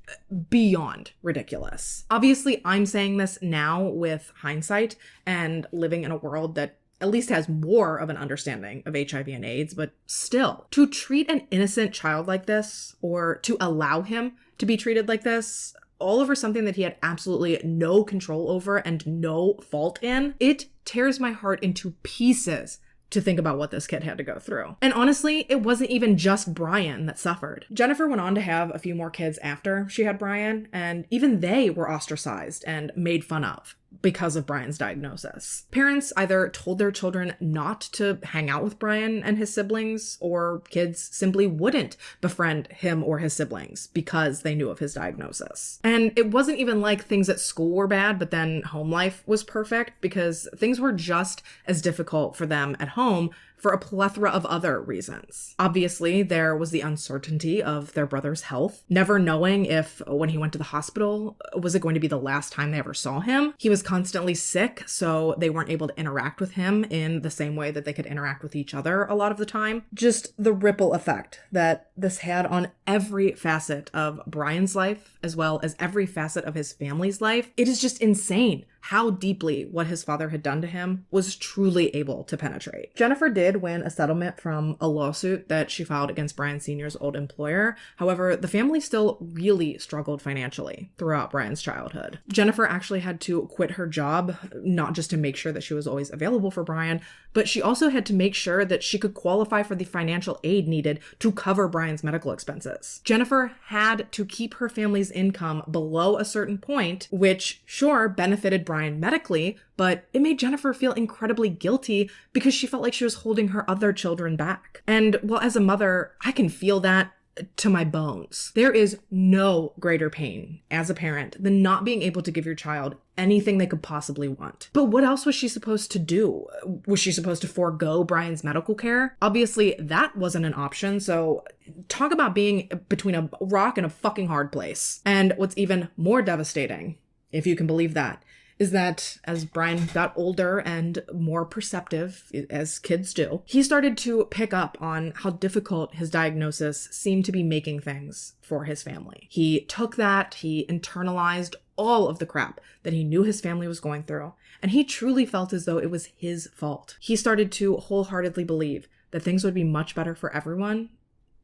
beyond ridiculous. Obviously, I'm saying this now with hindsight and living in a world that at least has more of an understanding of HIV and AIDS, but still, to treat an innocent child like this, or to allow him to be treated like this, all over something that he had absolutely no control over and no fault in, it tears my heart into pieces to think about what this kid had to go through. And honestly, it wasn't even just Brian that suffered. Jennifer went on to have a few more kids after she had Brian, and even they were ostracized and made fun of because of Brian's diagnosis. Parents either told their children not to hang out with Brian and his siblings, or kids simply wouldn't befriend him or his siblings because they knew of his diagnosis. And it wasn't even like things at school were bad, but then home life was perfect, because things were just as difficult for them at home for a plethora of other reasons. Obviously, there was the uncertainty of their brother's health, never knowing if, when he went to the hospital, was it going to be the last time they ever saw him? He was constantly sick, so they weren't able to interact with him in the same way that they could interact with each other a lot of the time. Just the ripple effect that this had on every facet of Brian's life, as well as every facet of his family's life. It is just insane how deeply what his father had done to him was truly able to penetrate. Jennifer did win a settlement from a lawsuit that she filed against Brian Sr.'s old employer. However, the family still really struggled financially throughout Brian's childhood. Jennifer actually had to quit her job, not just to make sure that she was always available for Brian, but she also had to make sure that she could qualify for the financial aid needed to cover Brian's medical expenses. Jennifer had to keep her family's income below a certain point, which sure benefited Brian medically, but it made Jennifer feel incredibly guilty because she felt like she was holding her other children back. And well, as a mother, I can feel that to my bones. There is no greater pain as a parent than not being able to give your child anything they could possibly want. But what else was she supposed to do? Was she supposed to forego Brian's medical care? Obviously, that wasn't an option, so talk about being between a rock and a fucking hard place. And what's even more devastating, if you can believe that, is that as Brian got older and more perceptive, as kids do, he started to pick up on how difficult his diagnosis seemed to be making things for his family. He took that, he internalized all of the crap that he knew his family was going through, and he truly felt as though it was his fault. He started to wholeheartedly believe that things would be much better for everyone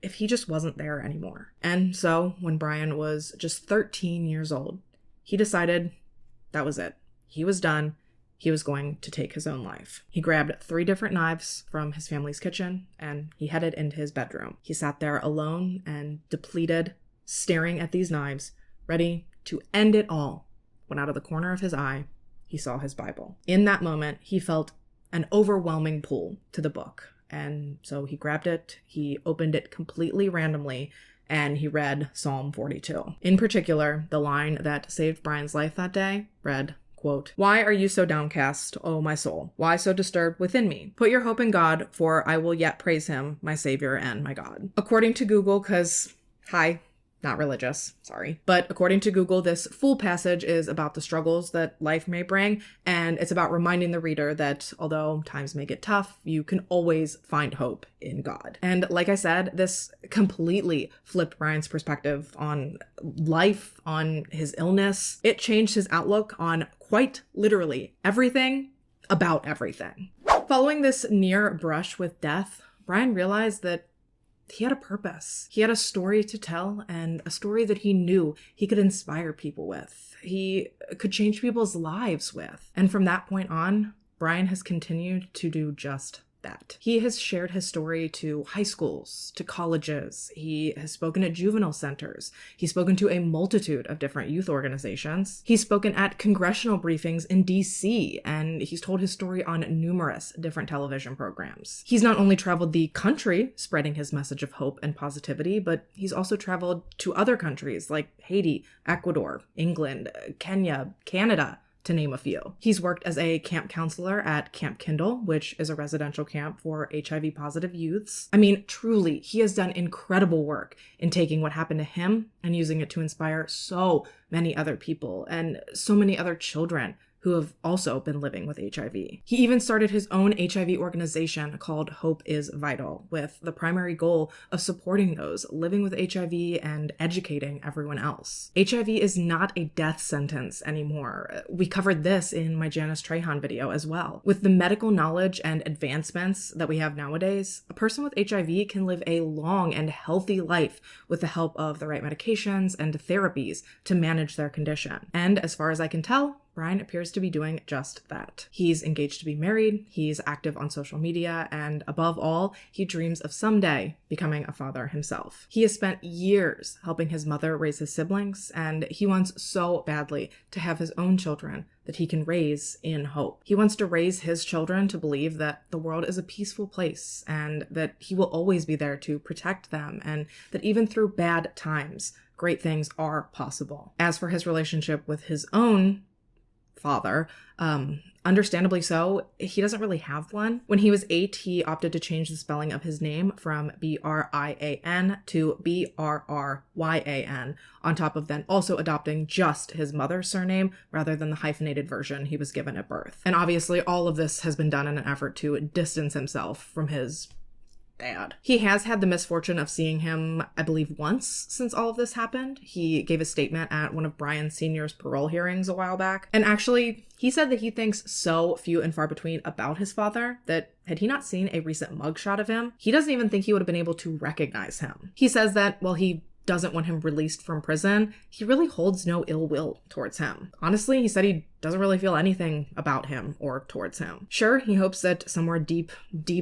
if he just wasn't there anymore. And so, when Brian was just 13 years old, he decided that was it. He was done. He was going to take his own life. He grabbed 3 different knives from his family's kitchen and he headed into his bedroom. He sat there alone and depleted, staring at these knives, ready to end it all, when out of the corner of his eye, he saw his Bible. In that moment, he felt an overwhelming pull to the book. And so he grabbed it, he opened it completely randomly, and he read Psalm 42. In particular, the line that saved Brian's life that day read, quote, "Why are you so downcast, O my soul? Why so disturbed within me? Put your hope in God, for I will yet praise him, my Savior and my God." According to Google, because, hi, not religious, sorry. But according to Google, this full passage is about the struggles that life may bring, and it's about reminding the reader that although times may get tough, you can always find hope in God. And like I said, this completely flipped Brian's perspective on life, on his illness. It changed his outlook on quite literally everything about everything. Following this near brush with death, Brian realized that he had a purpose. He had a story to tell, and a story that he knew he could inspire people with. He could change people's lives with. And from that point on, Brian has continued to do just that. He has shared his story to high schools, to colleges. He has spoken at juvenile centers. He's spoken to a multitude of different youth organizations. He's spoken at congressional briefings in DC, and he's told his story on numerous different television programs. He's not only traveled the country spreading his message of hope and positivity, but he's also traveled to other countries like Haiti, Ecuador, England, Kenya, Canada, to name a few. He's worked as a camp counselor at Camp Kindle, which is a residential camp for HIV-positive youths. I mean, truly, he has done incredible work in taking what happened to him and using it to inspire so many other people and so many other children who have also been living with HIV. He even started his own HIV organization called Hope is Vital, with the primary goal of supporting those living with HIV and educating everyone else. HIV is not a death sentence anymore. We covered this in my Janice Trahan video as well. With the medical knowledge and advancements that we have nowadays, a person with HIV can live a long and healthy life with the help of the right medications and therapies to manage their condition. And as far as I can tell, Brian appears to be doing just that. He's engaged to be married, he's active on social media, and above all, he dreams of someday becoming a father himself. He has spent years helping his mother raise his siblings, and he wants so badly to have his own children that he can raise in hope. He wants to raise his children to believe that the world is a peaceful place and that he will always be there to protect them, and that even through bad times, great things are possible. As for his relationship with his own father, understandably so, he doesn't really have one. When he was 8, he opted to change the spelling of his name from Brian to Brryan, on top of then also adopting just his mother's surname rather than the hyphenated version he was given at birth. And obviously all of this has been done in an effort to distance himself from his dad. He has had the misfortune of seeing him, I believe, once since all of this happened. He gave a statement at one of Brian Sr.'s parole hearings a while back. And actually, he said that he thinks so few and far between about his father that had he not seen a recent mugshot of him, he doesn't even think he would have been able to recognize him. He says that while he doesn't want him released from prison, he really holds no ill will towards him. Honestly, he said he doesn't really feel anything about him or towards him. Sure, he hopes that somewhere deep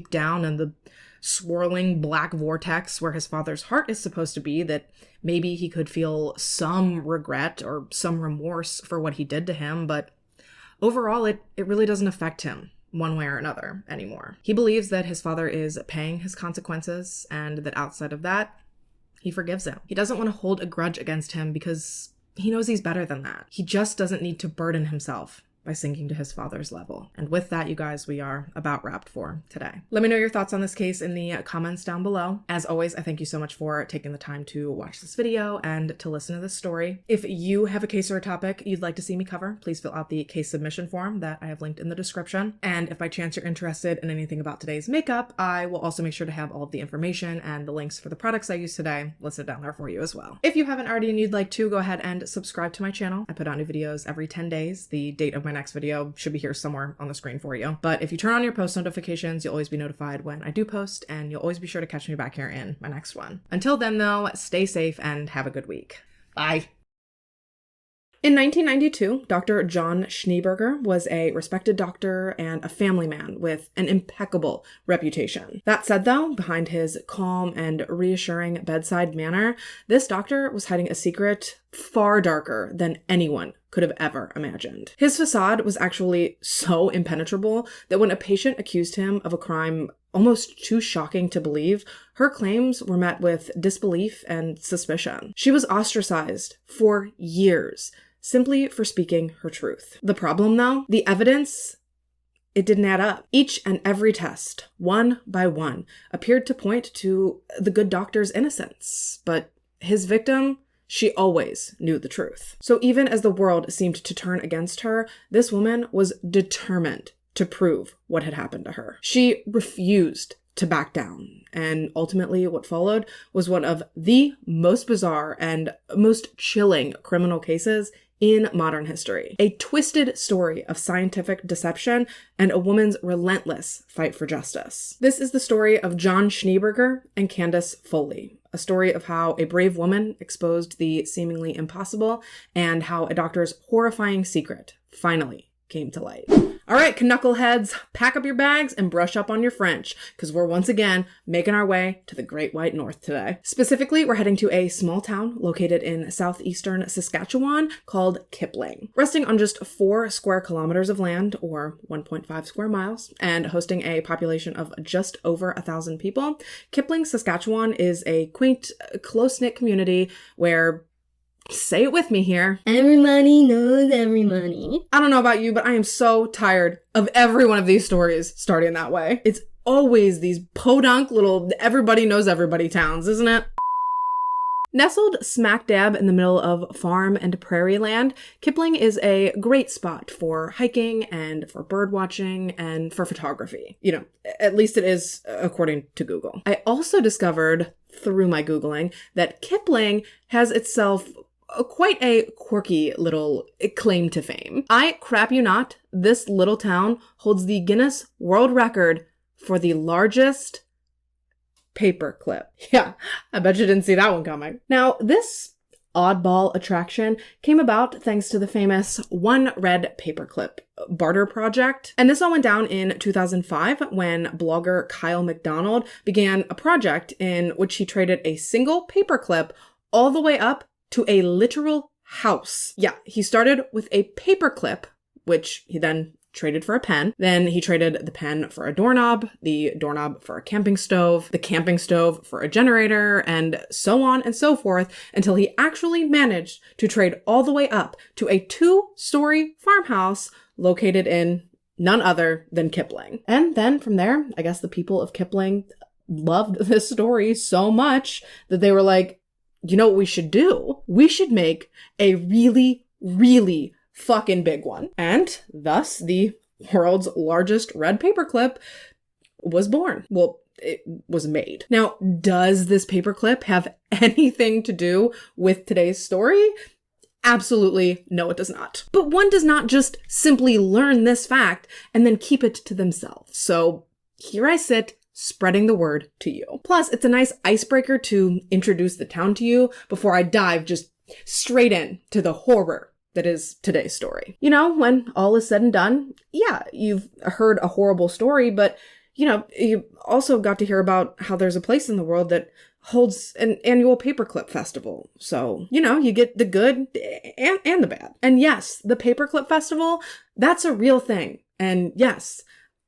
down in the swirling black vortex where his father's heart is supposed to be, that maybe he could feel some regret or some remorse for what he did to him, but overall it really doesn't affect him one way or another anymore. He believes that his father is paying his consequences and that outside of that, he forgives him. He doesn't want to hold a grudge against him because he knows he's better than that. He just doesn't need to burden himself by sinking to his father's level. And with that, you guys, we are about wrapped for today. Let me know your thoughts on this case in the comments down below. As always, I thank you so much for taking the time to watch this video and to listen to this story. If you have a case or a topic you'd like to see me cover, please fill out the case submission form that I have linked in the description. And if by chance you're interested in anything about today's makeup, I will also make sure to have all of the information and the links for the products I used today listed down there for you as well. If you haven't already and you'd like to, go ahead and subscribe to my channel. I put out new videos every 10 days. The date of my next video should be here somewhere on the screen for you. But if you turn on your post notifications, you'll always be notified when I do post, and you'll always be sure to catch me back here in my next one. Until then, though, stay safe and have a good week. Bye. In 1992, Dr. John Schneeberger was a respected doctor and a family man with an impeccable reputation. That said, though, behind his calm and reassuring bedside manner, this doctor was hiding a secret far darker than anyone could have ever imagined. His facade was actually so impenetrable that when a patient accused him of a crime almost too shocking to believe, her claims were met with disbelief and suspicion. She was ostracized for years, simply for speaking her truth. The problem, though, the evidence, it didn't add up. Each and every test, one by one, appeared to point to the good doctor's innocence, but his victim she always knew the truth. So even as the world seemed to turn against her, this woman was determined to prove what had happened to her. She refused to back down. And ultimately what followed was one of the most bizarre and most chilling criminal cases in modern history. A twisted story of scientific deception and a woman's relentless fight for justice. This is the story of John Schneeberger and Candace Foley, a story of how a brave woman exposed the seemingly impossible and how a doctor's horrifying secret finally came to light. All right, knuckleheads, pack up your bags and brush up on your French, because we're once again making our way to the Great White North today. Specifically, we're heading to a small town located in southeastern Saskatchewan called Kipling. Resting on just 4 square kilometers of land, or 1.5 square miles, and hosting a population of just over 1,000 people, Kipling, Saskatchewan is a quaint, close-knit community where, say it with me here, everybody knows everybody. I don't know about you, but I am so tired of every one of these stories starting that way. It's always these podunk little everybody knows everybody towns, isn't it? Nestled smack dab in the middle of farm and prairie land, Kipling is a great spot for hiking and for bird watching and for photography. You know, at least it is according to Google. I also discovered through my Googling that Kipling has itself quite a quirky little claim to fame. I crap you not, this little town holds the Guinness World Record for the largest paperclip. Yeah, I bet you didn't see that one coming. Now, this oddball attraction came about thanks to the famous One Red Paperclip barter project. And this all went down in 2005 when blogger Kyle McDonald began a project in which he traded a single paperclip all the way up to a literal house. Yeah, he started with a paperclip, which he then traded for a pen. Then he traded the pen for a doorknob, the doorknob for a camping stove, the camping stove for a generator, and so on and so forth until he actually managed to trade all the way up to a 2-story farmhouse located in none other than Kipling. And then from there, I guess the people of Kipling loved this story so much that they were like, you know what we should do? We should make a really, really fucking big one. And thus the world's largest red paperclip was born. Well, it was made. Now, does this paperclip have anything to do with today's story? Absolutely no, it does not. But one does not just simply learn this fact and then keep it to themselves. So here I sit, spreading the word to you. Plus, it's a nice icebreaker to introduce the town to you before I dive just straight in to the horror that is today's story. You know, when all is said and done, yeah, you've heard a horrible story, but you know, you also got to hear about how there's a place in the world that holds an annual paperclip festival. So, you know, you get the good and the bad. And yes, the paperclip festival, that's a real thing. And yes,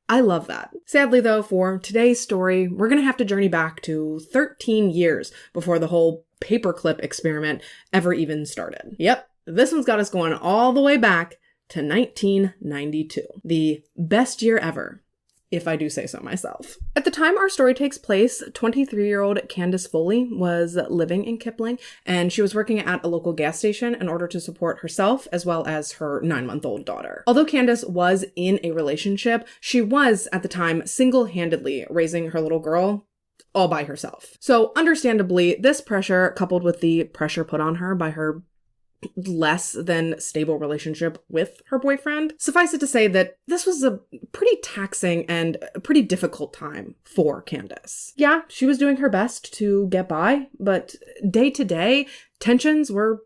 I love that. Sadly, though, for today's story, we're going to have to journey back to 13 years before the whole paperclip experiment ever even started. Yep, this one's got us going all the way back to 1992. The best year ever, if I do say so myself. At the time our story takes place, 23-year-old Candace Foley was living in Kipling, and she was working at a local gas station in order to support herself as well as her 9-month-old daughter. Although Candace was in a relationship, she was, at the time, single-handedly raising her little girl all by herself. So understandably, this pressure, coupled with the pressure put on her by her less than stable relationship with her boyfriend, suffice it to say that this was a pretty taxing and a pretty difficult time for Candace. Yeah, she was doing her best to get by, but day to day, tensions were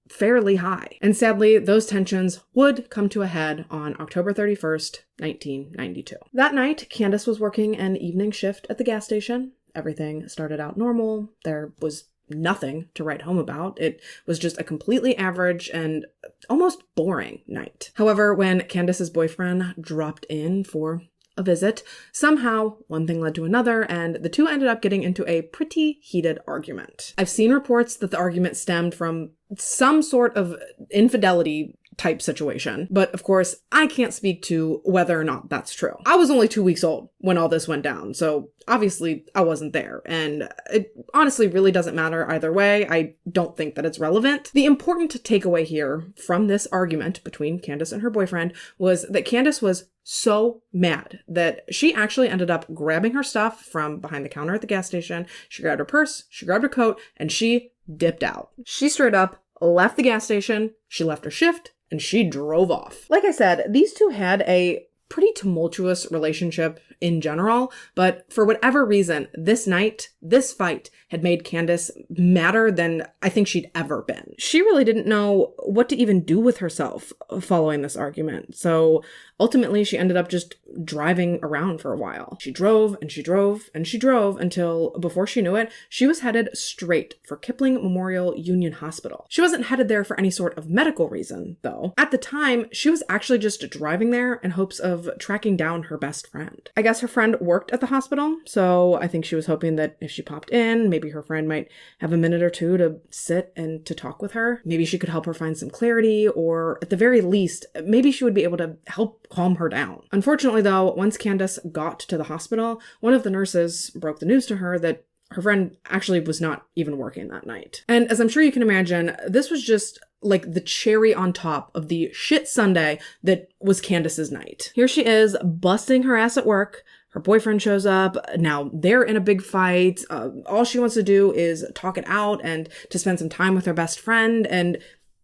fairly high. And sadly, those tensions would come to a head on October 31st, 1992. That night, Candace was working an evening shift at the gas station. Everything started out normal. There was nothing to write home about. It was just a completely average and almost boring night. However, when Candace's boyfriend dropped in for a visit, somehow one thing led to another, and the two ended up getting into a pretty heated argument. I've seen reports that the argument stemmed from some sort of infidelity type situation. But of course, I can't speak to whether or not that's true. I was only 2 weeks old when all this went down, so obviously I wasn't there, and it honestly really doesn't matter either way. I don't think that it's relevant. The important takeaway here from this argument between Candace and her boyfriend was that Candace was so mad that she actually ended up grabbing her stuff from behind the counter at the gas station. She grabbed her purse, she grabbed her coat, and she dipped out. She straight up left the gas station, she left her shift, and she drove off. Like I said, these two had a pretty tumultuous relationship in general, but for whatever reason, this night, this fight had made Candace madder than I think she'd ever been. She really didn't know what to even do with herself following this argument, so ultimately she ended up just driving around for a while. She drove and she drove and she drove until, before she knew it, she was headed straight for Kipling Memorial Union Hospital. She wasn't headed there for any sort of medical reason, though. At the time, she was actually just driving there in hopes of tracking down her best friend. I guess her friend worked at the hospital, so I think she was hoping that if she popped in, maybe her friend might have a minute or two to sit and to talk with her. Maybe she could help her find some clarity, or at the very least, maybe she would be able to help calm her down. Unfortunately, though, once Candace got to the hospital, one of the nurses broke the news to her that her friend actually was not even working that night. And as I'm sure you can imagine, this was just like the cherry on top of the shit Sunday that was Candace's night. Here she is, busting her ass at work. Her boyfriend shows up. Now they're in a big fight. All she wants to do is talk it out and to spend some time with her best friend, and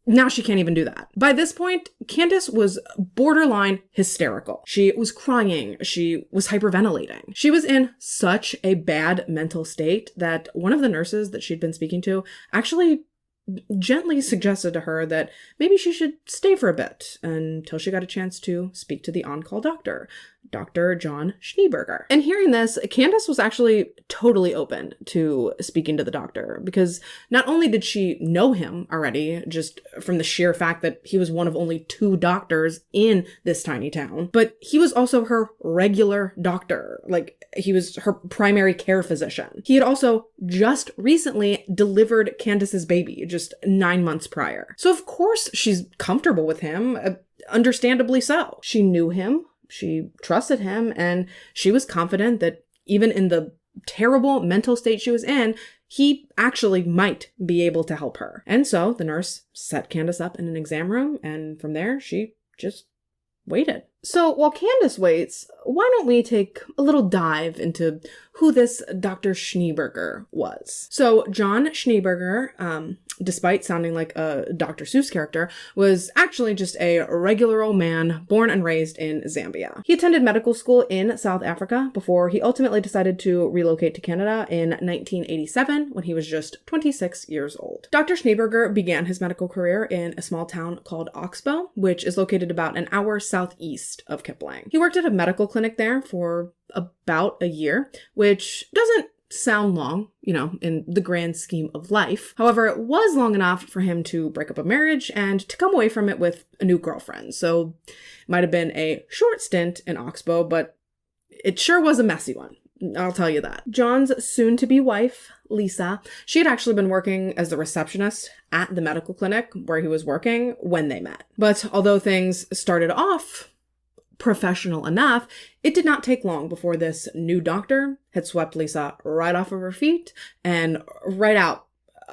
now she can't even do that. By this point, Candace was borderline hysterical. She was crying. She was hyperventilating. She was in such a bad mental state that one of the nurses that she'd been speaking to actually gently suggested to her that maybe she should stay for a bit until she got a chance to speak to the on-call doctor, Dr. John Schneeberger. And hearing this, Candace was actually totally open to speaking to the doctor, because not only did she know him already, just from the sheer fact that he was one of only 2 doctors in this tiny town, but he was also her regular doctor. Like, he was her primary care physician. He had also just recently delivered Candace's baby, just 9 months prior. So of course she's comfortable with him, understandably so. She knew him, she trusted him, and she was confident that even in the terrible mental state she was in, he actually might be able to help her. And so the nurse set Candace up in an exam room, and from there she just waited. So while Candace waits, why don't we take a little dive into who this Dr. Schneeberger was. So John Schneeberger, despite sounding like a Dr. Seuss character, was actually just a regular old man born and raised in Zambia. He attended medical school in South Africa before he ultimately decided to relocate to Canada in 1987 when he was just 26 years old. Dr. Schneeberger began his medical career in a small town called Oxbow, which is located about an hour southeast of Kipling. He worked at a medical clinic there for about a year, which doesn't sound long, in the grand scheme of life. However, it was long enough for him to break up a marriage and to come away from it with a new girlfriend. So it might have been a short stint in Oxbow, but it sure was a messy one. I'll tell you that. John's soon-to-be wife, Lisa, she had actually been working as the receptionist at the medical clinic where he was working when they met. But although things started off professional enough, it did not take long before this new doctor had swept Lisa right off of her feet and right out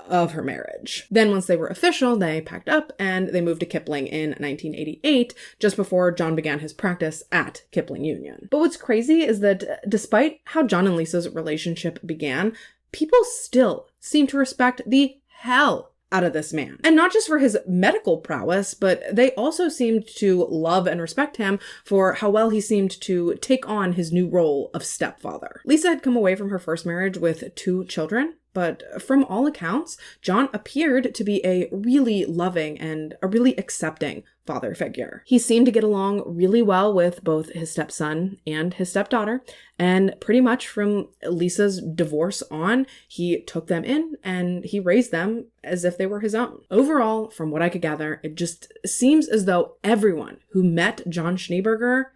of her marriage. Then once they were official, they packed up and they moved to Kipling in 1988, just before John began his practice at Kipling Union. But what's crazy is that despite how John and Lisa's relationship began, people still seem to respect the hell out of this man. And not just for his medical prowess, but they also seemed to love and respect him for how well he seemed to take on his new role of stepfather. Lisa had come away from her first marriage with 2 children, but from all accounts, John appeared to be a really loving and a really accepting father figure. He seemed to get along really well with both his stepson and his stepdaughter, and pretty much from Lisa's divorce on, he took them in and he raised them as if they were his own. Overall, from what I could gather, it just seems as though everyone who met John Schneeberger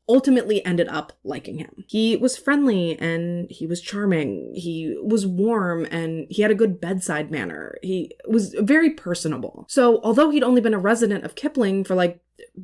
ultimately ended up liking him. He was friendly and he was charming. He was warm and he had a good bedside manner. He was very personable. So although he'd only been a resident of Kipling for like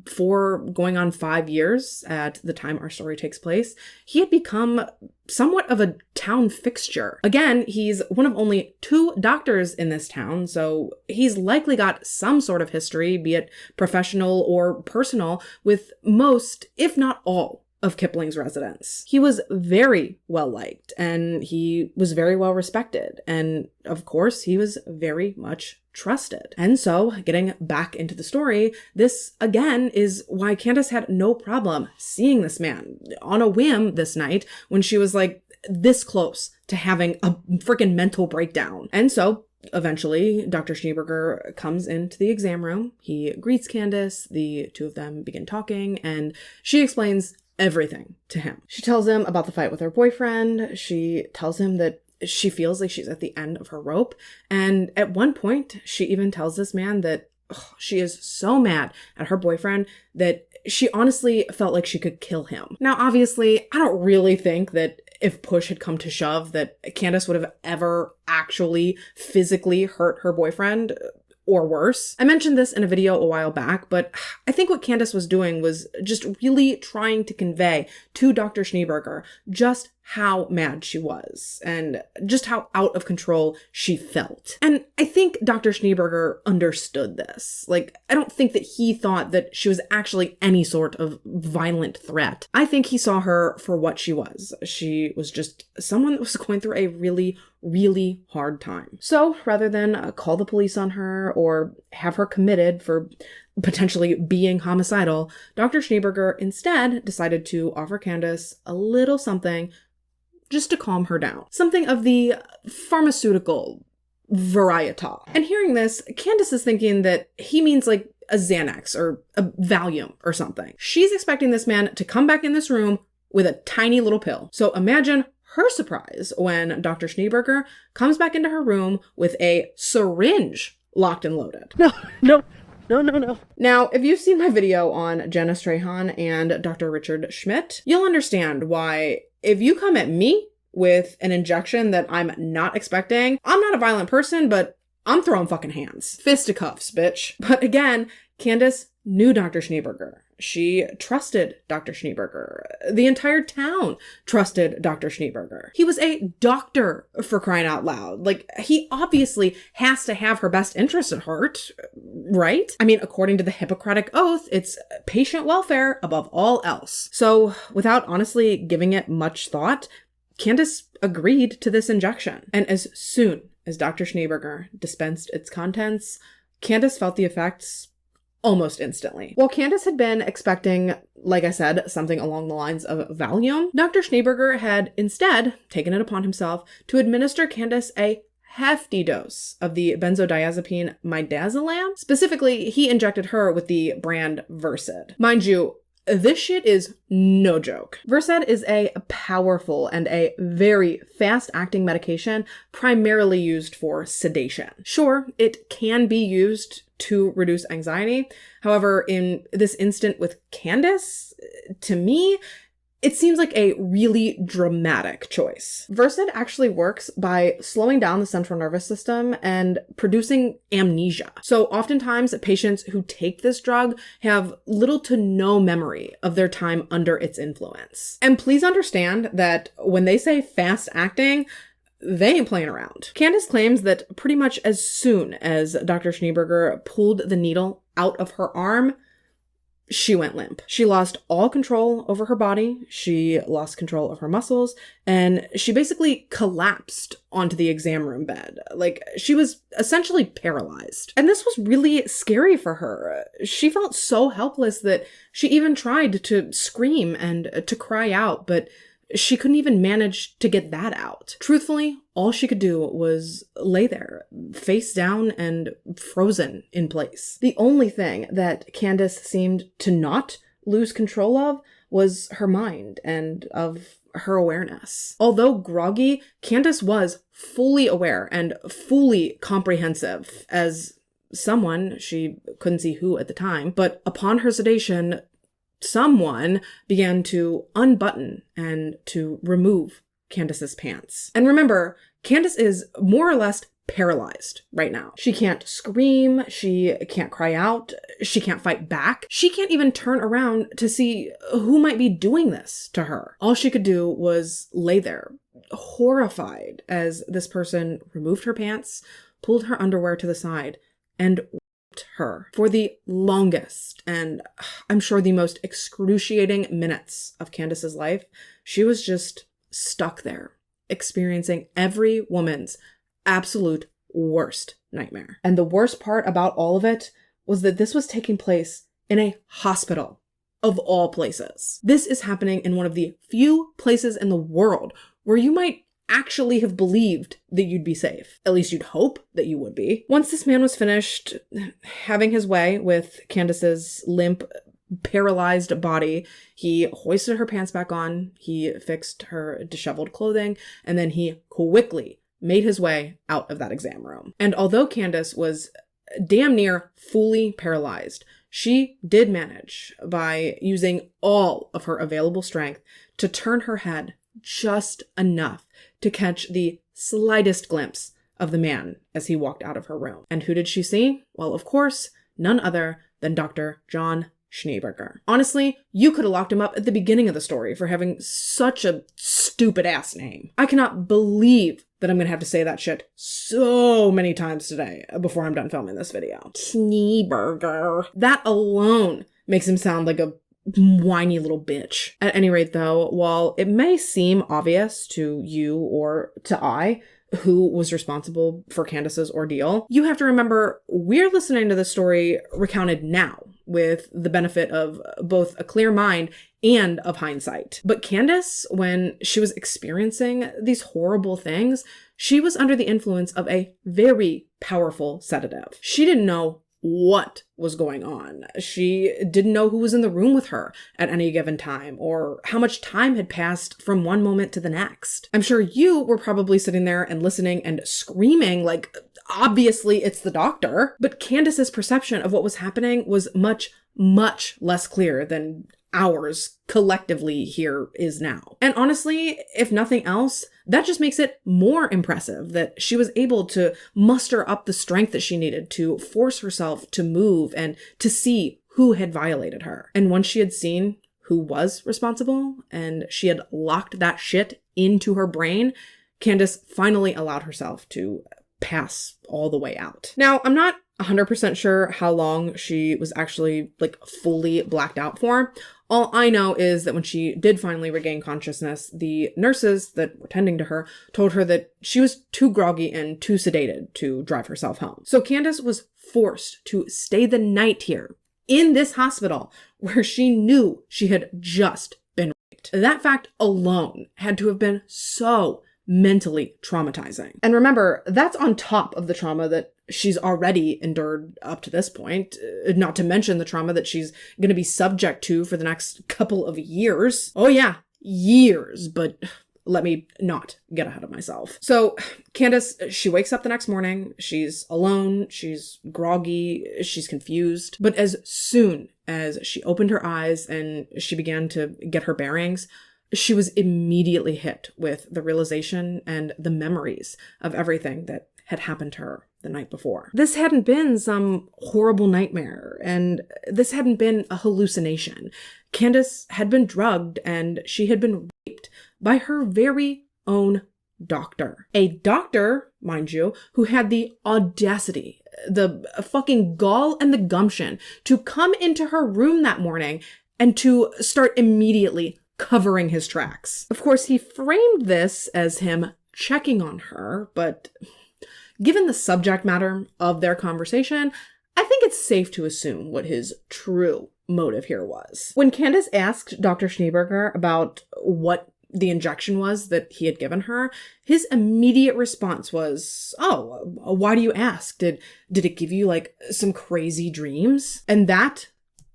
4 going on 5 years at the time our story takes place, he had become somewhat of a town fixture. Again, he's one of only 2 doctors in this town, so he's likely got some sort of history, be it professional or personal, with most, if not all, of Kipling's residents. He was very well liked and he was very well respected. And of course, he was very much trusted. And so, getting back into the story, this again is why Candace had no problem seeing this man on a whim this night when she was like this close to having a freaking mental breakdown. And so, eventually, Dr. Schneeberger comes into the exam room. He greets Candace. The 2 of them begin talking and she explains everything to him. She tells him about the fight with her boyfriend. She tells him that she feels like she's at the end of her rope. And at one point, she even tells this man that she is so mad at her boyfriend that she honestly felt like she could kill him. Now, obviously, I don't really think that if push had come to shove that Candace would have ever actually physically hurt her boyfriend, or worse. I mentioned this in a video a while back, but I think what Candace was doing was just really trying to convey to Dr. Schneeberger just how mad she was and just how out of control she felt. And I think Dr. Schneeberger understood this. Like, I don't think that he thought that she was actually any sort of violent threat. I think he saw her for what she was. She was just someone that was going through a really, really hard time. So rather than call the police on her or have her committed for potentially being homicidal, Dr. Schneeberger instead decided to offer Candace a little something just to calm her down. Something of the pharmaceutical variety. And hearing this, Candace is thinking that he means like a Xanax or a Valium or something. She's expecting this man to come back in this room with a tiny little pill. So imagine her surprise when Dr. Schneeberger comes back into her room with a syringe locked and loaded. No. Now, if you've seen my video on Jenna Strahan and Dr. Richard Schmidt, you'll understand why if you come at me with an injection that I'm not expecting, I'm not a violent person, but I'm throwing fucking hands. Fisticuffs, bitch. But again, Candace knew Dr. Schneeberger. She trusted Dr. Schneeberger. The entire town trusted Dr. Schneeberger. He was a doctor, for crying out loud. Like, he obviously has to have her best interest at heart, right? I mean, according to the Hippocratic Oath, it's patient welfare above all else. So, without honestly giving it much thought, Candace agreed to this injection. And as soon as Dr. Schneeberger dispensed its contents, Candace felt the effects almost instantly. While Candace had been expecting, like I said, something along the lines of Valium, Dr. Schneeberger had instead taken it upon himself to administer Candace a hefty dose of the benzodiazepine midazolam. Specifically, he injected her with the brand Versed. Mind you, this shit is no joke. Versed is a powerful and a very fast-acting medication primarily used for sedation. Sure, it can be used to reduce anxiety. However, in this instant with Candace, to me, it seems like a really dramatic choice. Versed actually works by slowing down the central nervous system and producing amnesia. So oftentimes patients who take this drug have little to no memory of their time under its influence. And please understand that when they say fast acting, they ain't playing around. Candace claims that pretty much as soon as Dr. Schneeberger pulled the needle out of her arm, she went limp. She lost all control over her body. She lost control of her muscles, and she basically collapsed onto the exam room bed. Like, she was essentially paralyzed. And this was really scary for her. She felt so helpless that she even tried to scream and to cry out, but she couldn't even manage to get that out. Truthfully, all she could do was lay there, face down and frozen in place. The only thing that Candace seemed to not lose control of was her mind and of her awareness. Although groggy, Candace was fully aware and fully comprehensive as someone, she couldn't see who at the time, but upon her sedation, someone began to unbutton and to remove Candace's pants. And remember, Candace is more or less paralyzed right now. She can't scream, she can't cry out, she can't fight back. She can't even turn around to see who might be doing this to her. All she could do was lay there, horrified, as this person removed her pants, pulled her underwear to the side, and raped her for the longest and I'm sure the most excruciating minutes of Candace's life. She was just stuck there, experiencing every woman's absolute worst nightmare. And the worst part about all of it was that this was taking place in a hospital, of all places. This is happening in one of the few places in the world where you might actually have believed that you'd be safe. At least you'd hope that you would be. Once this man was finished having his way with Candace's limp, paralyzed body, he hoisted her pants back on, he fixed her disheveled clothing, and then he quickly made his way out of that exam room. And although Candace was damn near fully paralyzed, she did manage, by using all of her available strength, to turn her head just enough to catch the slightest glimpse of the man as he walked out of her room. And who did she see? Well, of course, none other than Dr. John Schneeberger. Honestly, you could have locked him up at the beginning of the story for having such a stupid-ass name. I cannot believe that I'm gonna have to say that shit so many times today before I'm done filming this video. Schneeberger. That alone makes him sound like a whiny little bitch. At any rate, though, while it may seem obvious to you or to I who was responsible for Candace's ordeal, you have to remember we're listening to the story recounted now with the benefit of both a clear mind and of hindsight. But Candace, when she was experiencing these horrible things, she was under the influence of a very powerful sedative. She didn't know what was going on. She didn't know who was in the room with her at any given time, or how much time had passed from one moment to the next. I'm sure you were probably sitting there and listening and screaming like, obviously it's the doctor. But Candace's perception of what was happening was much, much less clear than ours collectively here is now. And honestly, if nothing else, that just makes it more impressive that she was able to muster up the strength that she needed to force herself to move and to see who had violated her. And once she had seen who was responsible and she had locked that shit into her brain, Candace finally allowed herself to pass all the way out. Now, I'm not 100% sure how long she was actually fully blacked out for. All I know is that when she did finally regain consciousness, the nurses that were tending to her told her that she was too groggy and too sedated to drive herself home. So Candace was forced to stay the night here in this hospital where she knew she had just been raped. That fact alone had to have been so mentally traumatizing. And remember, that's on top of the trauma that she's already endured up to this point, not to mention the trauma that she's going to be subject to for the next couple of years. Oh yeah, years, but let me not get ahead of myself. So Candace, she wakes up the next morning, she's alone, she's groggy, she's confused, but as soon as she opened her eyes and she began to get her bearings, she was immediately hit with the realization and the memories of everything that had happened to her the night before. This hadn't been some horrible nightmare, and this hadn't been a hallucination. Candace had been drugged, and she had been raped by her very own doctor. A doctor, mind you, who had the audacity, the fucking gall and the gumption to come into her room that morning and to start immediately covering his tracks. Of course, he framed this as him checking on her, but given the subject matter of their conversation, I think it's safe to assume what his true motive here was. When Candace asked Dr. Schneeberger about what the injection was that he had given her, his immediate response was, "Oh, why do you ask? Did it give you some crazy dreams?" And that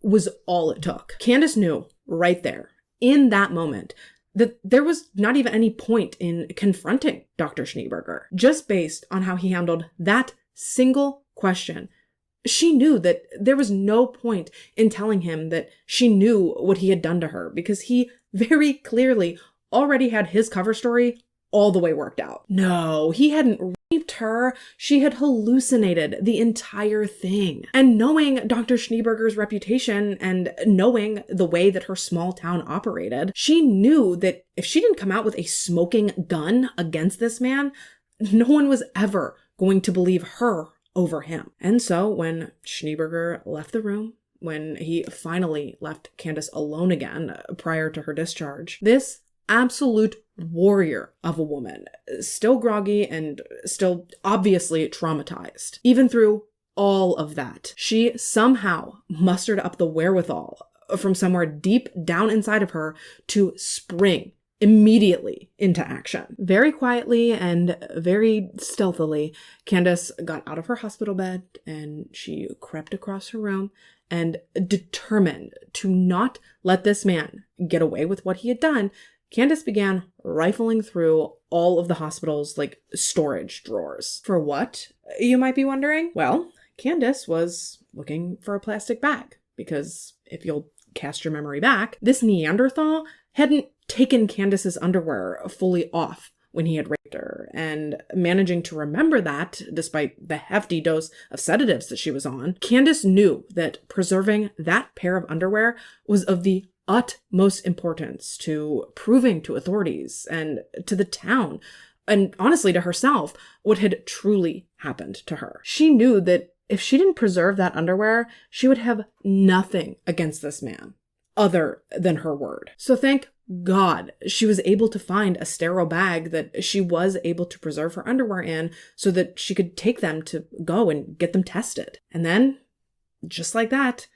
was all it took. Candace knew right there, in that moment, that there was not even any point in confronting Dr. Schneeberger. Just based on how he handled that single question, She knew that there was no point in telling him that she knew what he had done to her, because he very clearly already had his cover story all the way worked out. No, he hadn't raped her. She had hallucinated the entire thing. And knowing Dr. Schneeberger's reputation and knowing the way that her small town operated, she knew that if she didn't come out with a smoking gun against this man, no one was ever going to believe her over him. And so when Schneeberger left the room, when he finally left Candace alone again prior to her discharge, this absolute warrior of a woman, still groggy and still obviously traumatized, even through all of that, she somehow mustered up the wherewithal from somewhere deep down inside of her to spring immediately into action. Very quietly and very stealthily, Candace got out of her hospital bed and she crept across her room, and determined to not let this man get away with what he had done, Candace began rifling through all of the hospital's storage drawers. For what, you might be wondering? Well, Candace was looking for a plastic bag, because if you'll cast your memory back, this Neanderthal hadn't taken Candace's underwear fully off when he had raped her, and managing to remember that despite the hefty dose of sedatives that she was on, Candace knew that preserving that pair of underwear was of the utmost importance to proving to authorities and to the town, and honestly to herself, what had truly happened to her. She knew that if she didn't preserve that underwear, she would have nothing against this man other than her word. So thank God she was able to find a sterile bag that she was able to preserve her underwear in, so that she could take them to go and get them tested. And then, just like that,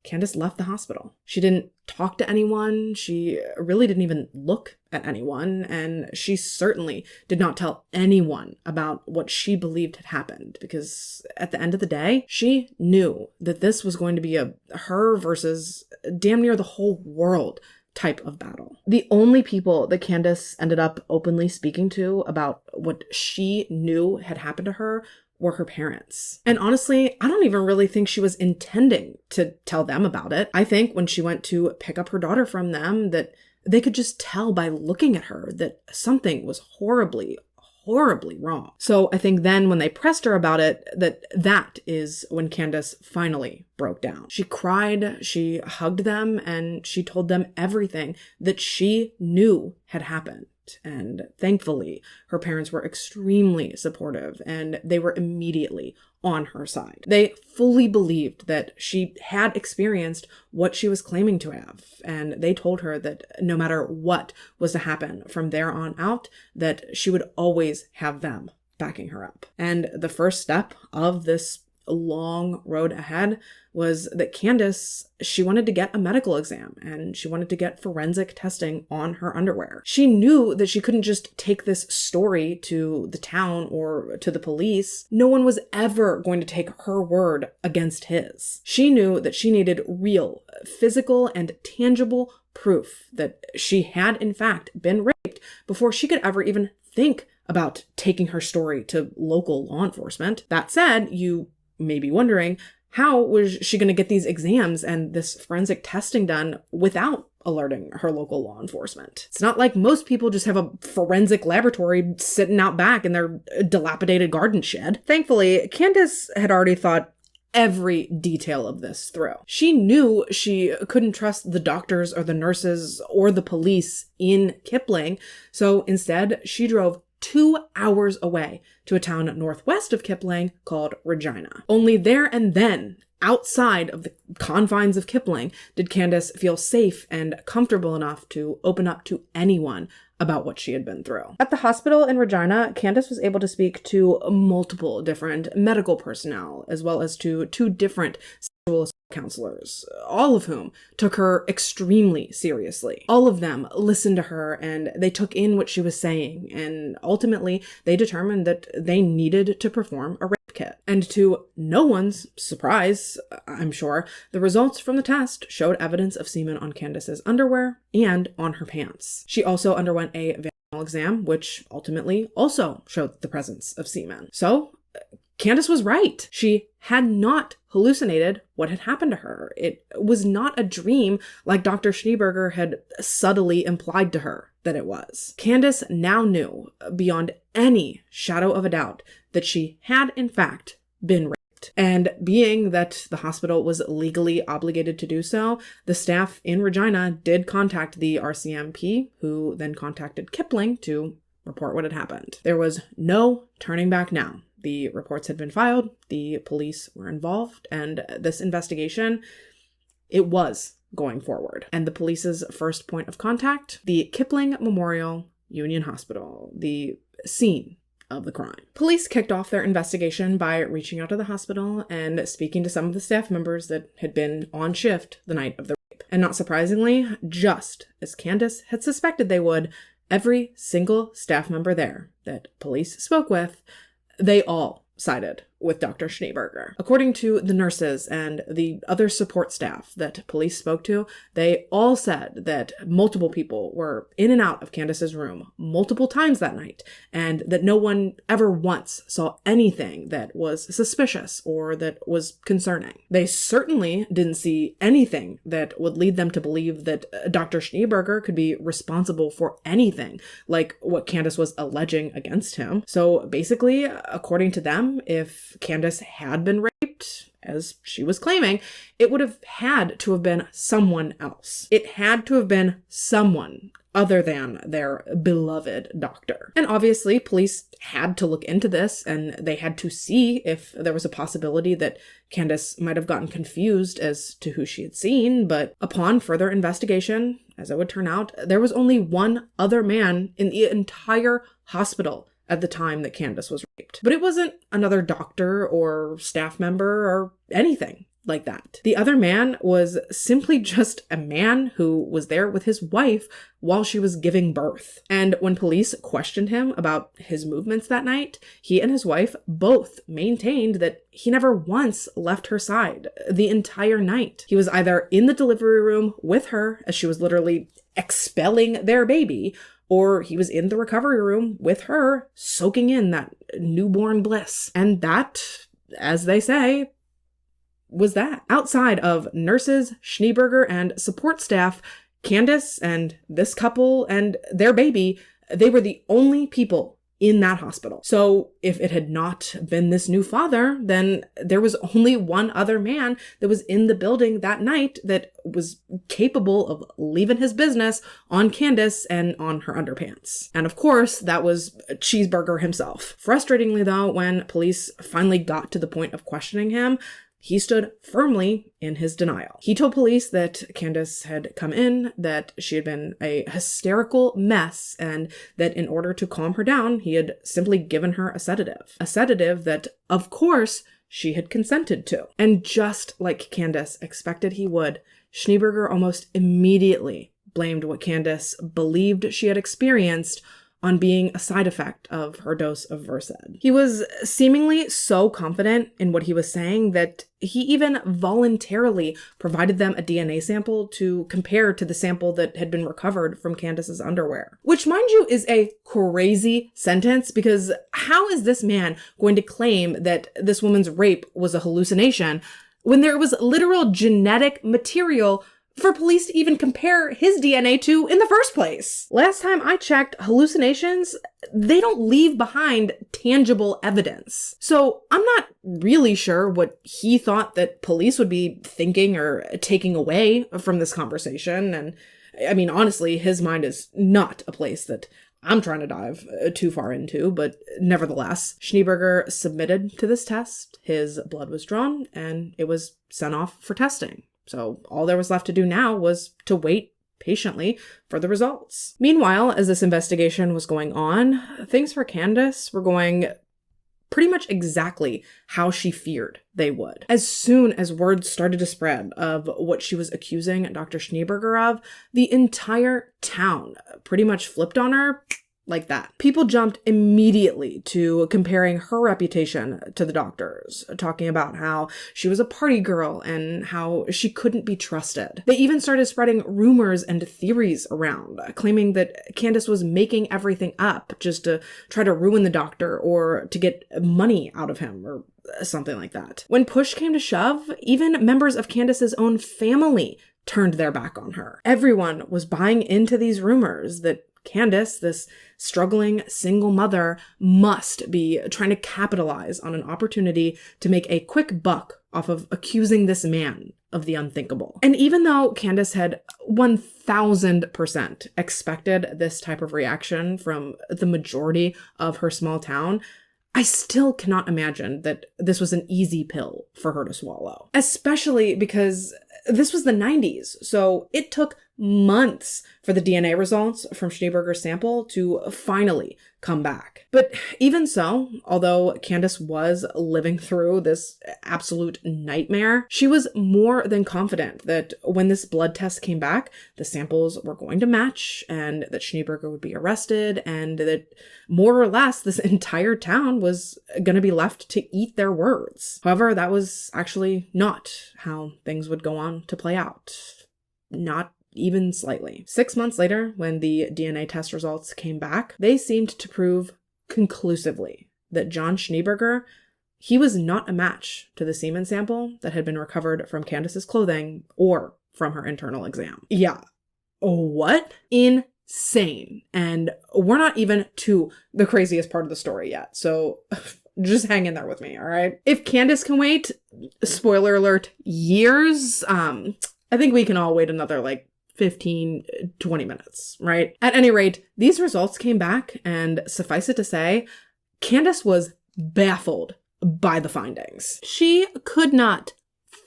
Candace left the hospital. She didn't talk to anyone. She really didn't even look at anyone. And she certainly did not tell anyone about what she believed had happened, because at the end of the day, she knew that this was going to be a her versus damn near the whole world type of battle. The only people that Candace ended up openly speaking to about what she knew had happened to her were her parents. And honestly, I don't even really think she was intending to tell them about it. I think when she went to pick up her daughter from them, that they could just tell by looking at her that something was horribly wrong. So I think then when they pressed her about it, that is when Candace finally broke down. She cried, she hugged them, and she told them everything that she knew had happened. And thankfully, her parents were extremely supportive, and they were immediately on her side. They fully believed that she had experienced what she was claiming to have, and they told her that no matter what was to happen from there on out, that she would always have them backing her up. And the first step of this long road ahead was that Candace, she wanted to get a medical exam, and she wanted to get forensic testing on her underwear. She knew that she couldn't just take this story to the town or to the police. No one was ever going to take her word against his. She knew that she needed real, physical, and tangible proof that she had in fact been raped before she could ever even think about taking her story to local law enforcement. That said, you may be wondering, how was she going to get these exams and this forensic testing done without alerting her local law enforcement? It's not like most people just have a forensic laboratory sitting out back in their dilapidated garden shed. Thankfully, Candace had already thought every detail of this through. She knew she couldn't trust the doctors or the nurses or the police in Kipling, so instead she drove 2 hours away to a town northwest of Kipling called Regina. Only there and then, outside of the confines of Kipling, did Candace feel safe and comfortable enough to open up to anyone about what she had been through. At the hospital in Regina, Candace was able to speak to multiple different medical personnel, as well as to 2 different sexual assault counselors, all of whom took her extremely seriously. All of them listened to her, and they took in what she was saying, and ultimately they determined that they needed to perform a rape kit. And to no one's surprise, I'm sure, the results from the test showed evidence of semen on Candace's underwear and on her pants. She also underwent a vaginal exam, which ultimately also showed the presence of semen. So Candace was right. She had not hallucinated what had happened to her. It was not a dream like Dr. Schneeberger had subtly implied to her that it was. Candace now knew, beyond any shadow of a doubt, that she had, in fact, been raped. And being that the hospital was legally obligated to do so, the staff in Regina did contact the RCMP, who then contacted Kipling to report what had happened. There was no turning back now. The reports had been filed, the police were involved, and this investigation, it was going forward. And the police's first point of contact, the Kipling Memorial Union Hospital, the scene of the crime. Police kicked off their investigation by reaching out to the hospital and speaking to some of the staff members that had been on shift the night of the rape. And not surprisingly, just as Candace had suspected they would, every single staff member there that police spoke with, they all sided with Dr. Schneeberger. According to the nurses and the other support staff that police spoke to, they all said that multiple people were in and out of Candace's room multiple times that night, and that no one ever once saw anything that was suspicious or that was concerning. They certainly didn't see anything that would lead them to believe that Dr. Schneeberger could be responsible for anything like what Candace was alleging against him. So basically, according to them, if Candace had been raped, as she was claiming, it would have had to have been someone else. It had to have been someone other than their beloved doctor. And obviously, police had to look into this, and they had to see if there was a possibility that Candace might have gotten confused as to who she had seen. But upon further investigation, as it would turn out, there was only one other man in the entire hospital at the time that Candace was raped. But it wasn't another doctor or staff member or anything like that. The other man was simply just a man who was there with his wife while she was giving birth. And when police questioned him about his movements that night, he and his wife both maintained that he never once left her side the entire night. He was either in the delivery room with her as she was literally expelling their baby, or he was in the recovery room with her, soaking in that newborn bliss. And that, as they say, was that. Outside of nurses, Schneeberger, and support staff, Candace and this couple and their baby, they were the only people in that hospital. So if it had not been this new father, then there was only one other man that was in the building that night that was capable of leaving his business on Candace and on her underpants. And of course, that was Cheeseburger himself. Frustratingly though, when police finally got to the point of questioning him, he stood firmly in his denial. He told police that Candace had come in, that she had been a hysterical mess, and that in order to calm her down, he had simply given her a sedative. A sedative that, of course, she had consented to. And just like Candace expected he would, Schneeberger almost immediately blamed what Candace believed she had experienced on being a side effect of her dose of Versed. He was seemingly so confident in what he was saying that he even voluntarily provided them a DNA sample to compare to the sample that had been recovered from Candace's underwear. Which, mind you, is a crazy sentence, because how is this man going to claim that this woman's rape was a hallucination when there was literal genetic material for police to even compare his DNA to in the first place? Last time I checked, hallucinations, they don't leave behind tangible evidence. So I'm not really sure what he thought that police would be thinking or taking away from this conversation. And I mean, honestly, his mind is not a place that I'm trying to dive too far into, but nevertheless, Schneeberger submitted to this test, his blood was drawn, and it was sent off for testing. So all there was left to do now was to wait patiently for the results. Meanwhile, as this investigation was going on, things for Candace were going pretty much exactly how she feared they would. As soon as word started to spread of what she was accusing Dr. Schneeberger of, the entire town pretty much flipped on her like that. People jumped immediately to comparing her reputation to the doctor's, talking about how she was a party girl and how she couldn't be trusted. They even started spreading rumors and theories around, claiming that Candace was making everything up just to try to ruin the doctor or to get money out of him or something like that. When push came to shove, even members of Candace's own family turned their back on her. Everyone was buying into these rumors that Candace, this struggling single mother, must be trying to capitalize on an opportunity to make a quick buck off of accusing this man of the unthinkable. And even though Candace had 1000% expected this type of reaction from the majority of her small town, I still cannot imagine that this was an easy pill for her to swallow, especially because this was the 90s, so it took months for the DNA results from Schneeberger's sample to finally come back. But even so, although Candace was living through this absolute nightmare, she was more than confident that when this blood test came back, the samples were going to match and that Schneeberger would be arrested and that more or less this entire town was going to be left to eat their words. However, that was actually not how things would go on to play out. Not even slightly. 6 months later, when the DNA test results came back, they seemed to prove conclusively that John Schneeberger, he was not a match to the semen sample that had been recovered from Candace's clothing or from her internal exam. Yeah. What? Insane. And we're not even to the craziest part of the story yet, so just hang in there with me, all right? If Candace can wait, spoiler alert, years, I think we can all wait another 15, 20 minutes, right? At any rate, these results came back, and suffice it to say, Candace was baffled by the findings. She could not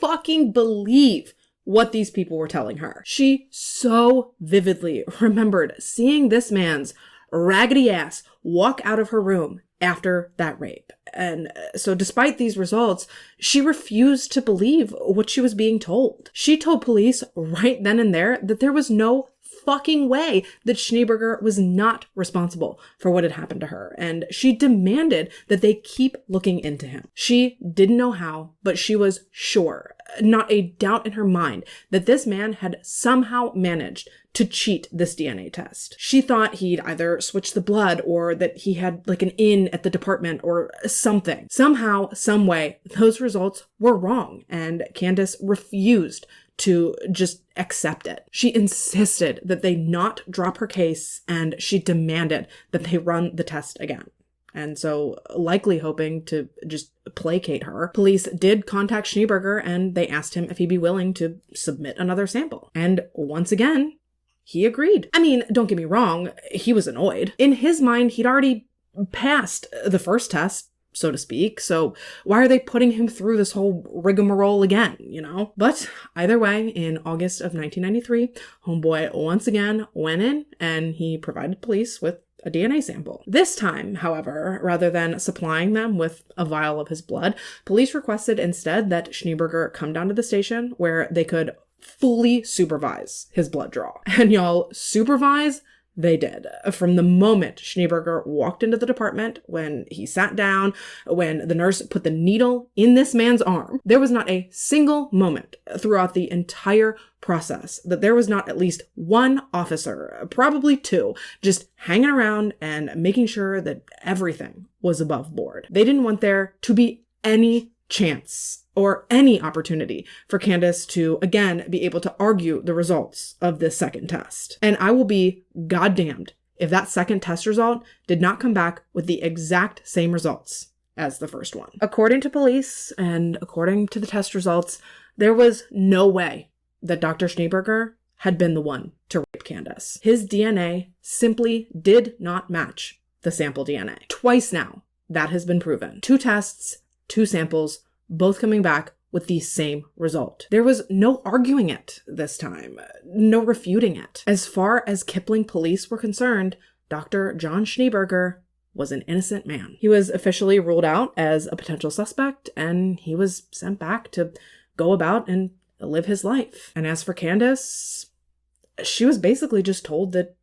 fucking believe what these people were telling her. She so vividly remembered seeing this man's raggedy ass walk out of her room after that rape. And so despite these results, she refused to believe what she was being told. She told police right then and there that there was no fucking way that Schneeberger was not responsible for what had happened to her, and she demanded that they keep looking into him. She didn't know how, but she was sure, not a doubt in her mind, that this man had somehow managed to cheat this DNA test. She thought he'd either switched the blood or that he had an in at the department or something. Somehow, some way, those results were wrong, and Candace refused to just accept it. She insisted that they not drop her case, and she demanded that they run the test again. And so, likely hoping to just placate her, police did contact Schneeberger and they asked him if he'd be willing to submit another sample. And once again, he agreed. I mean, don't get me wrong, he was annoyed. In his mind, he'd already passed the first test, so to speak, so why are they putting him through this whole rigmarole again, you know? But either way, in August of 1993, homeboy once again went in and he provided police with a DNA sample. This time, however, rather than supplying them with a vial of his blood, police requested instead that Schneeberger come down to the station where they could fully supervise his blood draw. And y'all, supervise they did. From the moment Schneeberger walked into the department, when he sat down, when the nurse put the needle in this man's arm, there was not a single moment throughout the entire process that there was not at least one officer, probably two, just hanging around and making sure that everything was above board. They didn't want there to be any chance or any opportunity for Candace to, again, be able to argue the results of this second test. And I will be goddamned if that second test result did not come back with the exact same results as the first one. According to police and according to the test results, there was no way that Dr. Schneeberger had been the one to rape Candace. His DNA simply did not match the sample DNA. Twice now, that has been proven. 2 tests, 2 samples, both coming back with the same result. There was no arguing it this time, no refuting it. As far as Kipling police were concerned, Dr. John Schneeberger was an innocent man. He was officially ruled out as a potential suspect, and he was sent back to go about and live his life. And as for Candace, she was basically just told that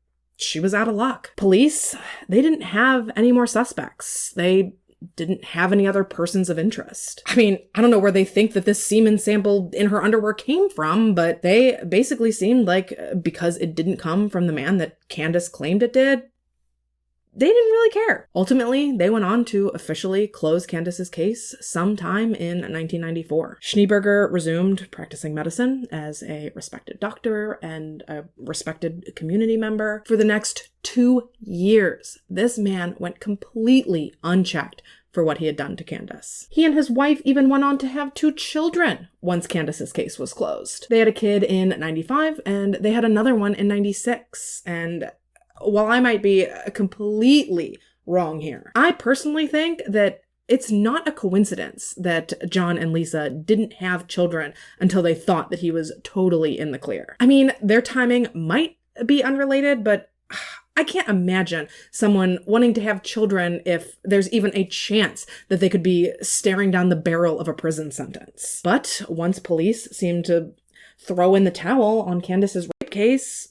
she was out of luck. Police, they didn't have any more suspects. They didn't have any other persons of interest. I mean, I don't know where they think that this semen sample in her underwear came from, but they basically seemed like because it didn't come from the man that Candace claimed it did, they didn't really care. Ultimately, they went on to officially close Candace's case sometime in 1994. Schneeberger resumed practicing medicine as a respected doctor and a respected community member. For the next 2 years, this man went completely unchecked for what he had done to Candace. He and his wife even went on to have 2 children once Candace's case was closed. They had a kid in 95 and they had another one in 96. And while I might be completely wrong here, I personally think that it's not a coincidence that John and Lisa didn't have children until they thought that he was totally in the clear. I mean, their timing might be unrelated, but I can't imagine someone wanting to have children if there's even a chance that they could be staring down the barrel of a prison sentence. But once police seemed to throw in the towel on Candace's rape case,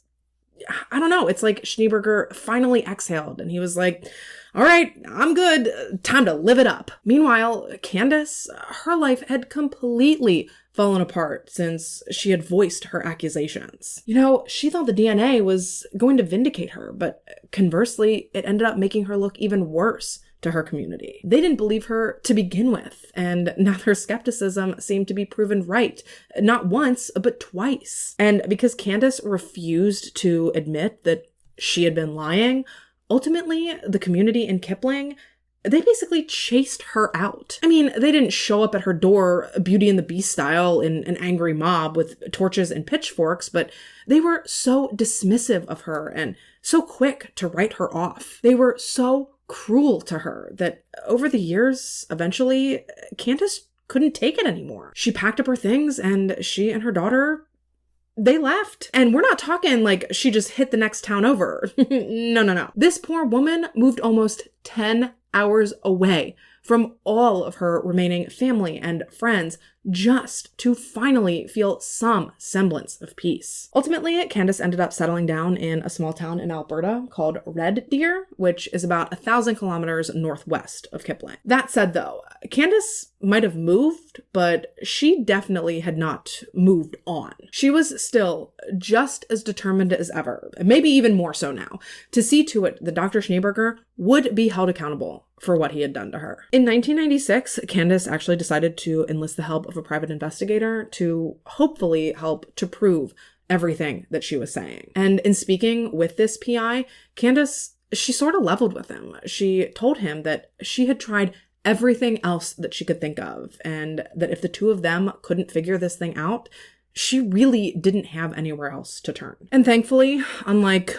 I don't know, it's like Schneeberger finally exhaled and he was like, all right, I'm good. Time to live it up. Meanwhile, Candace, her life had completely fallen apart since she had voiced her accusations. You know, she thought the DNA was going to vindicate her, but conversely, it ended up making her look even worse to her community. They didn't believe her to begin with, and now their skepticism seemed to be proven right, not once, but twice. And because Candace refused to admit that she had been lying, ultimately, the community in Kipling, they basically chased her out. I mean, they didn't show up at her door Beauty and the Beast style in an angry mob with torches and pitchforks, but they were so dismissive of her and so quick to write her off. They were so cruel to her that over the years, eventually, Candace couldn't take it anymore. She packed up her things and she and her daughter, they left. And we're not talking like she just hit the next town over. No. This poor woman moved almost 10 hours away from all of her remaining family and friends just to finally feel some semblance of peace. Ultimately, Candace ended up settling down in a small town in Alberta called Red Deer, which is about 1,000 kilometers northwest of Kipling. That said, though, Candace might have moved, but she definitely had not moved on. She was still just as determined as ever, maybe even more so now, to see to it that Dr. Schneeberger would be held accountable for what he had done to her. In 1996, Candace actually decided to enlist the help of a private investigator to hopefully help to prove everything that she was saying. And in speaking with this PI, Candace, she sort of leveled with him. She told him that she had tried everything else that she could think of, and that if the two of them couldn't figure this thing out, she really didn't have anywhere else to turn. And thankfully, unlike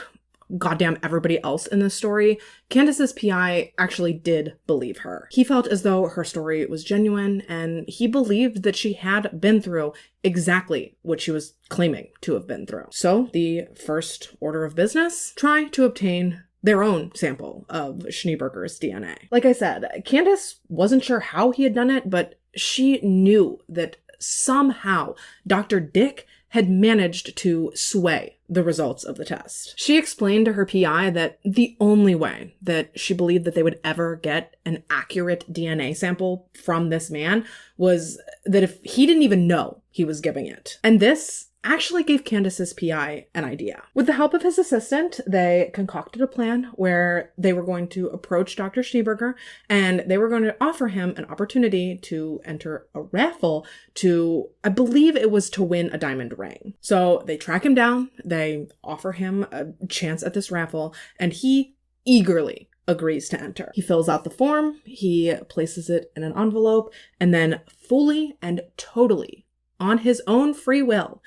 goddamn everybody else in this story, Candace's PI actually did believe her. He felt as though her story was genuine, and he believed that she had been through exactly what she was claiming to have been through. So the first order of business, try to obtain their own sample of Schneeberger's DNA. Like I said, Candace wasn't sure how he had done it, but she knew that somehow Dr. Dick had managed to sway the results of the test. She explained to her PI that the only way that she believed that they would ever get an accurate DNA sample from this man was that if he didn't even know he was giving it. And this actually gave Candace's PI an idea. With the help of his assistant, they concocted a plan where they were going to approach Dr. Schneeberger and they were going to offer him an opportunity to enter a raffle to, I believe it was to win a diamond ring. So they track him down, they offer him a chance at this raffle, and he eagerly agrees to enter. He fills out the form, he places it in an envelope, and then fully and totally, on his own free will,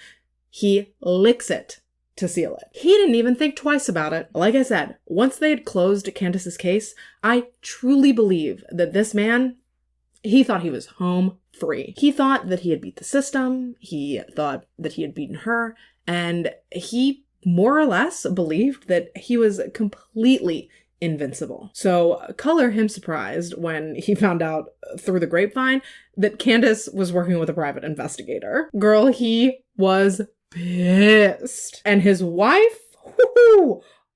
he licks it to seal it. He didn't even think twice about it. Like I said, once they had closed Candace's case, I truly believe that this man, he thought he was home free. He thought that he had beat the system, he thought that he had beaten her, and he more or less believed that he was completely invincible. So color him surprised when he found out through the grapevine that Candace was working with a private investigator. Girl, he was pissed. And his wife,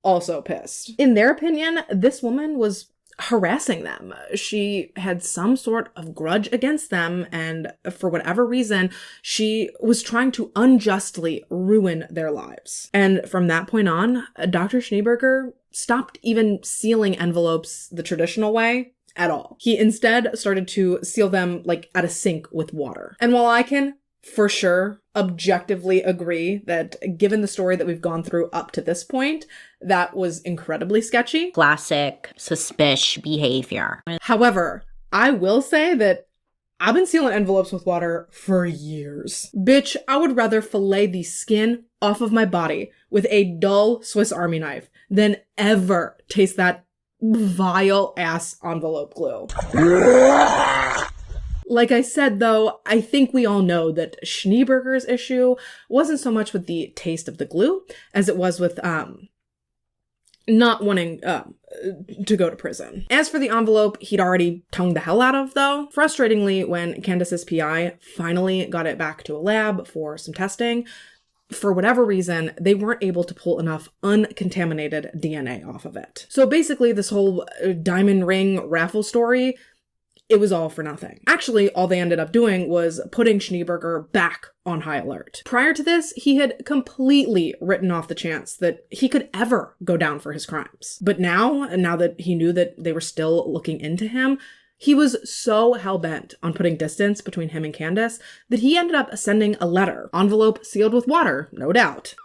also pissed. In their opinion, this woman was harassing them. She had some sort of grudge against them, and for whatever reason, she was trying to unjustly ruin their lives. And from that point on, Dr. Schneeberger stopped even sealing envelopes the traditional way at all. He instead started to seal them like at a sink with water. And while I can for sure objectively agree that given the story that we've gone through up to this point, that was incredibly sketchy. Classic suspicious behavior. However, I will say that I've been sealing envelopes with water for years. Bitch, I would rather fillet the skin off of my body with a dull Swiss Army knife than ever taste that vile ass envelope glue. Like I said, though, I think we all know that Schneeberger's issue wasn't so much with the taste of the glue as it was with not wanting to go to prison. As for the envelope he'd already tongued the hell out of, though, frustratingly, when Candace's PI finally got it back to a lab for some testing, for whatever reason, they weren't able to pull enough uncontaminated DNA off of it. So basically, this whole diamond ring raffle story, it was all for nothing. Actually, all they ended up doing was putting Schneeberger back on high alert. Prior to this, he had completely written off the chance that he could ever go down for his crimes. But now that he knew that they were still looking into him, he was so hell-bent on putting distance between him and Candace that he ended up sending a letter, envelope sealed with water, no doubt.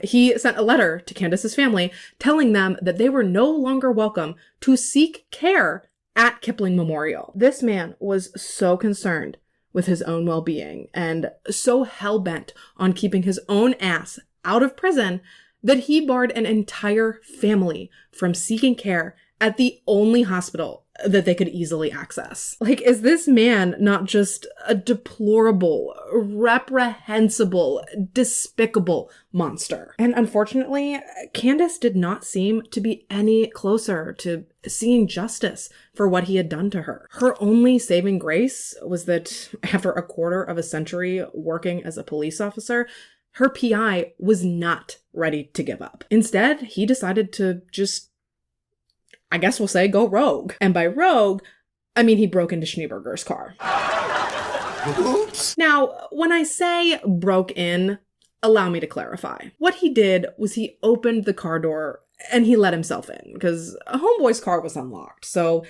He sent a letter to Candace's family telling them that they were no longer welcome to seek care at Kipling Memorial. This man was so concerned with his own well-being and so hell-bent on keeping his own ass out of prison that he barred an entire family from seeking care at the only hospital that they could easily access. Like, is this man not just a deplorable, reprehensible, despicable monster? And unfortunately, Candace did not seem to be any closer to seeing justice for what he had done to her. Her only saving grace was that after a quarter of a century working as a police officer, her PI was not ready to give up. Instead, he decided to just, I guess we'll say, go rogue. And by rogue, I mean he broke into Schneeberger's car. Oops. Now, when I say broke in, allow me to clarify. What he did was he opened the car door and he let himself in because Homeboy's car was unlocked. So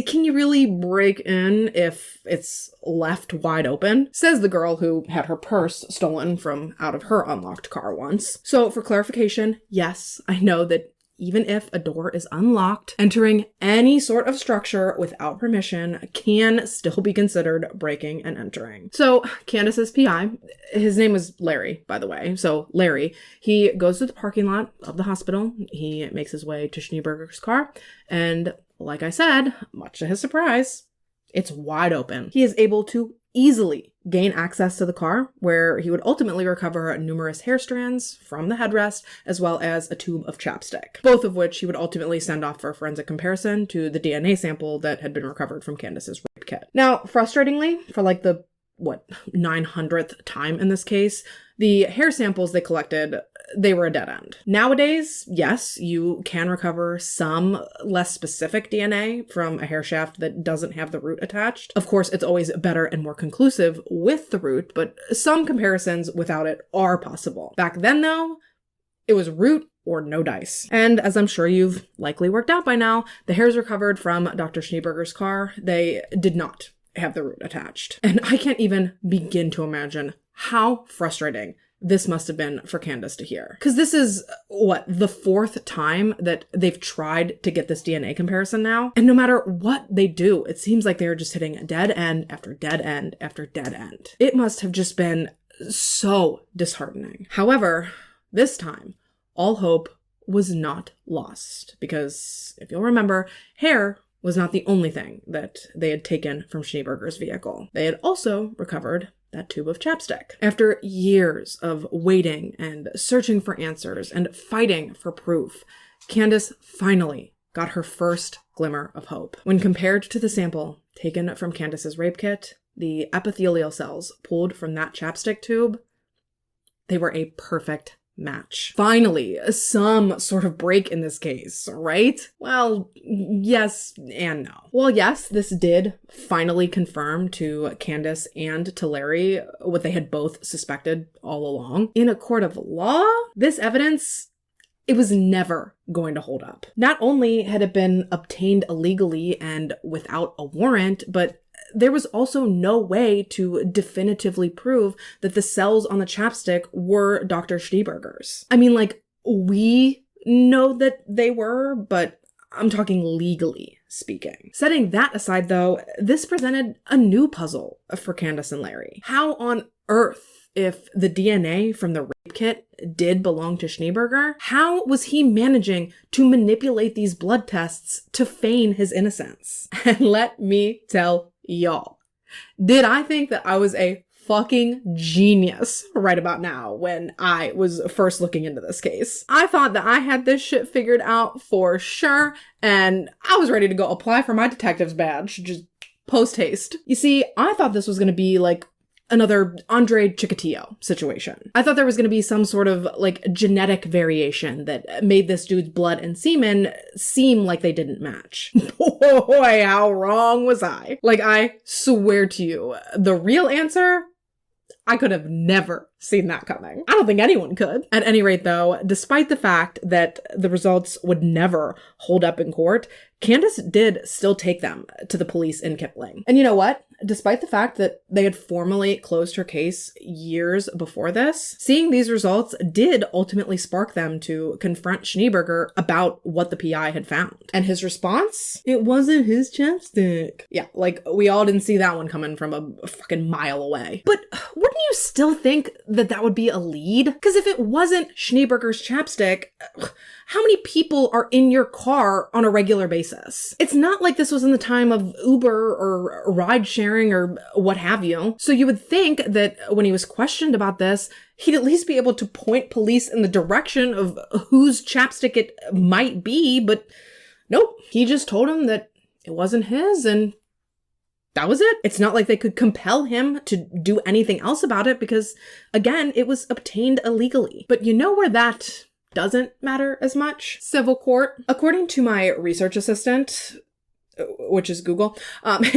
can you really break in if it's left wide open? Says the girl who had her purse stolen from out of her unlocked car once. So for clarification, yes, I know that even if a door is unlocked, entering any sort of structure without permission can still be considered breaking and entering. So Candace's PI, his name was Larry, by the way. So Larry, he goes to the parking lot of the hospital. He makes his way to Schneeberger's car. And like I said, much to his surprise, it's wide open. He is able to easily gain access to the car, where he would ultimately recover numerous hair strands from the headrest, as well as a tube of chapstick, both of which he would ultimately send off for a forensic comparison to the DNA sample that had been recovered from Candace's rape kit. Now, frustratingly, for like the 900th time in this case, the hair samples they collected, they were a dead end. Nowadays, yes, you can recover some less specific DNA from a hair shaft that doesn't have the root attached. Of course, it's always better and more conclusive with the root, but some comparisons without it are possible. Back then, though, it was root or no dice. And as I'm sure you've likely worked out by now, the hairs recovered from Dr. Schneeberger's car, they did not have the root attached. And I can't even begin to imagine how frustrating this must have been for Candace to hear. Because this is, the fourth time that they've tried to get this DNA comparison now. And no matter what they do, it seems like they're just hitting dead end after dead end after dead end. It must have just been so disheartening. However, this time, all hope was not lost. Because if you'll remember, hair was not the only thing that they had taken from Schneeberger's vehicle. They had also recovered that tube of chapstick. After years of waiting and searching for answers and fighting for proof, Candace finally got her first glimmer of hope. When compared to the sample taken from Candace's rape kit, the epithelial cells pulled from that chapstick tube, they were a perfect match. Finally, some sort of break in this case, right? Well, yes and no. Well, yes, this did finally confirm to Candace and to Larry what they had both suspected all along. In a court of law, this evidence, it was never going to hold up. Not only had it been obtained illegally and without a warrant, but there was also no way to definitively prove that the cells on the chapstick were Dr. Schneeberger's. I mean, like, we know that they were, but I'm talking legally speaking. Setting that aside, though, this presented a new puzzle for Candace and Larry. How on earth, if the DNA from the rape kit did belong to Schneeberger, how was he managing to manipulate these blood tests to feign his innocence? And let me tell y'all, did I think that I was a fucking genius right about now when I was first looking into this case? I thought that I had this shit figured out for sure, and I was ready to go apply for my detective's badge, just post haste. You see, I thought this was going to be like another Andre Chikatilo situation. I thought there was going to be some sort of like genetic variation that made this dude's blood and semen seem like they didn't match. Boy, how wrong was I? Like, I swear to you, the real answer, I could have never seen that coming. I don't think anyone could. At any rate, though, despite the fact that the results would never hold up in court, Candace did still take them to the police in Kipling. And you know what? Despite the fact that they had formally closed her case years before this, seeing these results did ultimately spark them to confront Schneeberger about what the PI had found. And his response? It wasn't his chapstick. Yeah, like, we all didn't see that one coming from a fucking mile away. But wouldn't you still think that that would be a lead? Because if it wasn't Schneeberger's chapstick, how many people are in your car on a regular basis? It's not like this was in the time of Uber or ride sharing or what have you. So you would think that when he was questioned about this, he'd at least be able to point police in the direction of whose chapstick it might be, but nope. He just told him that it wasn't his, and that was it. It's not like they could compel him to do anything else about it because, again, it was obtained illegally. But you know where that doesn't matter as much? Civil court. According to my research assistant, which is Google,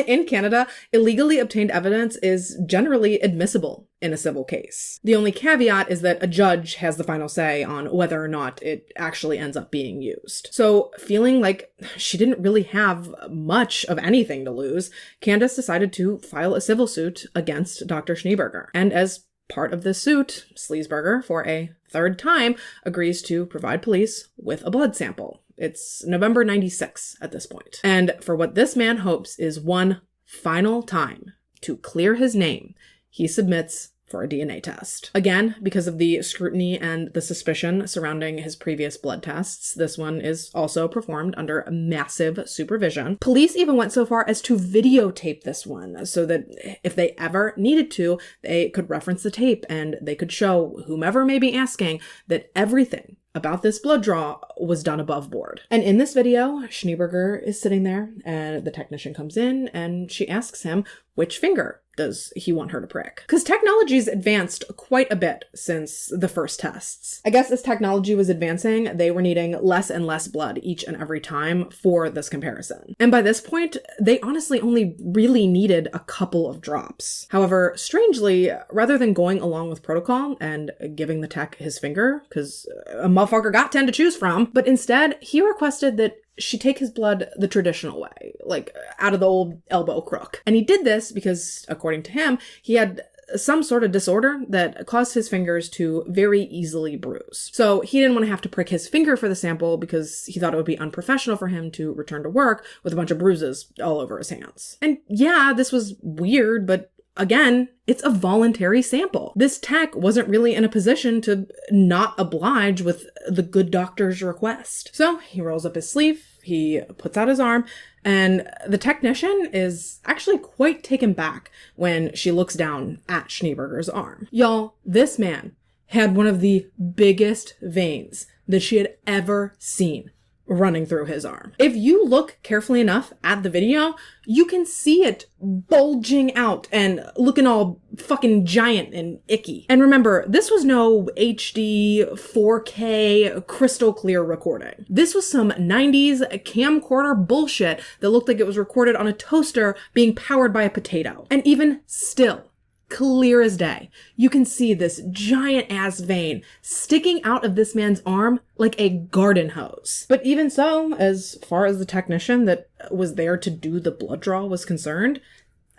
in Canada, illegally obtained evidence is generally admissible in a civil case. The only caveat is that a judge has the final say on whether or not it actually ends up being used. So, feeling like she didn't really have much of anything to lose, Candace decided to file a civil suit against Dr. Schneeberger. And as part of this suit, Sleesberger, for a third time, agrees to provide police with a blood sample. It's November 96 at this point. And for what this man hopes is one final time to clear his name, he submits for a DNA test. Again, because of the scrutiny and the suspicion surrounding his previous blood tests, this one is also performed under massive supervision. Police even went so far as to videotape this one so that if they ever needed to, they could reference the tape and they could show whomever may be asking that everything about this blood draw was done above board. And in this video, Schneeberger is sitting there and the technician comes in and she asks him which finger does he want her to prick? Because technology's advanced quite a bit since the first tests. I guess as technology was advancing, they were needing less and less blood each and every time for this comparison. And by this point, they honestly only really needed a couple of drops. However, strangely, rather than going along with protocol and giving the tech his finger, because a motherfucker got 10 to choose from, but instead, he requested that she take his blood the traditional way, like out of the old elbow crook. And he did this because, according to him, he had some sort of disorder that caused his fingers to very easily bruise. So he didn't want to have to prick his finger for the sample because he thought it would be unprofessional for him to return to work with a bunch of bruises all over his hands. And yeah, this was weird, but again, it's a voluntary sample. This tech wasn't really in a position to not oblige with the good doctor's request. So he rolls up his sleeve, he puts out his arm, and the technician is actually quite taken back when she looks down at Schneeberger's arm. Y'all, this man had one of the biggest veins that she had ever seen running through his arm. If you look carefully enough at the video, you can see it bulging out and looking all fucking giant and icky. And remember, this was no HD 4K crystal clear recording. This was some 90s camcorder bullshit that looked like it was recorded on a toaster being powered by a potato. And even still, clear as day, you can see this giant ass vein sticking out of this man's arm like a garden hose. But even so, as far as the technician that was there to do the blood draw was concerned,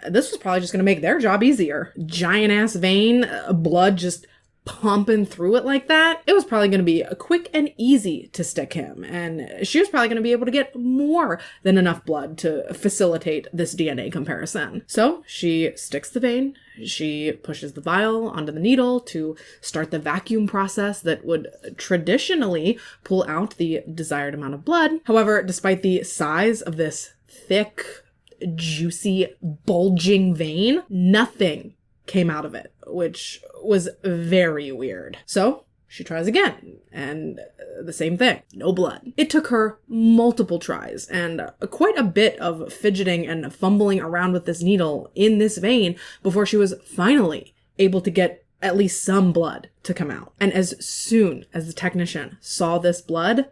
this was probably just going to make their job easier. Giant ass vein, blood just pumping through it like that. It was probably going to be quick and easy to stick him, and she was probably going to be able to get more than enough blood to facilitate this DNA comparison. So she sticks the vein, she pushes the vial onto the needle to start the vacuum process that would traditionally pull out the desired amount of blood. However, despite the size of this thick, juicy, bulging vein, nothing came out of it, which was very weird. So she tries again, and the same thing, no blood. It took her multiple tries and quite a bit of fidgeting and fumbling around with this needle in this vein before she was finally able to get at least some blood to come out. And as soon as the technician saw this blood,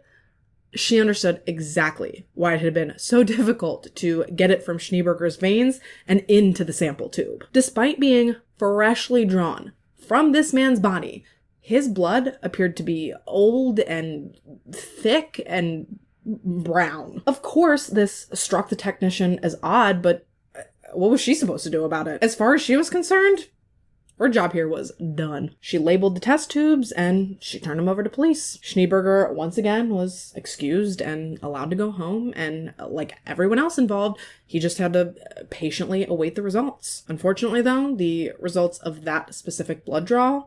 she understood exactly why it had been so difficult to get it from Schneeberger's veins and into the sample tube. Despite being freshly drawn from this man's body, his blood appeared to be old and thick and brown. Of course, this struck the technician as odd, but what was she supposed to do about it? As far as she was concerned, her job here was done. She labeled the test tubes and she turned them over to police. Schneeberger, once again, was excused and allowed to go home, and like everyone else involved, he just had to patiently await the results. Unfortunately, though, the results of that specific blood draw,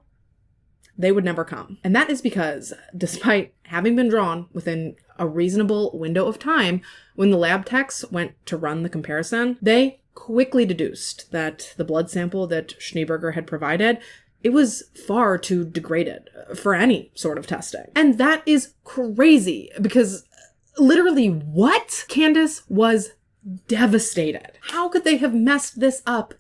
they would never come. And that is because, despite having been drawn within a reasonable window of time, when the lab techs went to run the comparison, they quickly deduced that the blood sample that Schneeberger had provided, it was far too degraded for any sort of testing. And that is crazy because literally what? Candace was devastated. How could they have messed this up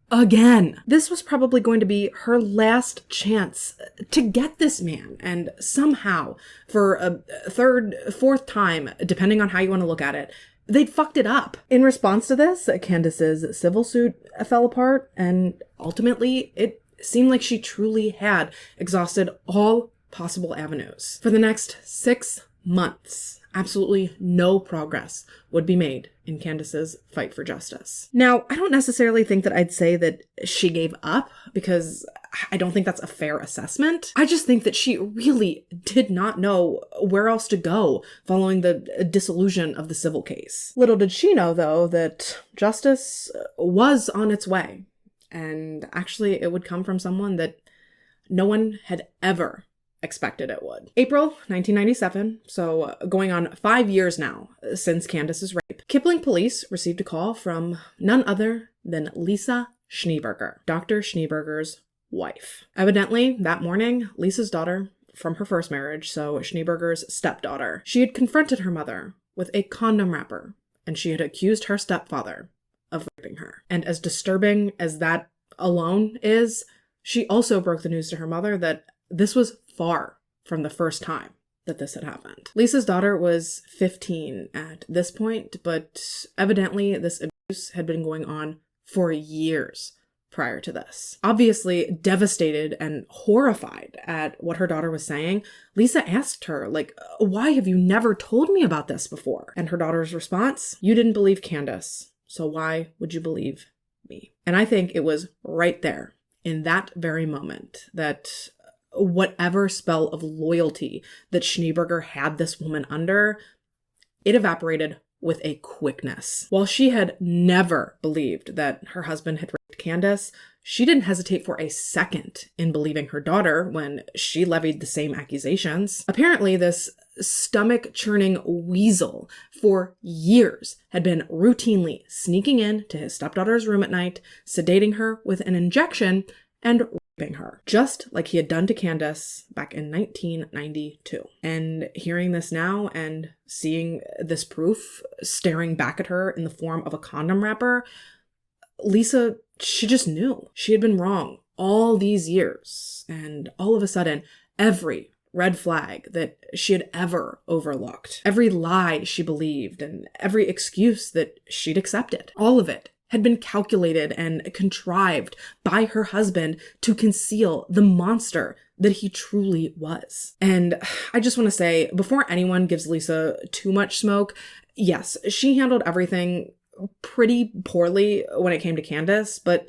again? This was probably going to be her last chance to get this man, and somehow, for a third, fourth time, depending on how you want to look at it, they'd fucked it up. In response to this, Candace's civil suit fell apart, and ultimately, it seemed like she truly had exhausted all possible avenues. For the next 6 months, absolutely no progress would be made in Candace's fight for justice. Now, I don't necessarily think that I'd say that she gave up, because I don't think that's a fair assessment. I just think that she really did not know where else to go following the dissolution of the civil case. Little did she know, though, that justice was on its way. And actually, it would come from someone that no one had ever expected it would. April 1997, so going on 5 years now since Candace's rape, Kipling police received a call from none other than Lisa Schneeberger, Dr. Schneeberger's wife. Evidently, that morning, Lisa's daughter from her first marriage, so Schneeberger's stepdaughter, she had confronted her mother with a condom wrapper, and she had accused her stepfather of raping her. And as disturbing as that alone is, she also broke the news to her mother that this was far from the first time that this had happened. Lisa's daughter was 15 at this point, but evidently this abuse had been going on for years prior to this. Obviously devastated and horrified at what her daughter was saying, Lisa asked her, why have you never told me about this before? And her daughter's response, you didn't believe Candace, so why would you believe me? And I think it was right there, in that very moment, that whatever spell of loyalty that Schneeberger had this woman under, it evaporated with a quickness. While she had never believed that her husband had raped Candace, she didn't hesitate for a second in believing her daughter when she levied the same accusations. Apparently, this stomach-churning weasel for years had been routinely sneaking in to his stepdaughter's room at night, sedating her with an injection, and raping her, just like he had done to Candace back in 1992. And hearing this now and seeing this proof staring back at her in the form of a condom wrapper, Lisa, she just knew she had been wrong all these years. And all of a sudden, every red flag that she had ever overlooked, every lie she believed, and every excuse that she'd accepted, all of it had been calculated and contrived by her husband to conceal the monster that he truly was. And I just want to say, before anyone gives Lisa too much smoke, yes, she handled everything pretty poorly when it came to Candace, but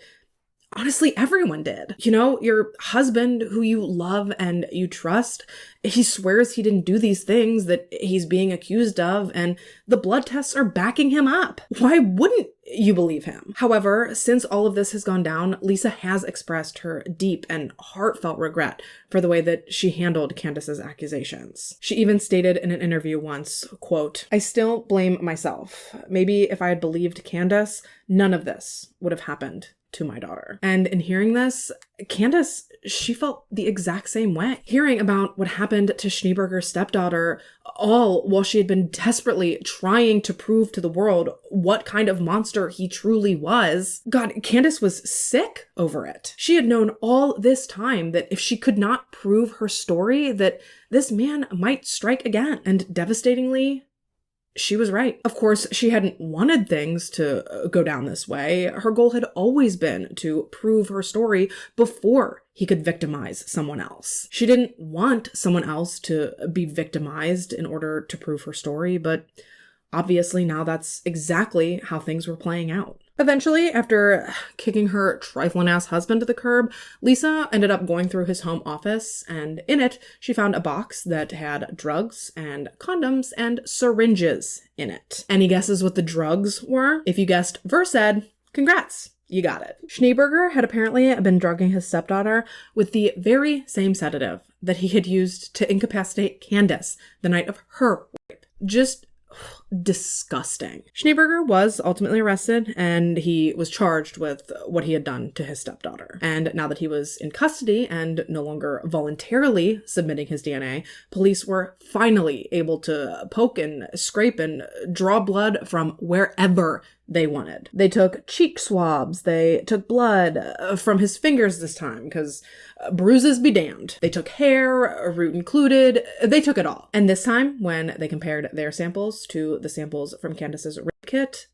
honestly, everyone did. You know, your husband who you love and you trust, he swears he didn't do these things that he's being accused of, and the blood tests are backing him up. Why wouldn't you believe him? However, since all of this has gone down, Lisa has expressed her deep and heartfelt regret for the way that she handled Candace's accusations. She even stated in an interview once, quote, "I still blame myself. Maybe if I had believed Candace, none of this would have happened to my daughter." And in hearing this, Candace, she felt the exact same way. Hearing about what happened to Schneeberger's stepdaughter, all while she had been desperately trying to prove to the world what kind of monster he truly was. God, Candace was sick over it. She had known all this time that if she could not prove her story, that this man might strike again. And devastatingly, she was right. Of course, she hadn't wanted things to go down this way. Her goal had always been to prove her story before he could victimize someone else. She didn't want someone else to be victimized in order to prove her story, but obviously now that's exactly how things were playing out. Eventually, after kicking her trifling ass husband to the curb, Lisa ended up going through his home office, and in it, she found a box that had drugs and condoms and syringes in it. Any guesses what the drugs were? If you guessed Versed, congrats, you got it. Schneeberger had apparently been drugging his stepdaughter with the very same sedative that he had used to incapacitate Candace the night of her rape. Just disgusting. Schneeberger was ultimately arrested and he was charged with what he had done to his stepdaughter. And now that he was in custody and no longer voluntarily submitting his DNA, police were finally able to poke and scrape and draw blood from wherever they wanted. They took cheek swabs, they took blood from his fingers this time, because bruises be damned. They took hair, root included, they took it all. And this time, when they compared their samples to the samples from Candace's rape kit,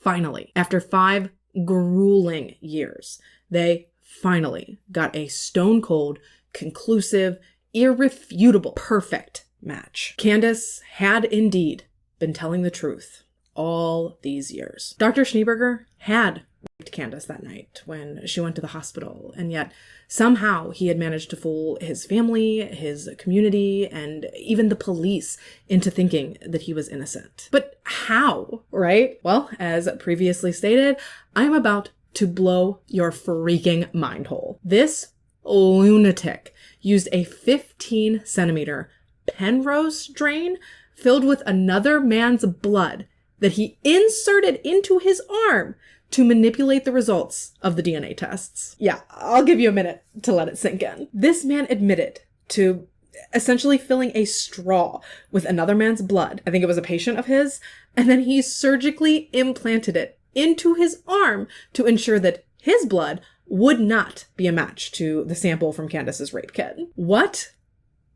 finally, after 5 grueling years, they finally got a stone-cold, conclusive, irrefutable, perfect match. Candace had indeed been telling the truth all these years. Dr. Schneeberger had raped Candace that night when she went to the hospital, and yet somehow he had managed to fool his family, his community, and even the police into thinking that he was innocent. But how, right? Well, as previously stated, I'm about to blow your freaking mind hole. This lunatic used a 15-centimeter Penrose drain filled with another man's blood that he inserted into his arm to manipulate the results of the DNA tests. Yeah, I'll give you a minute to let it sink in. This man admitted to essentially filling a straw with another man's blood. I think it was a patient of his. And then he surgically implanted it into his arm to ensure that his blood would not be a match to the sample from Candace's rape kit. What?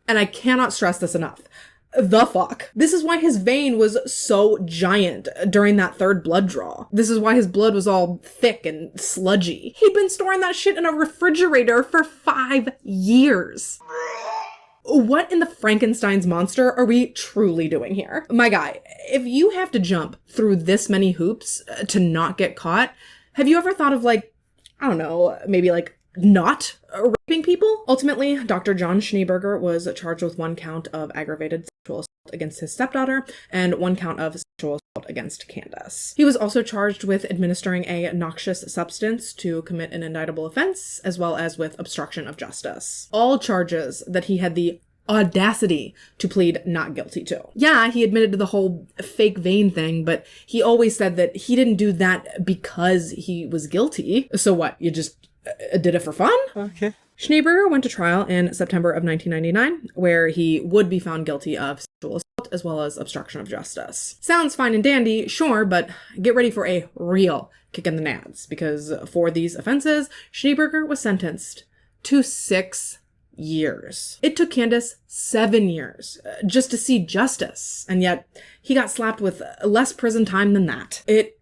And I cannot stress this enough. The fuck? This is why his vein was so giant during that third blood draw. This is why his blood was all thick and sludgy. He'd been storing that shit in a refrigerator for 5 years. What in the Frankenstein's monster are we truly doing here? My guy, if you have to jump through this many hoops to not get caught, have you ever thought of I don't know, maybe not raping people? Ultimately, Dr. John Schneeberger was charged with 1 count of aggravated sexual assault against his stepdaughter and 1 count of sexual assault against Candace. He was also charged with administering a noxious substance to commit an indictable offense, as well as with obstruction of justice. All charges that he had the audacity to plead not guilty to. Yeah, he admitted to the whole fake vein thing, but he always said that he didn't do that because he was guilty. So what, you just did it for fun. Okay. Schneeberger went to trial in September of 1999, where he would be found guilty of sexual assault as well as obstruction of justice. Sounds fine and dandy, sure, but get ready for a real kick in the nads, because for these offenses, Schneeberger was sentenced to 6 years. It took Candace 7 years just to see justice, and yet he got slapped with less prison time than that. It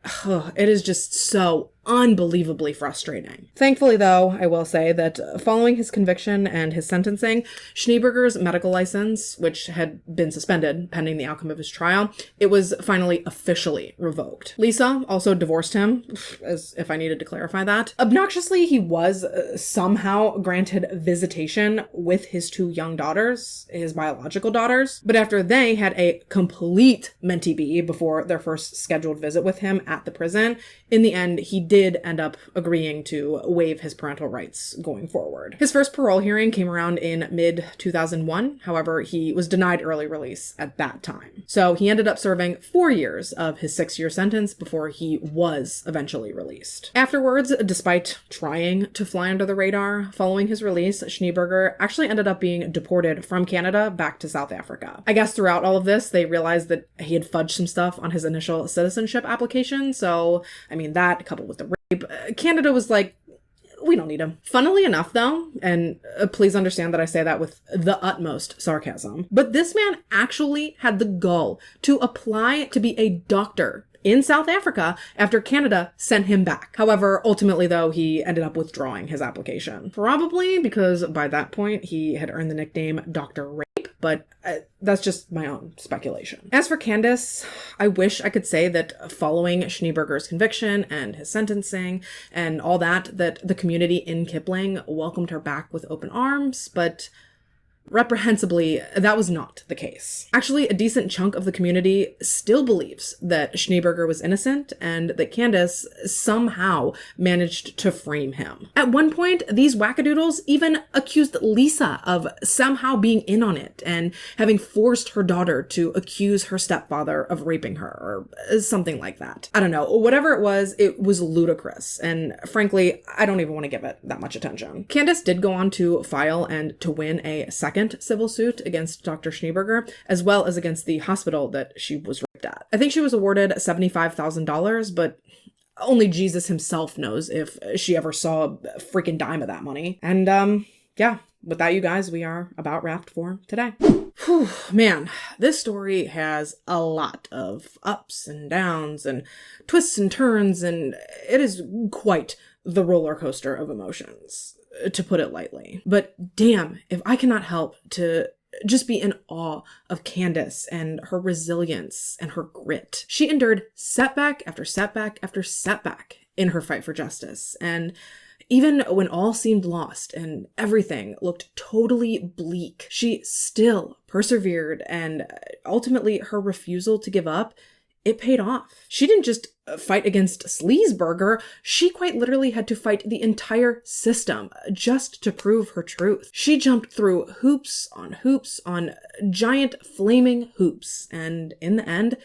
is just so unbelievably frustrating. Thankfully, though, I will say that following his conviction and his sentencing, Schneeberger's medical license, which had been suspended pending the outcome of his trial, it was finally officially revoked. Lisa also divorced him, as if I needed to clarify that. Obnoxiously, he was somehow granted visitation with his 2 young daughters, his biological daughters, but after they had a complete mentee before their first scheduled visit with him at the prison, in the end, he did end up agreeing to waive his parental rights going forward. His first parole hearing came around in mid-2001. However, he was denied early release at that time. So he ended up serving 4 years of his 6-year sentence before he was eventually released. Afterwards, despite trying to fly under the radar, following his release, Schneeberger actually ended up being deported from Canada back to South Africa. I guess throughout all of this, they realized that he had fudged some stuff on his initial citizenship application. So, I mean, that coupled with the rape, Canada was like, we don't need him. Funnily enough, though, and please understand that I say that with the utmost sarcasm, but this man actually had the gall to apply to be a doctor in South Africa after Canada sent him back. However, ultimately, though, he ended up withdrawing his application. Probably because by that point, he had earned the nickname Dr. Rape, but that's just my own speculation. As for Candace, I wish I could say that following Schneeberger's conviction and his sentencing and all that the community in Kipling welcomed her back with open arms, but reprehensibly, that was not the case. Actually, a decent chunk of the community still believes that Schneeberger was innocent and that Candace somehow managed to frame him. At one point, these wackadoodles even accused Lisa of somehow being in on it and having forced her daughter to accuse her stepfather of raping her or something like that. I don't know. Whatever it was ludicrous, and frankly, I don't even want to give it that much attention. Candace did go on to file and to win a second civil suit against Dr. Schneeberger, as well as against the hospital that she was raped at. I think she was awarded $75,000, but only Jesus himself knows if she ever saw a freaking dime of that money. And yeah, with that, you guys, we are about wrapped for today. Whew, man, this story has a lot of ups and downs and twists and turns, and it is quite the roller coaster of emotions, to put it lightly. But damn, if I cannot help to just be in awe of Candace and her resilience and her grit. She endured setback after setback after setback in her fight for justice. And even when all seemed lost and everything looked totally bleak, she still persevered, and ultimately her refusal to give up, it paid off. She didn't just fight against Sleazeberger, she quite literally had to fight the entire system just to prove her truth. She jumped through hoops on giant flaming hoops, and in the end,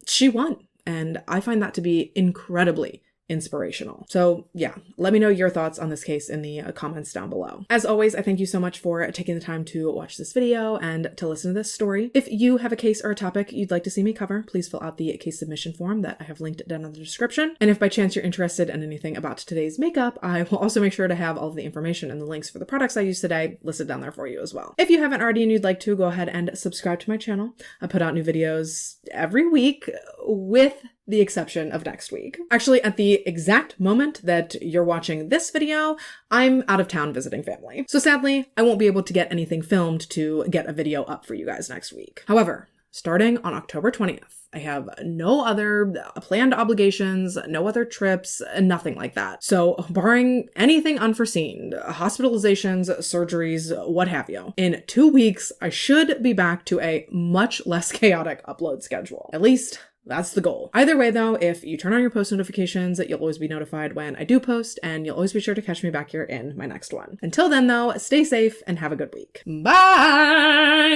she won. And I find that to be incredibly inspirational. So yeah, let me know your thoughts on this case in the comments down below. As always, I thank you so much for taking the time to watch this video and to listen to this story. If you have a case or a topic you'd like to see me cover, please fill out the case submission form that I have linked down in the description. And if by chance you're interested in anything about today's makeup, I will also make sure to have all of the information and the links for the products I use today listed down there for you as well. If you haven't already and you'd like to, go ahead and subscribe to my channel. I put out new videos every week, with the exception of next week. Actually, at the exact moment that you're watching this video, I'm out of town visiting family. So sadly, I won't be able to get anything filmed to get a video up for you guys next week. However, starting on October 20th, I have no other planned obligations, no other trips, nothing like that. So barring anything unforeseen, hospitalizations, surgeries, what have you, in 2 weeks, I should be back to a much less chaotic upload schedule. At least that's the goal. Either way though, if you turn on your post notifications, you'll always be notified when I do post, and you'll always be sure to catch me back here in my next one. Until then though, stay safe and have a good week. Bye!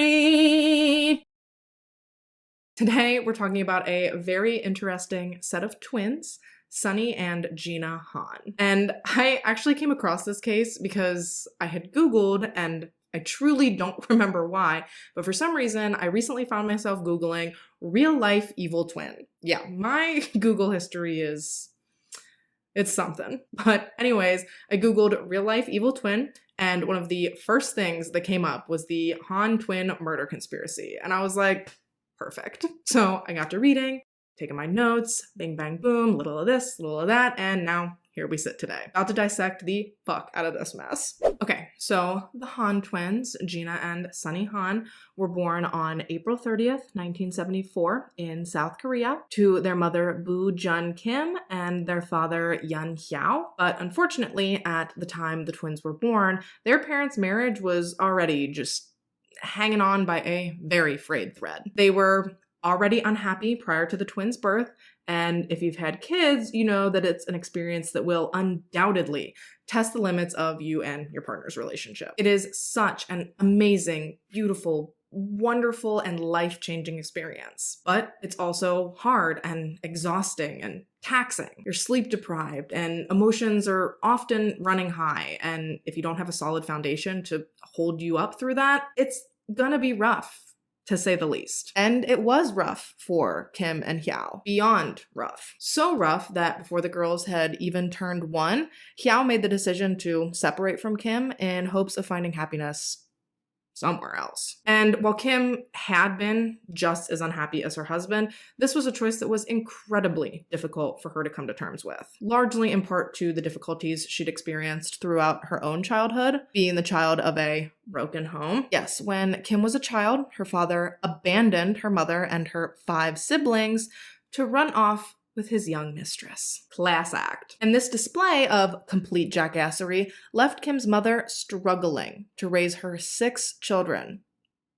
Today we're talking about a very interesting set of twins, Sunny and Gina Han. And I actually came across this case because I had Googled, and I truly don't remember why, but for some reason, I recently found myself Googling real life evil twin. Yeah, my Google history it's something. But anyways, I Googled real life evil twin, and one of the first things that came up was the Han twin murder conspiracy. And I was like, perfect. So I got to reading, taking my notes, bing, bang, boom, little of this, little of that, and now here we sit today. About to dissect the fuck out of this mess. Okay, so the Han twins, Gina and Sunny Han, were born on April 30th, 1974 in South Korea to their mother Boo Jun Kim and their father Yun Hyao. But unfortunately, at the time the twins were born, their parents' marriage was already just hanging on by a very frayed thread. They were already unhappy prior to the twins' birth, and if you've had kids, you know that it's an experience that will undoubtedly test the limits of you and your partner's relationship. It is such an amazing, beautiful, wonderful, and life-changing experience, but it's also hard and exhausting and taxing. You're sleep deprived and emotions are often running high, and if you don't have a solid foundation to hold you up through that, it's gonna be rough, to say the least. And it was rough for Kim and Hyao. Beyond rough. So rough that before the girls had even turned 1, Hyao made the decision to separate from Kim in hopes of finding happiness somewhere else. And while Kim had been just as unhappy as her husband, this was a choice that was incredibly difficult for her to come to terms with, largely in part to the difficulties she'd experienced throughout her own childhood, being the child of a broken home. Yes, when Kim was a child, her father abandoned her mother and her 5 siblings to run off with his young mistress. Class act. And this display of complete jackassery left Kim's mother struggling to raise her 6 children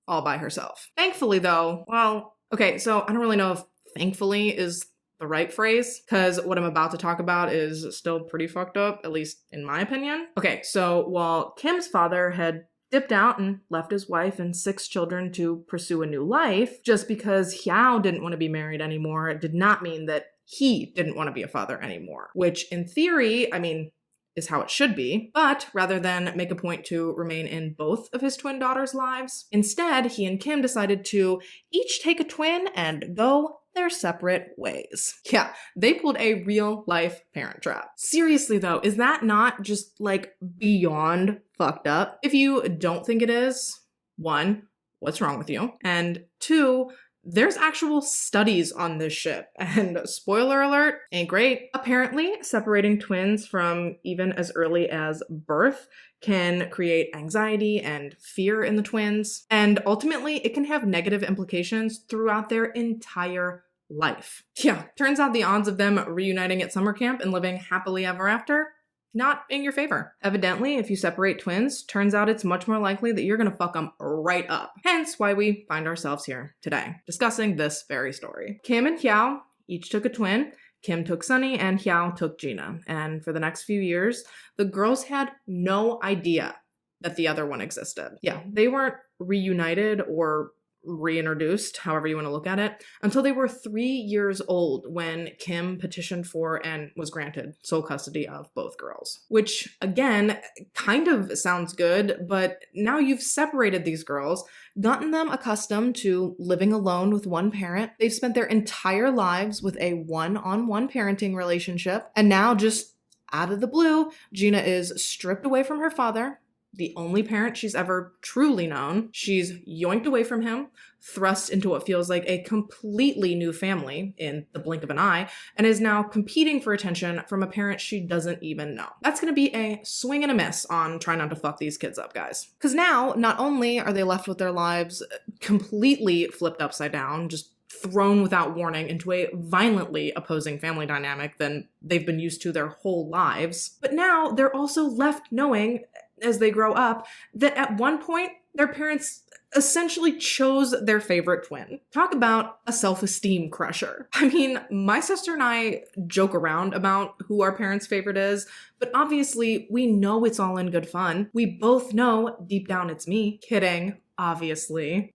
all by herself. Thankfully though, well, okay, so I don't really know if thankfully is the right phrase, because what I'm about to talk about is still pretty fucked up, at least in my opinion. Okay, so while Kim's father had dipped out and left his wife and 6 children to pursue a new life, just because Hyao didn't want to be married anymore, it did not mean that he didn't want to be a father anymore, which in theory, I mean, is how it should be. But rather than make a point to remain in both of his twin daughters' lives, instead, he and Kim decided to each take a twin and go their separate ways. Yeah, they pulled a real life parent trap. Seriously though, is that not just like beyond fucked up? If you don't think it is, 1, what's wrong with you? And 2, there's actual studies on this shit, and spoiler alert, ain't great. Apparently, separating twins from even as early as birth can create anxiety and fear in the twins, and ultimately it can have negative implications throughout their entire life. Yeah, turns out the odds of them reuniting at summer camp and living happily ever after, not in your favor. Evidently, if you separate twins, turns out it's much more likely that you're gonna fuck them right up. Hence why we find ourselves here today, discussing this very story. Kim and Hyao each took a twin. Kim took Sunny and Hyao took Gina. And for the next few years, the girls had no idea that the other one existed. Yeah, they weren't reunited or reintroduced, however you want to look at it, until they were 3 years old when Kim petitioned for and was granted sole custody of both girls. Which, again, kind of sounds good, but now you've separated these girls, gotten them accustomed to living alone with one parent. They've spent their entire lives with a one-on-one parenting relationship, and now just out of the blue, Gina is stripped away from her father, the only parent she's ever truly known. She's yoinked away from him, thrust into what feels like a completely new family in the blink of an eye, and is now competing for attention from a parent she doesn't even know. That's gonna be a swing and a miss on trying not to fuck these kids up, guys. Because now, not only are they left with their lives completely flipped upside down, just thrown without warning into a violently opposing family dynamic than they've been used to their whole lives, but now they're also left knowing, as they grow up, that at one point, their parents essentially chose their favorite twin. Talk about a self-esteem crusher. I mean, my sister and I joke around about who our parents' favorite is, but obviously we know it's all in good fun. We both know deep down it's me. Kidding, obviously.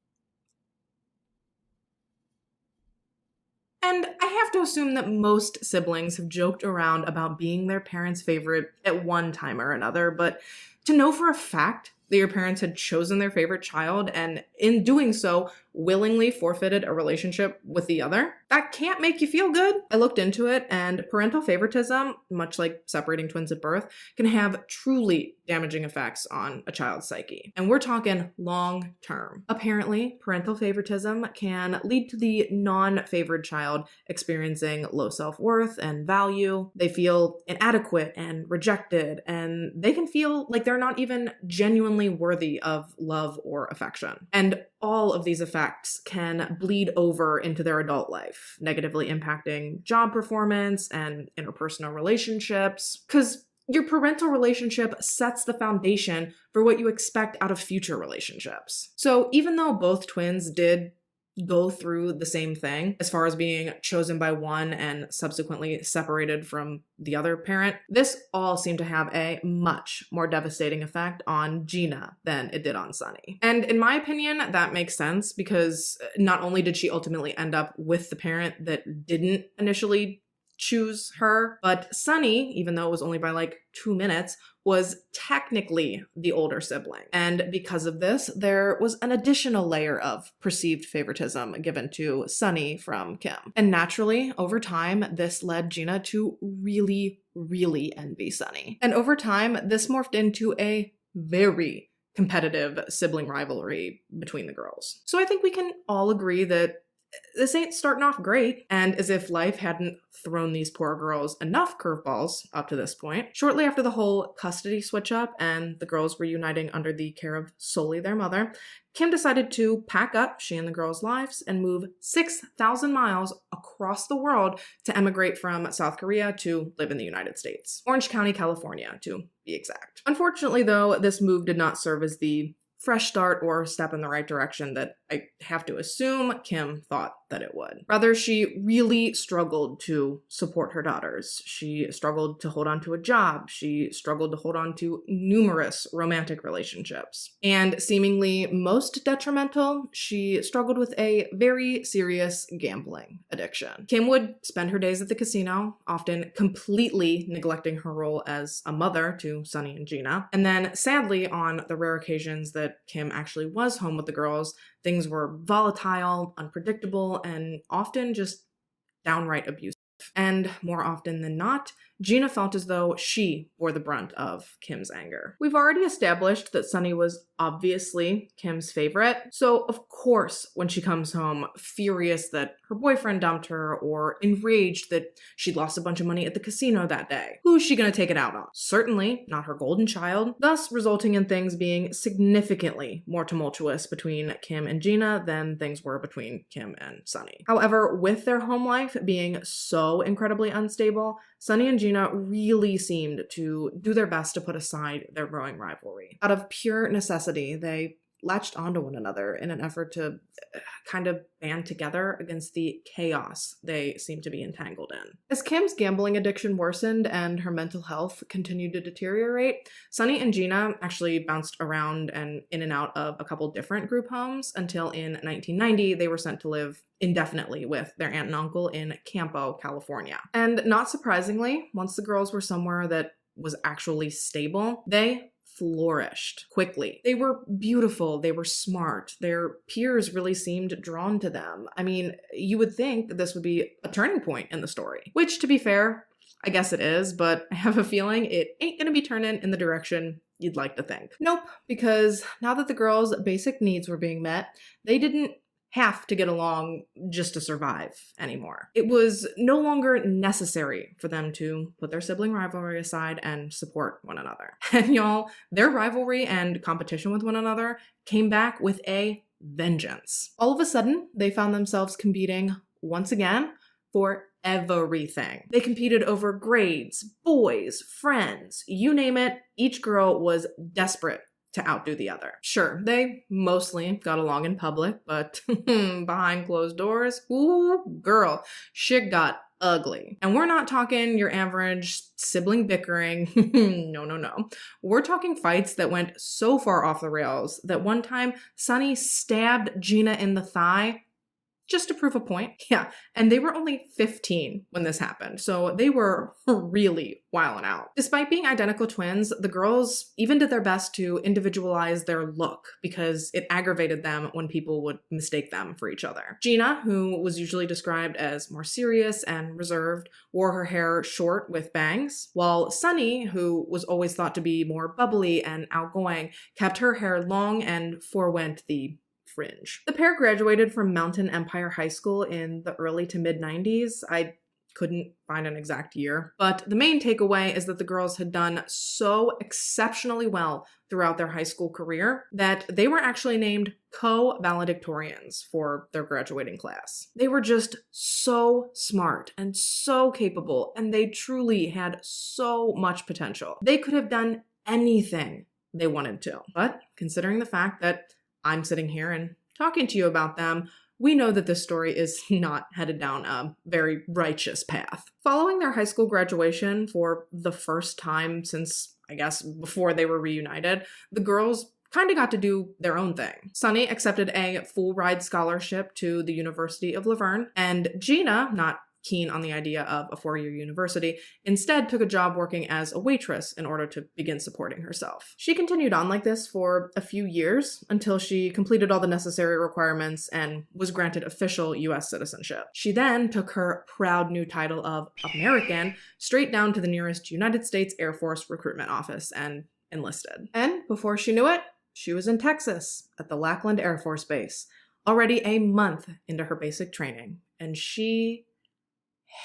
And I have to assume that most siblings have joked around about being their parents' favorite at one time or another, but to know for a fact that your parents had chosen their favorite child and in doing so willingly forfeited a relationship with the other, that can't make you feel good. I looked into it, and parental favoritism, much like separating twins at birth, can have truly damaging effects on a child's psyche. And we're talking long term. Apparently, parental favoritism can lead to the non-favored child experiencing low self-worth and value. They feel inadequate and rejected, and they can feel like they're not even genuinely worthy of love or affection. And all of these effects can bleed over into their adult life, negatively impacting job performance and interpersonal relationships, because your parental relationship sets the foundation for what you expect out of future relationships. So even though both twins did go through the same thing as far as being chosen by one and subsequently separated from the other parent, this all seemed to have a much more devastating effect on Gina than it did on Sunny. And in my opinion, that makes sense because not only did she ultimately end up with the parent that didn't initially choose her, but Sunny, even though it was only by like 2 minutes, was technically the older sibling. And because of this, there was an additional layer of perceived favoritism given to Sunny from Kim. And naturally, over time, this led Gina to really envy Sunny. And over time, this morphed into a very competitive sibling rivalry between the girls. So I think we can all agree that this ain't starting off great, and as if life hadn't thrown these poor girls enough curveballs up to this point, shortly after the whole custody switch up and the girls were uniting under the care of solely their mother, Kim decided to pack up she and the girls' lives and move 6,000 miles across the world to emigrate from South Korea to live in the United States. Orange County, California, to be exact. Unfortunately, though, this move did not serve as the fresh start or step in the right direction that I have to assume Kim thought that it would. Rather, she really struggled to support her daughters. She struggled to hold on to a job. She struggled to hold on to numerous romantic relationships. And seemingly most detrimental, she struggled with a very serious gambling addiction. Kim would spend her days at the casino, often completely neglecting her role as a mother to Sunny and Gina. And then, sadly, on the rare occasions that Kim actually was home with the girls, things were volatile, unpredictable, and often just downright abusive. And more often than not, Gina felt as though she bore the brunt of Kim's anger. We've already established that Sunny was obviously Kim's favorite, so of course when she comes home furious that her boyfriend dumped her or enraged that she'd lost a bunch of money at the casino that day, who's she gonna take it out on? Certainly not her golden child, thus resulting in things being significantly more tumultuous between Kim and Gina than things were between Kim and Sunny. However, with their home life being so incredibly unstable, Sunny and Gina really seemed to do their best to put aside their growing rivalry. Out of pure necessity, they latched onto one another in an effort to kind of band together against the chaos they seemed to be entangled in. As Kim's gambling addiction worsened and her mental health continued to deteriorate, Sunny and Gina actually bounced around and in and out of a couple different group homes until in 1990 they were sent to live indefinitely with their aunt and uncle in Campo, California. And not surprisingly, once the girls were somewhere that was actually stable, they flourished quickly. They were beautiful, they were smart, their peers really seemed drawn to them. I mean, you would think that this would be a turning point in the story, which, to be fair, I guess it is, but I have a feeling it ain't gonna be turning in the direction you'd like to think. Nope, because now that the girls' basic needs were being met, they didn't have to get along just to survive anymore. It was no longer necessary for them to put their sibling rivalry aside and support one another. And y'all, their rivalry and competition with one another came back with a vengeance. All of a sudden, they found themselves competing once again for everything. They competed over grades, boys, friends, you name it. Each girl was desperate to outdo the other. Sure, they mostly got along in public, but behind closed doors, ooh, girl, shit got ugly. And we're not talking your average sibling bickering. No. We're talking fights that went so far off the rails that one time Sunny stabbed Gina in the thigh just to prove a point. Yeah, and they were only 15 when this happened, so they were really wilding out. Despite being identical twins, the girls even did their best to individualize their look because it aggravated them when people would mistake them for each other. Gina, who was usually described as more serious and reserved, wore her hair short with bangs, while Sunny, who was always thought to be more bubbly and outgoing, kept her hair long and forewent the fringe. The pair graduated from Mountain Empire High School in the early to mid 90s. I couldn't find an exact year, but the main takeaway is that the girls had done so exceptionally well throughout their high school career that they were actually named co-valedictorians for their graduating class. They were just so smart and so capable, and they truly had so much potential. They could have done anything they wanted to, but considering the fact that I'm sitting here and talking to you about them, we know that this story is not headed down a very righteous path. Following their high school graduation for the first time since, I guess, before they were reunited, the girls kind of got to do their own thing. Sunny accepted a full ride scholarship to the University of Laverne, and Gina, not keen on the idea of a 4-year university, instead took a job working as a waitress in order to begin supporting herself. She continued on like this for a few years until she completed all the necessary requirements and was granted official US citizenship. She then took her proud new title of American straight down to the nearest United States Air Force recruitment office and enlisted. And before she knew it, she was in Texas at the Lackland Air Force Base, already a month into her basic training, and she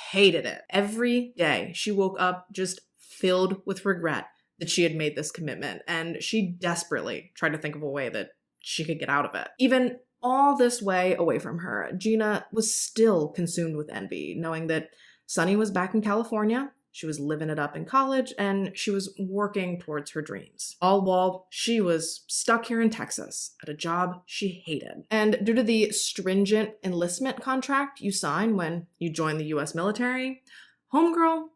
hated it. Every day she woke up just filled with regret that she had made this commitment, and she desperately tried to think of a way that she could get out of it. Even all this way away from her, Gina was still consumed with envy, knowing that Sunny was back in California, she was living it up in college, and she was working towards her dreams. All while she was stuck here in Texas at a job she hated. And due to the stringent enlistment contract you sign when you join the US military, homegirl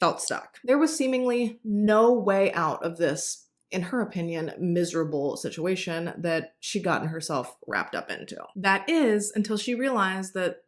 felt stuck. There was seemingly no way out of this, in her opinion, miserable situation that she'd gotten herself wrapped up into. That is, until she realized that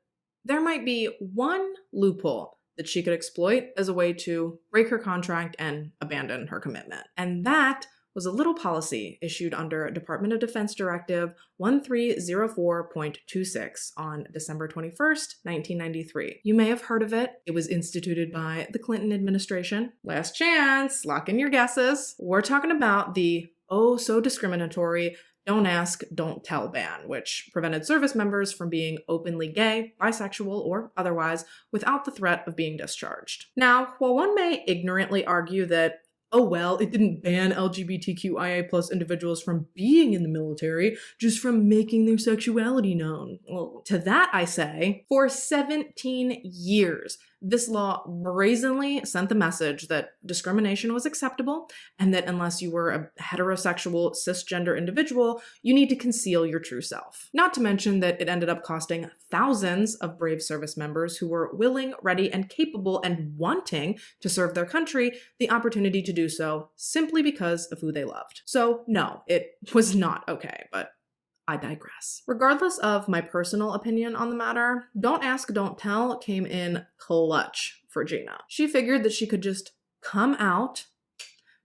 there might be one loophole that she could exploit as a way to break her contract and abandon her commitment. And that was a little policy issued under Department of Defense Directive 1304.26 on December 21st, 1993. You may have heard of it. It was instituted by the Clinton administration. Last chance, lock in your guesses. We're talking about the oh so discriminatory Don't Ask, Don't Tell ban, which prevented service members from being openly gay, bisexual, or otherwise without the threat of being discharged. Now, while one may ignorantly argue that, oh well, it didn't ban LGBTQIA+ individuals from being in the military, just from making their sexuality known. Well, to that I say, for 17 years, this law brazenly sent the message that discrimination was acceptable and that unless you were a heterosexual cisgender individual, you need to conceal your true self. Not to mention that it ended up costing thousands of brave service members who were willing, ready, and capable and wanting to serve their country the opportunity to do so simply because of who they loved. So no, it was not okay, but I digress. Regardless of my personal opinion on the matter, Don't Ask, Don't Tell came in clutch for Gina. She figured that she could just come out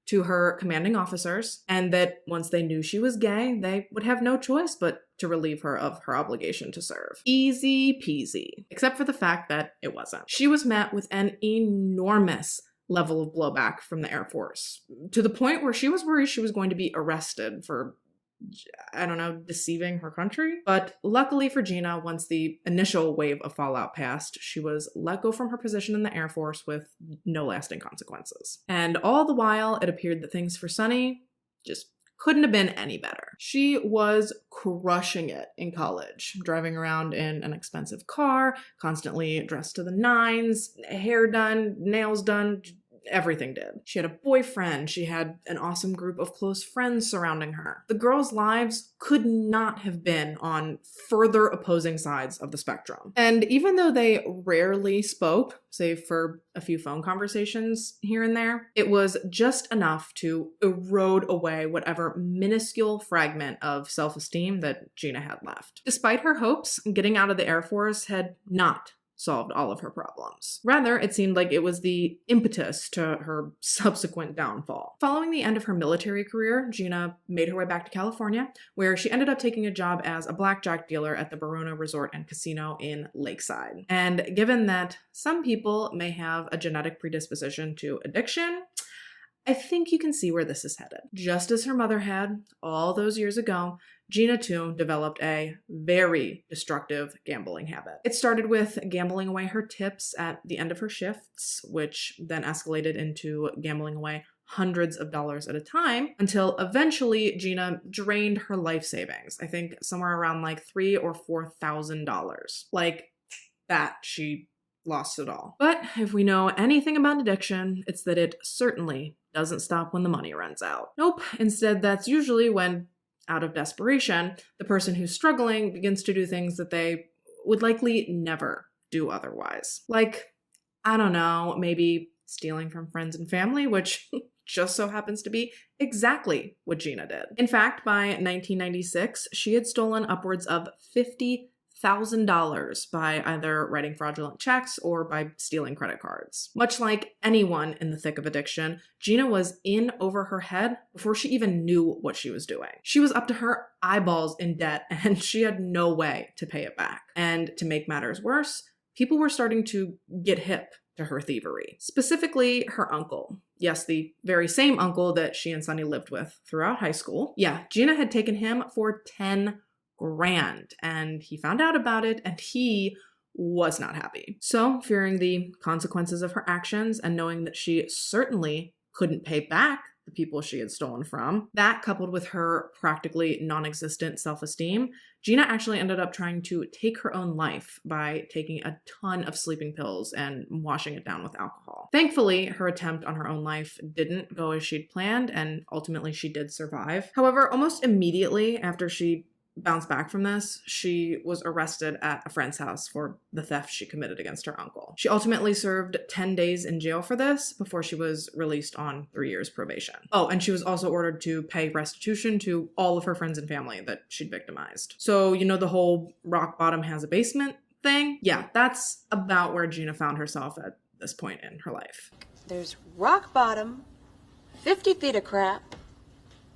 to her commanding officers and that once they knew she was gay, they would have no choice but to relieve her of her obligation to serve. Easy peasy. Except for the fact that it wasn't. She was met with an enormous level of blowback from the Air Force, to the point where she was worried she was going to be arrested for, I don't know, deceiving her country. But luckily for Gina, once the initial wave of fallout passed, she was let go from her position in the Air Force with no lasting consequences. And all the while, it appeared that things for Sunny just couldn't have been any better. She was crushing it in college, driving around in an expensive car, constantly dressed to the nines, hair done, nails done, Everything did. She had a boyfriend. She had an awesome group of close friends surrounding her. The girls' lives could not have been on further opposing sides of the spectrum. And even though they rarely spoke, save for a few phone conversations here and there, it was just enough to erode away whatever minuscule fragment of self-esteem that Gina had left. Despite her hopes, getting out of the Air Force had not solved all of her problems. Rather, it seemed like it was the impetus to her subsequent downfall. Following the end of her military career, Gina made her way back to California, where she ended up taking a job as a blackjack dealer at the Barona Resort and Casino in Lakeside. And given that some people may have a genetic predisposition to addiction, I think you can see where this is headed. Just as her mother had all those years ago, Gina too developed a very destructive gambling habit. It started with gambling away her tips at the end of her shifts, which then escalated into gambling away hundreds of dollars at a time, until eventually Gina drained her life savings. I think somewhere around like $3,000 or $4,000. Like that, she lost it all. But if we know anything about addiction, it's that it certainly doesn't stop when the money runs out. Nope, instead that's usually when, out of desperation, the person who's struggling begins to do things that they would likely never do otherwise. Like, I don't know, maybe stealing from friends and family, which just so happens to be exactly what Gina did. In fact, by 1996, she had stolen upwards of $50,000 by either writing fraudulent checks or by stealing credit cards. Much like anyone in the thick of addiction, Gina was in over her head before she even knew what she was doing. She was up to her eyeballs in debt and she had no way to pay it back. And to make matters worse, people were starting to get hip to her thievery. Specifically, her uncle. Yes, the very same uncle that she and Sonny lived with throughout high school. Yeah, Gina had taken him for 10 grand, and he found out about it and he was not happy. So, fearing the consequences of her actions and knowing that she certainly couldn't pay back the people she had stolen from, that coupled with her practically non-existent self-esteem, Gina actually ended up trying to take her own life by taking a ton of sleeping pills and washing it down with alcohol. Thankfully, her attempt on her own life didn't go as she'd planned, and ultimately she did survive. However, almost immediately after she bounced back from this, she was arrested at a friend's house for the theft she committed against her uncle. She ultimately served 10 days in jail for this before she was released on 3 years probation. Oh, and she was also ordered to pay restitution to all of her friends and family that she'd victimized. So, you know the whole rock bottom has a basement thing? Yeah, that's about where Gina found herself at this point in her life. There's rock bottom, 50 feet of crap,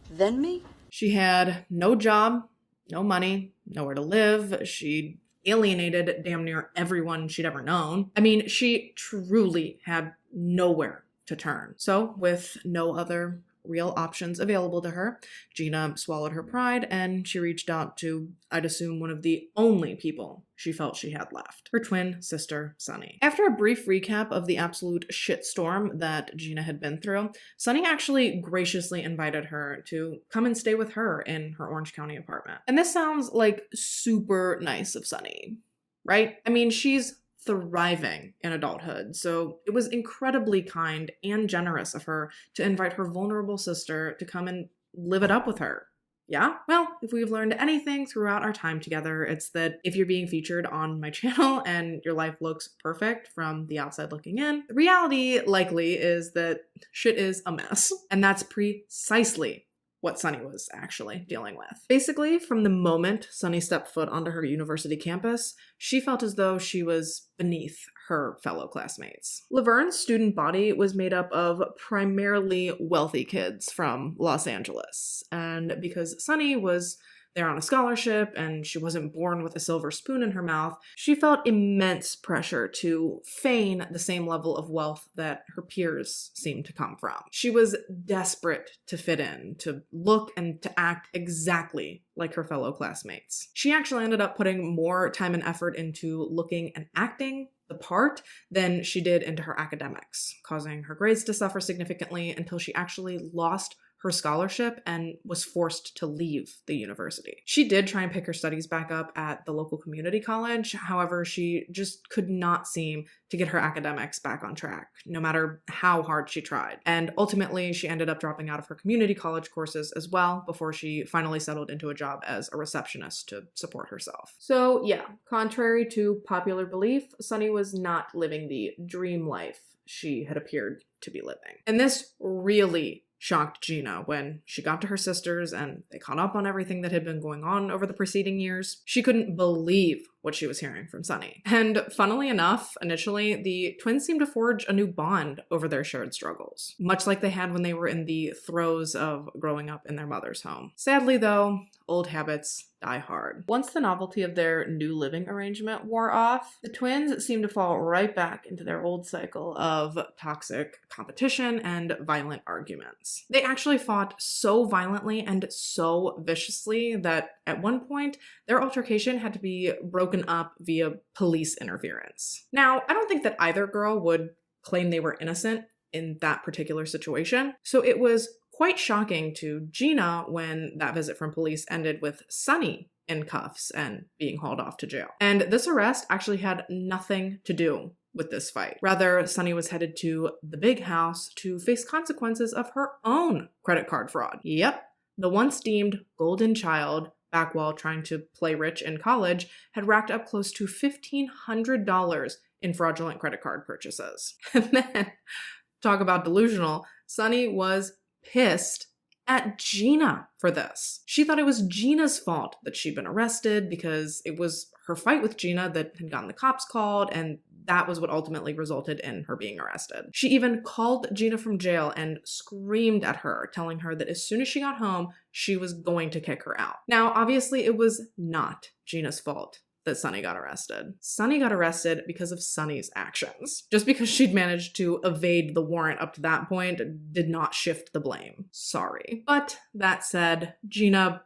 then me. She had no job, no money, nowhere to live. She'd alienated damn near everyone she'd ever known. I mean, she truly had nowhere to turn. So, with no other real options available to her, Gina swallowed her pride and she reached out to, I'd assume, one of the only people she felt she had left, her twin sister, Sunny. After a brief recap of the absolute shitstorm that Gina had been through, Sunny actually graciously invited her to come and stay with her in her Orange County apartment. And this sounds like super nice of Sunny, right? I mean, she's thriving in adulthood, so it was incredibly kind and generous of her to invite her vulnerable sister to come and live it up with her. Yeah? Well, if we've learned anything throughout our time together, it's that if you're being featured on my channel and your life looks perfect from the outside looking in, the reality likely is that shit is a mess. And that's precisely what Sunny was actually dealing with. Basically, from the moment Sunny stepped foot onto her university campus, she felt as though she was beneath her fellow classmates. Laverne's student body was made up of primarily wealthy kids from Los Angeles, and because Sunny was there on a scholarship and she wasn't born with a silver spoon in her mouth, she felt immense pressure to feign the same level of wealth that her peers seemed to come from. She was desperate to fit in, to look and to act exactly like her fellow classmates. She actually ended up putting more time and effort into looking and acting the part than she did into her academics, causing her grades to suffer significantly until she actually lost her scholarship and was forced to leave the university. She did try and pick her studies back up at the local community college. However, she just could not seem to get her academics back on track, no matter how hard she tried. And ultimately, she ended up dropping out of her community college courses as well before she finally settled into a job as a receptionist to support herself. So yeah, contrary to popular belief, Sunny was not living the dream life she had appeared to be living. And this really shocked Gina when she got to her sisters and they caught up on everything that had been going on over the preceding years. She couldn't believe what she was hearing from Sunny. And funnily enough, initially, the twins seemed to forge a new bond over their shared struggles, much like they had when they were in the throes of growing up in their mother's home. Sadly, though, old habits die hard. Once the novelty of their new living arrangement wore off, the twins seemed to fall right back into their old cycle of toxic competition and violent arguments. They actually fought so violently and so viciously that at one point, their altercation had to be broken up via police interference. Now, I don't think that either girl would claim they were innocent in that particular situation, so it was quite shocking to Gina when that visit from police ended with Sunny in cuffs and being hauled off to jail. And this arrest actually had nothing to do with this fight. Rather, Sunny was headed to the big house to face consequences of her own credit card fraud. Yep, the once deemed golden child, back while trying to play rich in college, had racked up close to $1,500 in fraudulent credit card purchases. And then, talk about delusional, Sunny was pissed at Gina for this. She thought it was Gina's fault that she'd been arrested because it was her fight with Gina that had gotten the cops called, and that was what ultimately resulted in her being arrested. She even called Gina from jail and screamed at her, telling her that as soon as she got home, she was going to kick her out. Now, obviously, it was not Gina's fault that Sunny got arrested. Sunny got arrested because of Sunny's actions. Just because she'd managed to evade the warrant up to that point did not shift the blame. Sorry. But that said, Gina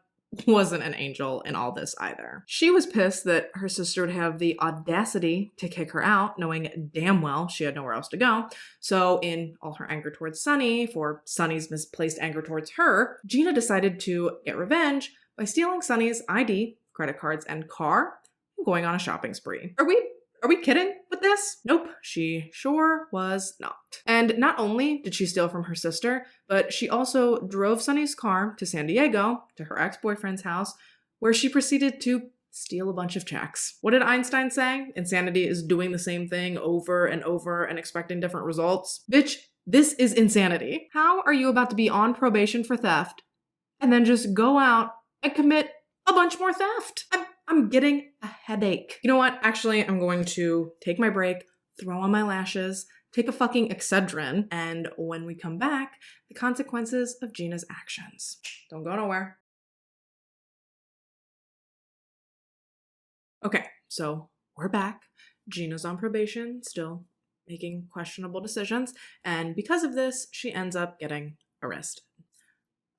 wasn't an angel in all this either. She was pissed that her sister would have the audacity to kick her out, knowing damn well she had nowhere else to go. So in all her anger towards Sunny, for Sunny's misplaced anger towards her, Gina decided to get revenge by stealing Sunny's ID, credit cards, and car, going on a shopping spree. Are we kidding with this? Nope, she sure was not. And not only did she steal from her sister, but she also drove Sunny's car to San Diego, to her ex-boyfriend's house, where she proceeded to steal a bunch of checks. What did Einstein say? Insanity is doing the same thing over and over and expecting different results. Bitch, this is insanity. How are you about to be on probation for theft and then just go out and commit a bunch more theft? I'm getting a headache. You know what? Actually, I'm going to take my break, throw on my lashes, take a fucking Excedrin, and when we come back, the consequences of Gina's actions. Don't go nowhere. Okay, so we're back. Gina's on probation, still making questionable decisions, and because of this, she ends up getting arrested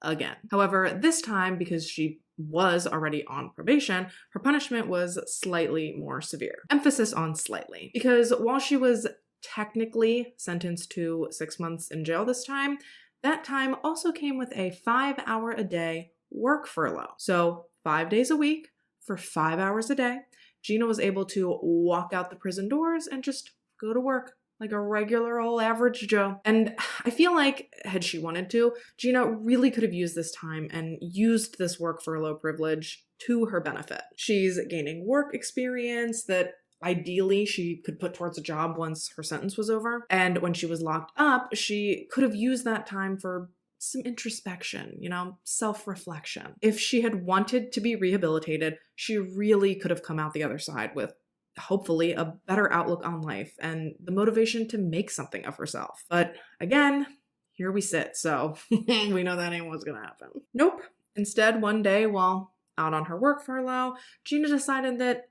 again. However, this time, because she was already on probation, her punishment was slightly more severe. Emphasis on slightly. Because while she was technically sentenced to 6 months in jail this time, that time also came with a 5-hour-a-day work furlough. So 5 days a week for 5 hours a day, Gina was able to walk out the prison doors and just go to work like a regular old average Joe. And I feel like, had she wanted to, Gina really could have used this time and used this work furlough privilege to her benefit. She's gaining work experience that ideally she could put towards a job once her sentence was over. And when she was locked up, she could have used that time for some introspection, self-reflection. If she had wanted to be rehabilitated, she really could have come out the other side with hopefully a better outlook on life and the motivation to make something of herself. But again, here we sit, so we know that ain't what's gonna happen. Nope. Instead, one day while out on her work furlough, Gina decided that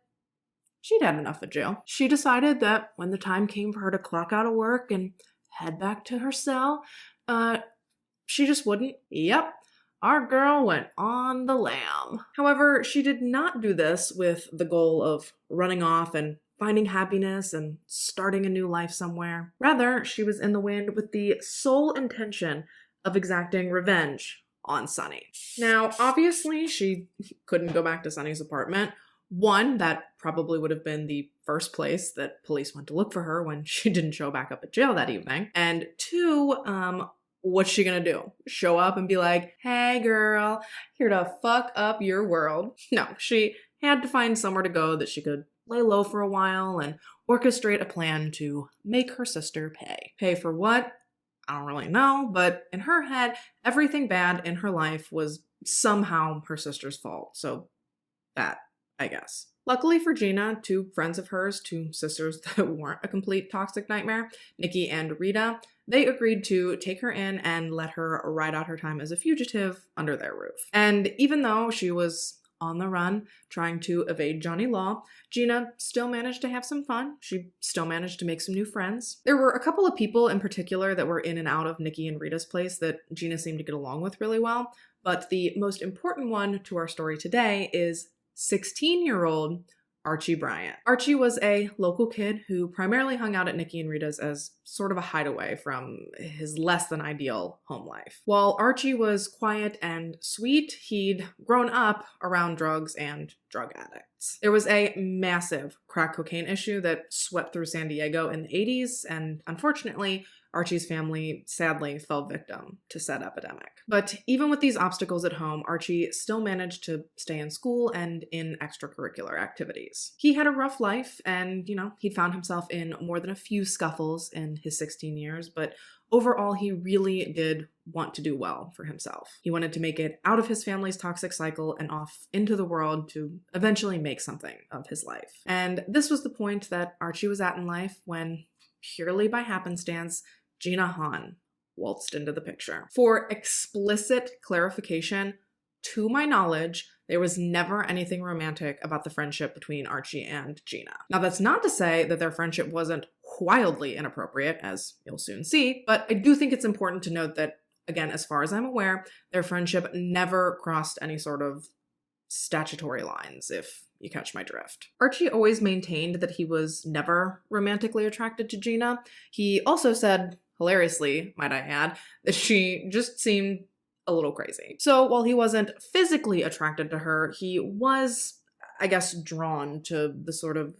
she'd had enough of jail. She decided that when the time came for her to clock out of work and head back to her cell, she just wouldn't. Yep. Our girl went on the lam. However, she did not do this with the goal of running off and finding happiness and starting a new life somewhere. Rather, she was in the wind with the sole intention of exacting revenge on Sunny. Now, obviously, she couldn't go back to Sunny's apartment. One, that probably would have been the first place that police went to look for her when she didn't show back up at jail that evening. And two, what's she gonna do? Show up and be like, hey girl, here to fuck up your world? No, she had to find somewhere to go that she could lay low for a while and orchestrate a plan to make her sister pay. Pay for what? I don't really know, but in her head, everything bad in her life was somehow her sister's fault. So that, I guess. Luckily for Gina, two friends of hers, two sisters that weren't a complete toxic nightmare, Nikki and Rita, they agreed to take her in and let her ride out her time as a fugitive under their roof. And even though she was on the run, trying to evade Johnny Law, Gina still managed to have some fun. She still managed to make some new friends. There were a couple of people in particular that were in and out of Nikki and Rita's place that Gina seemed to get along with really well, but the most important one to our story today is 16-year-old Archie Bryant. Archie was a local kid who primarily hung out at Nikki and Rita's as sort of a hideaway from his less than ideal home life. While Archie was quiet and sweet, he'd grown up around drugs and drug addicts. There was a massive crack cocaine issue that swept through San Diego in the 80s, and unfortunately, Archie's family sadly fell victim to said epidemic. But even with these obstacles at home, Archie still managed to stay in school and in extracurricular activities. He had a rough life and, he'd found himself in more than a few scuffles in his 16 years, but overall he really did want to do well for himself. He wanted to make it out of his family's toxic cycle and off into the world to eventually make something of his life. And this was the point that Archie was at in life when, purely by happenstance, Gina Hahn waltzed into the picture. For explicit clarification, to my knowledge, there was never anything romantic about the friendship between Archie and Gina. Now, that's not to say that their friendship wasn't wildly inappropriate, as you'll soon see, but I do think it's important to note that, again, as far as I'm aware, their friendship never crossed any sort of statutory lines, if you catch my drift. Archie always maintained that he was never romantically attracted to Gina. He also said, hilariously, might I add, that she just seemed a little crazy. So while he wasn't physically attracted to her, he was, I guess, drawn to the sort of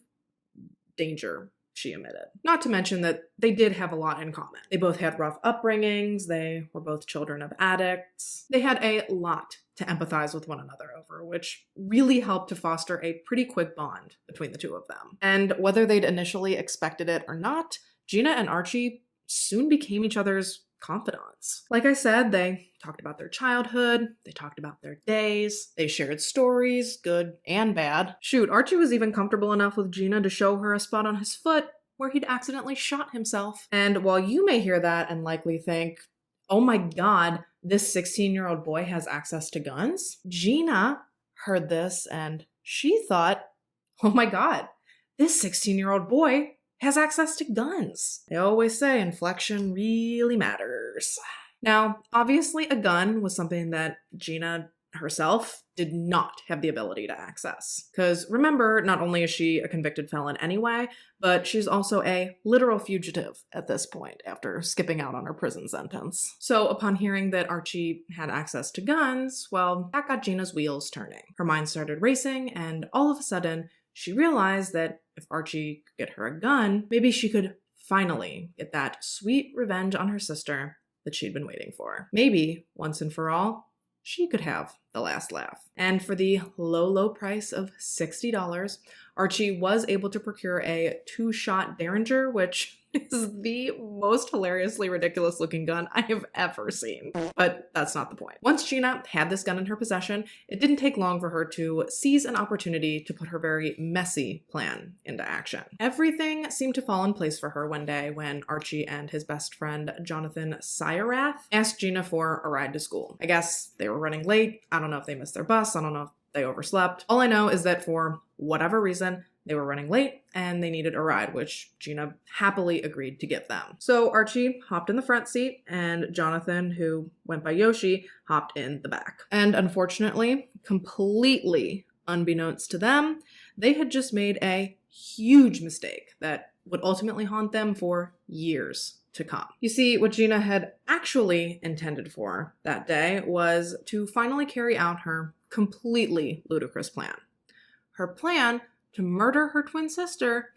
danger she emitted. Not to mention that they did have a lot in common. They both had rough upbringings, they were both children of addicts. They had a lot to empathize with one another over, which really helped to foster a pretty quick bond between the two of them. And whether they'd initially expected it or not, Gina and Archie soon became each other's confidants. Like I said, they talked about their childhood, they talked about their days, they shared stories, good and bad. Shoot, Archie was even comfortable enough with Gina to show her a spot on his foot where he'd accidentally shot himself. And while you may hear that and likely think, oh my god, this 16-year-old boy has access to guns, Gina heard this and she thought, oh my god, this 16-year-old boy has access to guns. They always say inflection really matters. Now, obviously a gun was something that Gina herself did not have the ability to access. Because remember, not only is she a convicted felon anyway, but she's also a literal fugitive at this point after skipping out on her prison sentence. So upon hearing that Archie had access to guns, well, that got Gina's wheels turning. Her mind started racing, and all of a sudden, she realized that if Archie could get her a gun, maybe she could finally get that sweet revenge on her sister that she'd been waiting for. Maybe, once and for all, she could have the last laugh. And for the low, low price of $60, Archie was able to procure a 2-shot Derringer, which is the most hilariously ridiculous looking gun I have ever seen. But that's not the point. Once Gina had this gun in her possession, it didn't take long for her to seize an opportunity to put her very messy plan into action. Everything seemed to fall in place for her one day when Archie and his best friend, Jonathan Syarath, asked Gina for a ride to school. I guess they were running late. I don't know if they missed their bus. I don't know if they overslept. All I know is that for whatever reason, they were running late and they needed a ride, which Gina happily agreed to give them. So Archie hopped in the front seat and Jonathan, who went by Yoshi, hopped in the back. And unfortunately, completely unbeknownst to them, they had just made a huge mistake that would ultimately haunt them for years to come. You see, what Gina had actually intended for that day was to finally carry out her completely ludicrous plan. Her plan to murder her twin sister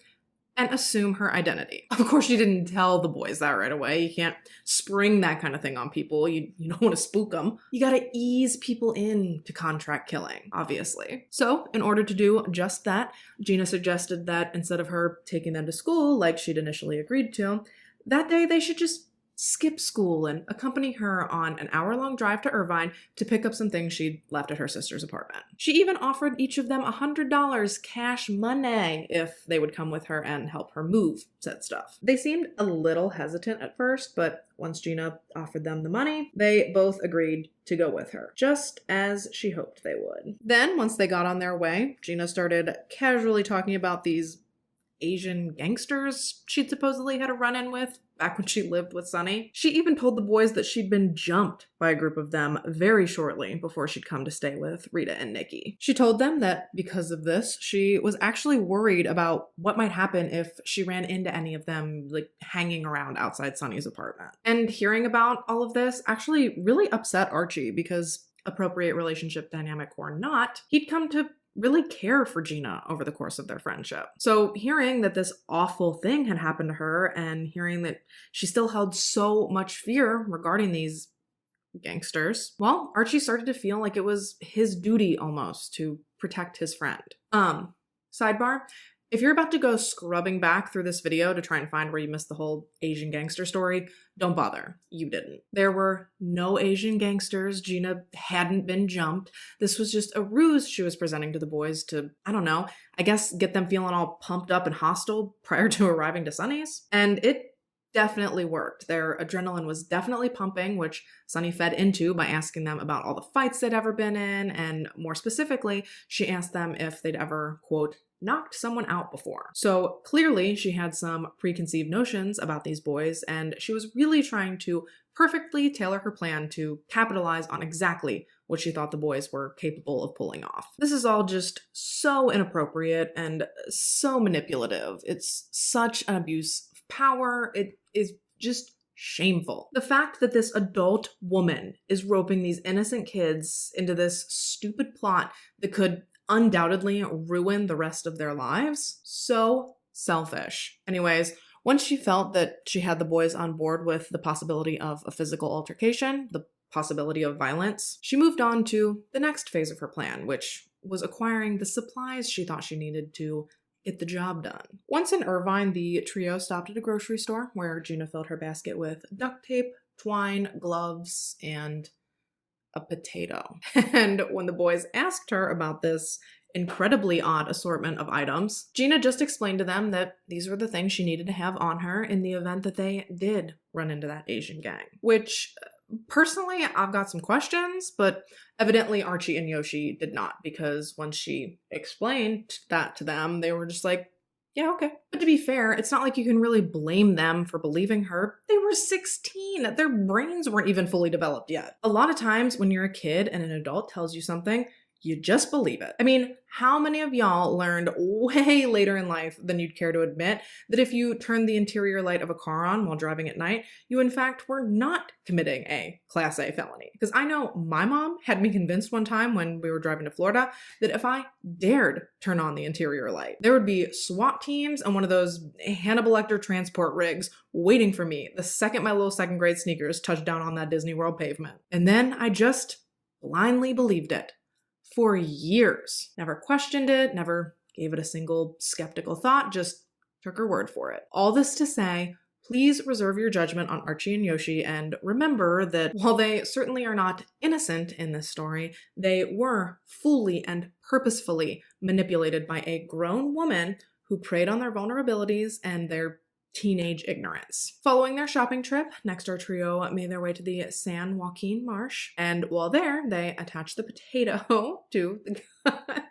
and assume her identity. Of course, she didn't tell the boys that right away. You can't spring that kind of thing on people. You don't want to spook them. You gotta ease people in to contract killing, obviously. So, in order to do just that, Gina suggested that instead of her taking them to school like she'd initially agreed to, that day they should just skip school and accompany her on an hour-long drive to Irvine to pick up some things she'd left at her sister's apartment. She even offered each of them $100 cash money if they would come with her and help her move said stuff. They seemed a little hesitant at first, but once Gina offered them the money, they both agreed to go with her, just as she hoped they would. Then, once they got on their way, Gina started casually talking about these Asian gangsters she'd supposedly had a run-in with back when she lived with Sonny. She even told the boys that she'd been jumped by a group of them very shortly before she'd come to stay with Rita and Nikki. She told them that because of this, she was actually worried about what might happen if she ran into any of them, like, hanging around outside Sonny's apartment. And hearing about all of this actually really upset Archie because, appropriate relationship dynamic or not, he'd come to really care for Gina over the course of their friendship. So hearing that this awful thing had happened to her and hearing that she still held so much fear regarding these gangsters, well, Archie started to feel like it was his duty almost to protect his friend. Sidebar, if you're about to go scrubbing back through this video to try and find where you missed the whole Asian gangster story, don't bother. You didn't. There were no Asian gangsters. Gina hadn't been jumped. This was just a ruse she was presenting to the boys to, I don't know, I guess get them feeling all pumped up and hostile prior to arriving to Sonny's. And it definitely worked. Their adrenaline was definitely pumping, which Sonny fed into by asking them about all the fights they'd ever been in, and more specifically, she asked them if they'd ever, quote, knocked someone out before. So clearly she had some preconceived notions about these boys, and she was really trying to perfectly tailor her plan to capitalize on exactly what she thought the boys were capable of pulling off. This is all just so inappropriate and so manipulative. It's such an abuse of power. It is just shameful. The fact that this adult woman is roping these innocent kids into this stupid plot that could undoubtedly ruin the rest of their lives. So selfish. Anyways, once she felt that she had the boys on board with the possibility of a physical altercation, the possibility of violence, she moved on to the next phase of her plan, which was acquiring the supplies she thought she needed to get the job done. Once in Irvine, the trio stopped at a grocery store where Gina filled her basket with duct tape, twine, gloves, and a potato. And when the boys asked her about this incredibly odd assortment of items, Gina just explained to them that these were the things she needed to have on her in the event that they did run into that Asian gang. Which, personally, I've got some questions, but evidently Archie and Yoshi did not, because when she explained that to them, they were just like, yeah, okay. But to be fair, it's not like you can really blame them for believing her. They were 16. Their brains weren't even fully developed yet. A lot of times when you're a kid and an adult tells you something, you just believe it. I mean, how many of y'all learned way later in life than you'd care to admit that if you turned the interior light of a car on while driving at night, you in fact were not committing a Class A felony? Because I know my mom had me convinced one time when we were driving to Florida that if I dared turn on the interior light, there would be SWAT teams and one of those Hannibal Lecter transport rigs waiting for me the second my little second grade sneakers touched down on that Disney World pavement. And then I just blindly believed it. For years. Never questioned it, never gave it a single skeptical thought, just took her word for it. All this to say, please reserve your judgment on Archie and Yoshi, and remember that while they certainly are not innocent in this story, they were fully and purposefully manipulated by a grown woman who preyed on their vulnerabilities and their teenage ignorance. Following their shopping trip, next our trio made their way to the San Joaquin Marsh, and while there, they attached the potato to the gun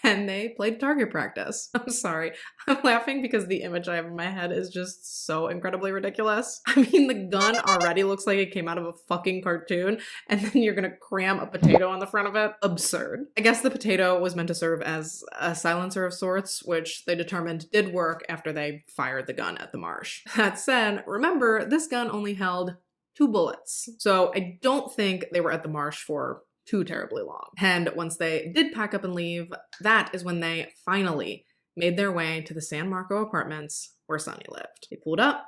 and they played target practice. I'm sorry. I'm laughing because the image I have in my head is just so incredibly ridiculous. I mean, the gun already looks like it came out of a fucking cartoon, and then you're gonna cram a potato on the front of it? Absurd. I guess the potato was meant to serve as a silencer of sorts, which they determined did work after they fired the gun at the marsh. That said, remember, this gun only held 2 bullets. So I don't think they were at the marsh for too terribly long. And once they did pack up and leave, that is when they finally made their way to the San Marco apartments where Sonny lived. They pulled up,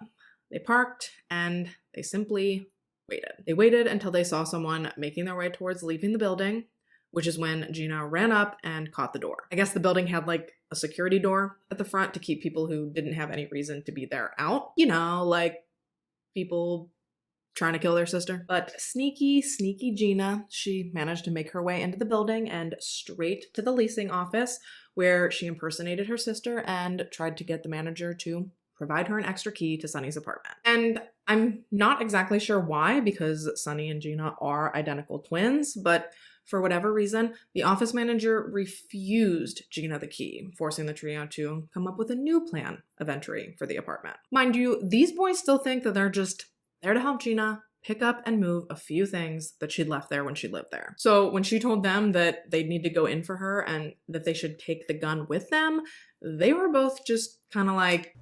they parked, and they simply waited. They waited until they saw someone making their way towards leaving the building, which is when Gina ran up and caught the door. I guess the building had like a security door at the front to keep people who didn't have any reason to be there out. You know, like people trying to kill their sister. But sneaky Gina, she managed to make her way into the building and straight to the leasing office, where she impersonated her sister and tried to get the manager to provide her an extra key to Sonny's apartment. And I'm not exactly sure why, because Sonny and Gina are identical twins, but for whatever reason, the office manager refused Gina the key, forcing the trio to come up with a new plan of entry for the apartment. Mind you, these boys still think that they're just there to help Gina pick up and move a few things that she'd left there when she lived there. So when she told them that they'd need to go in for her and that they should take the gun with them, they were both just kind of like,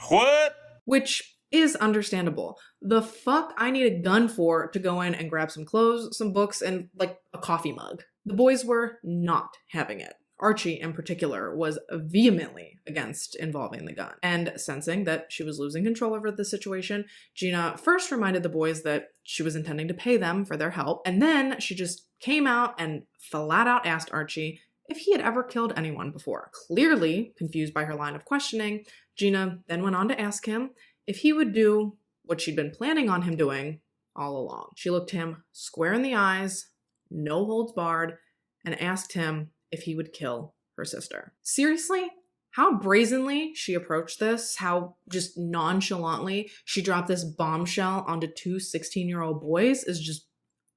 What? which is understandable. The fuck I need a gun for to go in and grab some clothes, some books, and like a coffee mug? The boys were not having it. Archie, in particular, was vehemently against involving the gun. And sensing that she was losing control over the situation, Gina first reminded the boys that she was intending to pay them for their help, and then she just came out and flat out asked Archie if he had ever killed anyone before. Clearly confused by her line of questioning, Gina then went on to ask him if he would do what she'd been planning on him doing all along. She looked him square in the eyes, no holds barred, and asked him if he would kill her sister. Seriously? How brazenly she approached this, how just nonchalantly she dropped this bombshell onto 2 16-year-old boys is just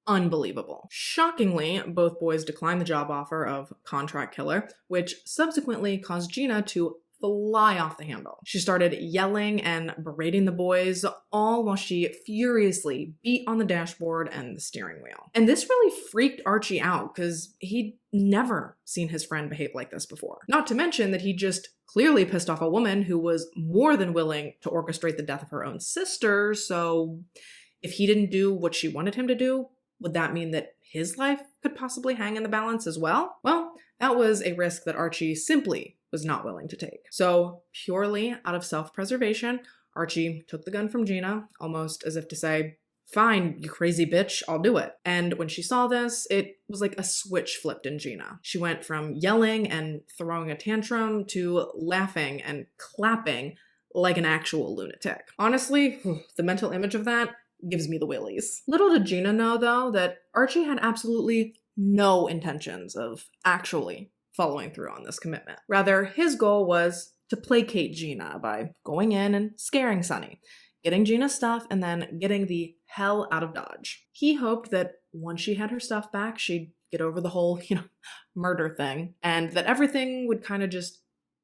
unbelievable. Shockingly, both boys declined the job offer of contract killer, which subsequently caused Gina to fly off the handle. She started yelling and berating the boys, all while she furiously beat on the dashboard and the steering wheel. And this really freaked Archie out because he'd never seen his friend behave like this before. Not to mention that he just clearly pissed off a woman who was more than willing to orchestrate the death of her own sister, so if he didn't do what she wanted him to do, would that mean that his life could possibly hang in the balance as well? Well, that was a risk that Archie simply was not willing to take. So, purely out of self-preservation, Archie took the gun from Gina, almost as if to say, "Fine, you crazy bitch, I'll do it." And when she saw this, it was like a switch flipped in Gina. She went from yelling and throwing a tantrum to laughing and clapping like an actual lunatic. Honestly, the mental image of that gives me the willies. Little did Gina know, though, that Archie had absolutely no intentions of actually following through on this commitment. Rather, his goal was to placate Gina by going in and scaring Sonny, getting Gina's stuff, and then getting the hell out of Dodge. He hoped that once she had her stuff back, she'd get over the whole, murder thing, and that everything would kind of just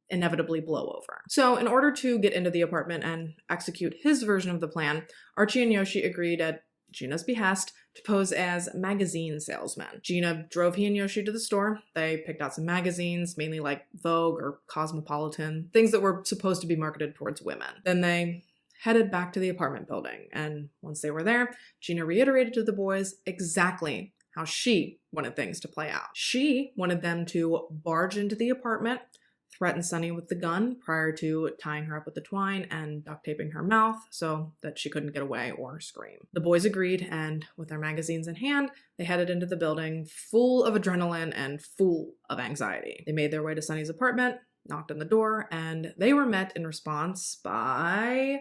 inevitably blow over. So in order to get into the apartment and execute his version of the plan, Archie and Yoshi agreed at Gina's behest to pose as magazine salesmen. Gina drove he and Yoshi to the store. They picked out some magazines, mainly like Vogue or Cosmopolitan, things that were supposed to be marketed towards women. Then they headed back to the apartment building, and once they were there, Gina reiterated to the boys exactly how she wanted things to play out. She wanted them to barge into the apartment, threaten Sonny with the gun prior to tying her up with the twine and duct taping her mouth so that she couldn't get away or scream. The boys agreed, and with their magazines in hand, they headed into the building full of adrenaline and full of anxiety. They made their way to Sonny's apartment, knocked on the door, and they were met in response by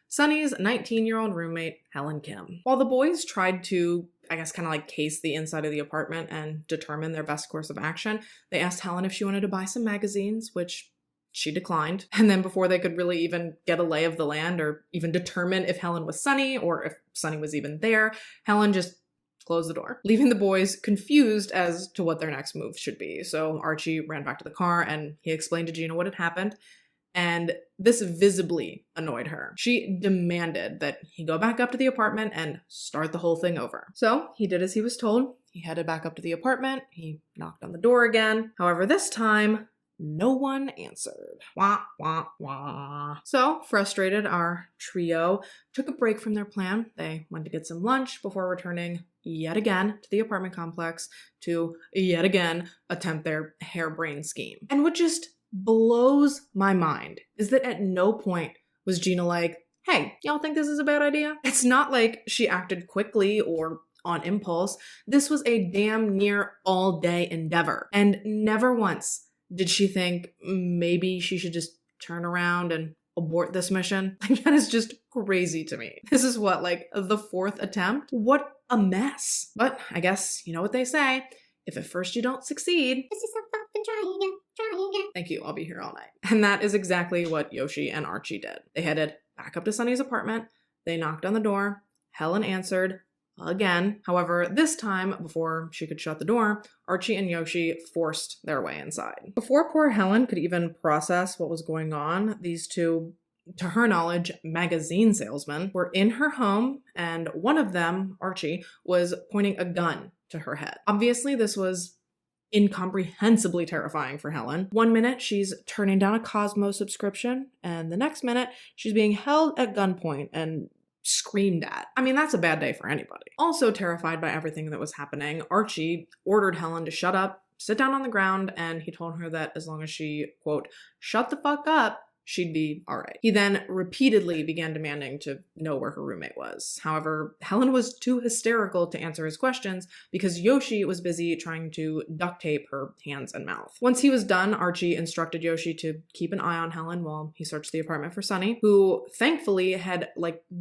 Sonny's 19-year-old roommate, Helen Kim. While the boys tried to, kind of like case the inside of the apartment and determine their best course of action, they asked Helen if she wanted to buy some magazines, which she declined. And then before they could really even get a lay of the land or even determine if Helen was Sonny or if Sonny was even there, Helen just closed the door, leaving the boys confused as to what their next move should be. So Archie ran back to the car and he explained to Gina what had happened. And this visibly annoyed her. She demanded that he go back up to the apartment and start the whole thing over. So he did as he was told. He headed back up to the apartment. He knocked on the door again. However, this time, no one answered. Wah, wah, wah. So, frustrated, our trio took a break from their plan. They went to get some lunch before returning yet again to the apartment complex to yet again attempt their harebrained scheme. And what just blows my mind is that at no point was Gina like, hey, y'all think this is a bad idea? It's not like she acted quickly or on impulse. This was a damn near all day endeavor. And never once did she think maybe she should just turn around and abort this mission. Like, that is just crazy to me. This is what, like the fourth attempt? What a mess. But I guess you know what they say. If at first you don't succeed, dust yourself up and try again, try again. Thank you, I'll be here all night. And that is exactly what Yoshi and Archie did. They headed back up to Sunny's apartment. They knocked on the door. Helen answered again. However, this time, before she could shut the door, Archie and Yoshi forced their way inside. Before poor Helen could even process what was going on, these two, to her knowledge, magazine salesmen were in her home, and one of them, Archie, was pointing a gun to her head. Obviously, this was incomprehensibly terrifying for Helen. One minute, she's turning down a Cosmo subscription, and the next minute, she's being held at gunpoint and screamed at. I mean, that's a bad day for anybody. Also terrified by everything that was happening, Archie ordered Helen to shut up, sit down on the ground, and he told her that as long as she, quote, shut the fuck up, she'd be all right. He then repeatedly began demanding to know where her roommate was. However, Helen was too hysterical to answer his questions because Yoshi was busy trying to duct tape her hands and mouth. Once he was done, Archie instructed Yoshi to keep an eye on Helen while he searched the apartment for Sunny, who thankfully had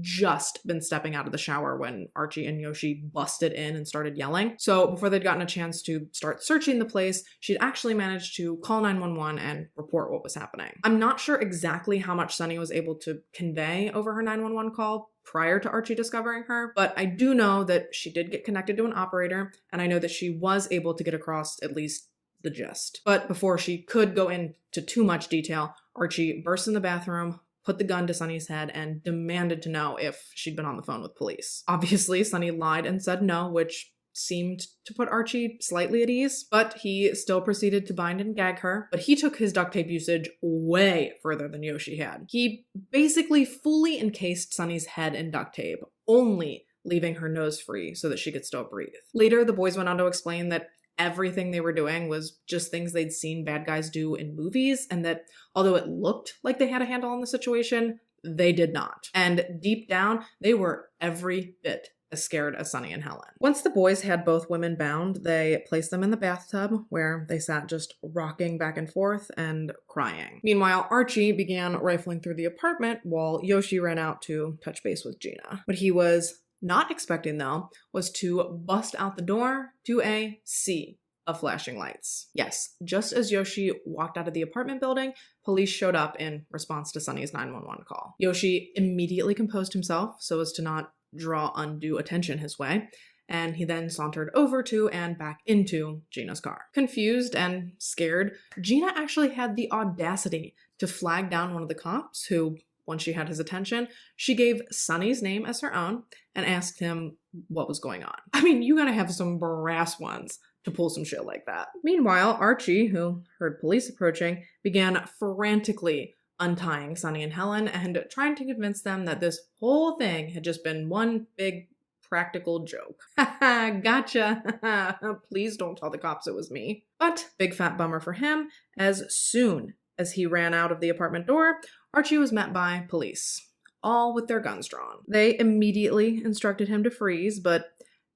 just been stepping out of the shower when Archie and Yoshi busted in and started yelling. So before they'd gotten a chance to start searching the place, she'd actually managed to call 911 and report what was happening. I'm not sure exactly how much Sunny was able to convey over her 911 call prior to Archie discovering her, but I do know that she did get connected to an operator, and I know that she was able to get across at least the gist. But before she could go into too much detail, Archie burst in the bathroom, put the gun to Sunny's head, and demanded to know if she'd been on the phone with police. Obviously, Sunny lied and said no, which seemed to put Archie slightly at ease, but he still proceeded to bind and gag her. But he took his duct tape usage way further than Yoshi had. He basically fully encased Sunny's head in duct tape, only leaving her nose free so that she could still breathe. Later, the boys went on to explain that everything they were doing was just things they'd seen bad guys do in movies, and that although it looked like they had a handle on the situation, they did not. And deep down, they were every bit as scared as Sunny and Helen. Once the boys had both women bound, they placed them in the bathtub where they sat just rocking back and forth and crying. Meanwhile, Archie began rifling through the apartment while Yoshi ran out to touch base with Gina. What he was not expecting, though, was to bust out the door to a sea of flashing lights. Yes, just as Yoshi walked out of the apartment building, police showed up in response to Sunny's 911 call. Yoshi immediately composed himself so as to not draw undue attention his way, and he then sauntered over to and back into Gina's car. Confused and scared, Gina actually had the audacity to flag down one of the cops who, once she had his attention, she gave Sunny's name as her own and asked him what was going on. I mean, you gotta have some brass ones to pull some shit like that. Meanwhile, Archie, who heard police approaching, began frantically untying Sunny and Helen and trying to convince them that this whole thing had just been one big practical joke. Haha, gotcha. Please don't tell the cops it was me. But big fat bummer for him, as soon as he ran out of the apartment door, Archie was met by police, all with their guns drawn. They immediately instructed him to freeze, but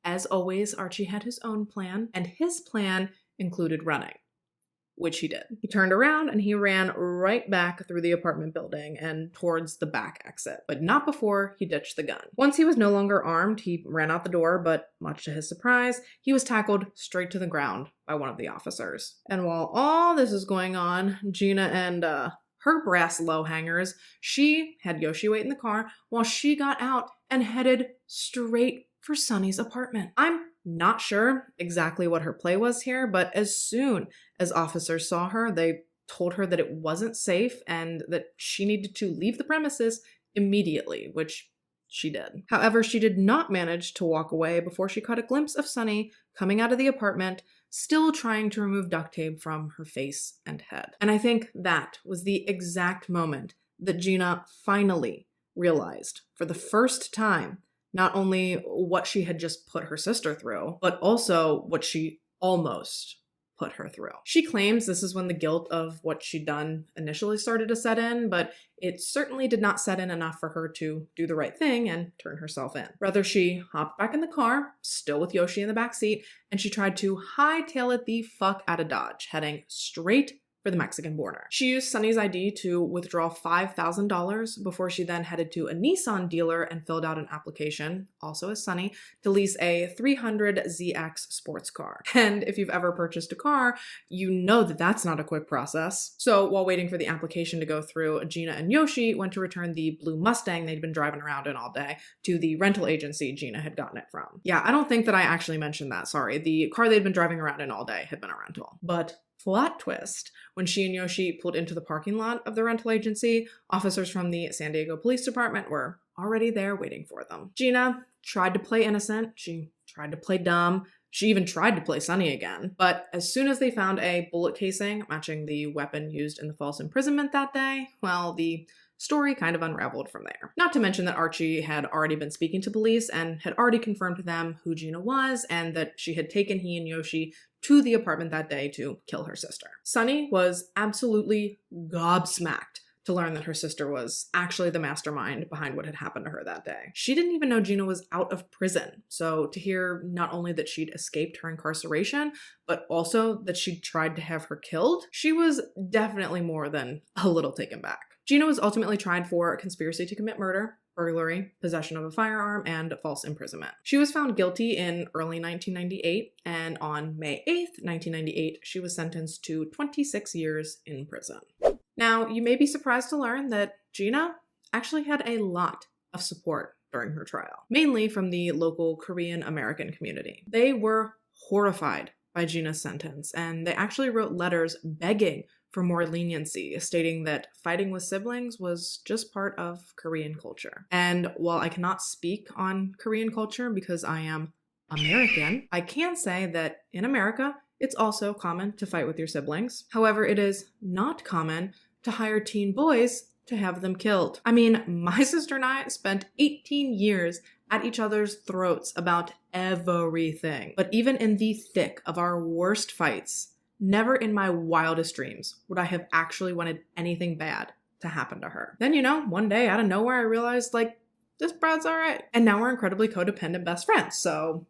as always, Archie had his own plan, and his plan included running, which he did. He turned around and he ran right back through the apartment building and towards the back exit, but not before he ditched the gun. Once he was no longer armed, he ran out the door, but much to his surprise, he was tackled straight to the ground by one of the officers. And while all this is going on, Gina and her brass low hangers, she had Yoshi wait in the car while she got out and headed straight for Sunny's apartment. I'm Not sure exactly what her play was here, but as soon as officers saw her, they told her that it wasn't safe and that she needed to leave the premises immediately, which she did. However, she did not manage to walk away before she caught a glimpse of Sunny coming out of the apartment, still trying to remove duct tape from her face and head. And I think that was the exact moment that Gina finally realized, for the first time, not only what she had just put her sister through, but also what she almost put her through. She claims this is when the guilt of what she'd done initially started to set in, but it certainly did not set in enough for her to do the right thing and turn herself in. Rather, she hopped back in the car, still with Yoshi in the back seat, and she tried to hightail it the fuck out of Dodge, heading straight for the Mexican border. She used Sunny's ID to withdraw $5,000 before she then headed to a Nissan dealer and filled out an application, also as Sunny, to lease a 300ZX sports car. And if you've ever purchased a car, you know that that's not a quick process. So while waiting for the application to go through, Gina and Yoshi went to return the blue Mustang they'd been driving around in all day to the rental agency Gina had gotten it from. Yeah, I don't think that I actually mentioned that, sorry. The car they'd been driving around in all day had been a rental. But plot twist, when she and Yoshi pulled into the parking lot of the rental agency, officers from the San Diego Police Department were already there waiting for them. Gina tried to play innocent, she tried to play dumb, she even tried to play Sunny again. But as soon as they found a bullet casing matching the weapon used in the false imprisonment that day, well, the story kind of unraveled from there. Not to mention that Archie had already been speaking to police and had already confirmed to them who Gina was and that she had taken he and Yoshi to the apartment that day to kill her sister. Sunny was absolutely gobsmacked to learn that her sister was actually the mastermind behind what had happened to her that day. She didn't even know Gina was out of prison, so to hear not only that she'd escaped her incarceration, but also that she'd tried to have her killed, she was definitely more than a little taken back. Gina was ultimately tried for a conspiracy to commit murder, burglary, possession of a firearm, and false imprisonment. She was found guilty in early 1998, and on May 8th, 1998, she was sentenced to 26 years in prison. Now, you may be surprised to learn that Gina actually had a lot of support during her trial, mainly from the local Korean American community. They were horrified by Gina's sentence, and they actually wrote letters begging for more leniency, stating that fighting with siblings was just part of Korean culture. And while I cannot speak on Korean culture because I am American, I can say that in America, it's also common to fight with your siblings. However, it is not common to hire teen boys to have them killed. I mean, my sister and I spent 18 years at each other's throats about everything. But even in the thick of our worst fights, never in my wildest dreams would I have actually wanted anything bad to happen to her. Then, one day out of nowhere, I realized, this broad's all right. And now we're incredibly codependent best friends. So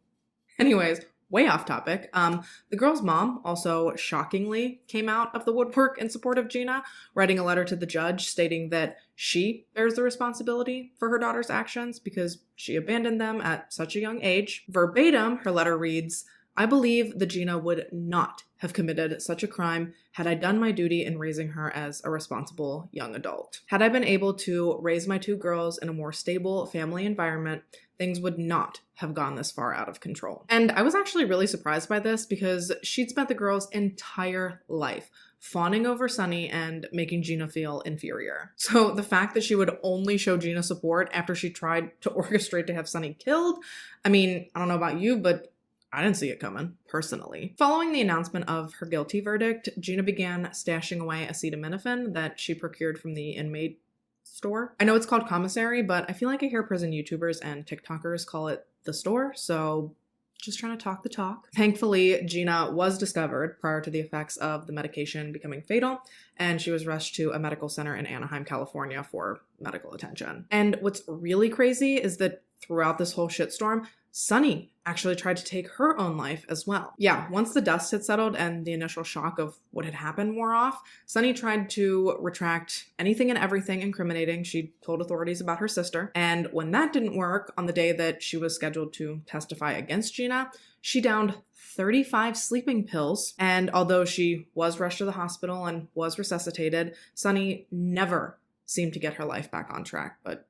anyways, way off topic. The girl's mom also shockingly came out of the woodwork in support of Gina, writing a letter to the judge stating that she bears the responsibility for her daughter's actions because she abandoned them at such a young age. Verbatim, her letter reads, "I believe that Gina would not have committed such a crime had I done my duty in raising her as a responsible young adult. Had I been able to raise my two girls in a more stable family environment, things would not have gone this far out of control." And I was actually really surprised by this because she'd spent the girl's entire life fawning over Sunny and making Gina feel inferior. So the fact that she would only show Gina support after she tried to orchestrate to have Sunny killed, I mean, I don't know about you, but I didn't see it coming, personally. Following the announcement of her guilty verdict, Gina began stashing away acetaminophen that she procured from the inmate store. I know it's called commissary, but I feel like I hear prison YouTubers and TikTokers call it the store, so just trying to talk the talk. Thankfully, Gina was discovered prior to the effects of the medication becoming fatal, and she was rushed to a medical center in Anaheim, California for medical attention. And what's really crazy is that throughout this whole shitstorm, Sunny actually tried to take her own life as well. Yeah, once the dust had settled and the initial shock of what had happened wore off, Sunny tried to retract anything and everything incriminating she told authorities about her sister. And when that didn't work, on the day that she was scheduled to testify against Gina, she downed 35 sleeping pills. And although she was rushed to the hospital and was resuscitated, Sunny never seemed to get her life back on track. But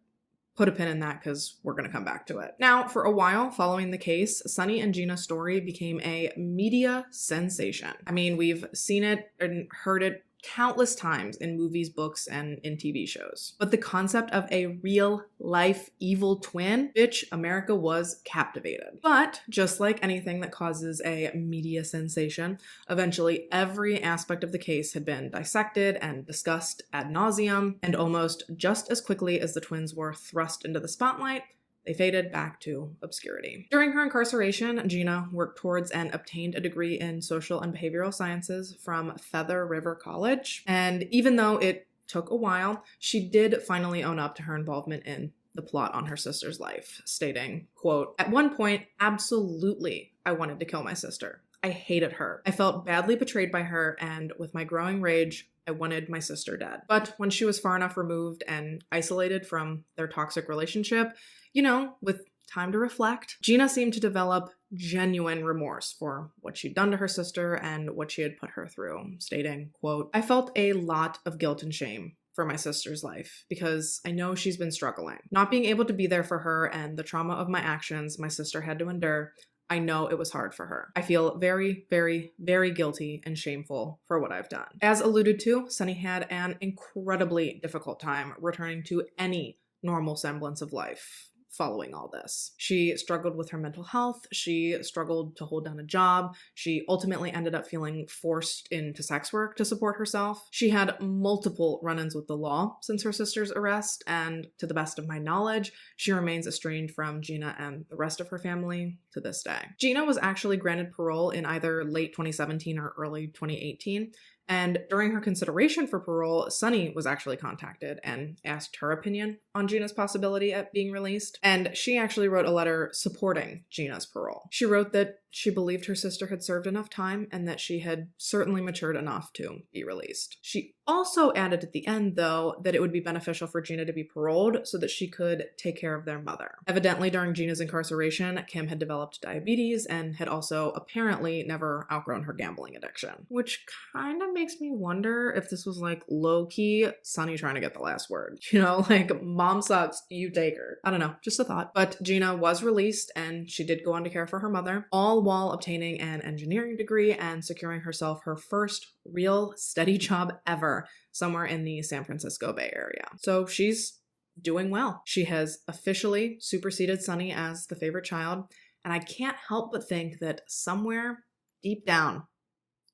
put a pin in that because we're going to come back to it. Now, for a while following the case, Sunny and Gina's story became a media sensation. I mean, we've seen it and heard it countless times in movies, books, and in TV shows. But the concept of a real-life evil twin, bitch, America was captivated. But just like anything that causes a media sensation, eventually every aspect of the case had been dissected and discussed ad nauseum, and almost just as quickly as the twins were thrust into the spotlight, they faded back to obscurity. During her incarceration, Gina worked towards and obtained a degree in social and behavioral sciences from Feather River College. And even though it took a while, she did finally own up to her involvement in the plot on her sister's life, stating, quote, "At one point, absolutely, I wanted to kill my sister. I hated her. I felt badly betrayed by her, and with my growing rage, I wanted my sister dead. But when she was far enough removed and isolated from their toxic relationship, you know, with time to reflect, Gina seemed to develop genuine remorse for what she'd done to her sister and what she had put her through, stating, quote, "I felt a lot of guilt and shame for my sister's life because I know she's been struggling. Not being able to be there for her and the trauma of my actions my sister had to endure, I know it was hard for her. I feel very, very, very guilty and shameful for what I've done." As alluded to, Sunny had an incredibly difficult time returning to any normal semblance of life following all this. She struggled with her mental health. She struggled to hold down a job. She ultimately ended up feeling forced into sex work to support herself. She had multiple run-ins with the law since her sister's arrest, and to the best of my knowledge, she remains estranged from Gina and the rest of her family to this day. Gina was actually granted parole in either late 2017 or early 2018. And during her consideration for parole, Sunny was actually contacted and asked her opinion on Gina's possibility at being released. And she actually wrote a letter supporting Gina's parole. She wrote that she believed her sister had served enough time and that she had certainly matured enough to be released. She also added at the end, though, that it would be beneficial for Gina to be paroled so that she could take care of their mother. Evidently, during Gina's incarceration, Kim had developed diabetes and had also apparently never outgrown her gambling addiction, which kind of makes me wonder if this was like low-key Sunny trying to get the last word. You know, like, mom sucks, you take her. I don't know, just a thought. But Gina was released and she did go on to care for her mother, all while obtaining an engineering degree and securing herself her first real steady job ever somewhere in the San Francisco Bay Area. So she's doing well. She has officially superseded Sunny as the favorite child, and I can't help but think that somewhere deep down,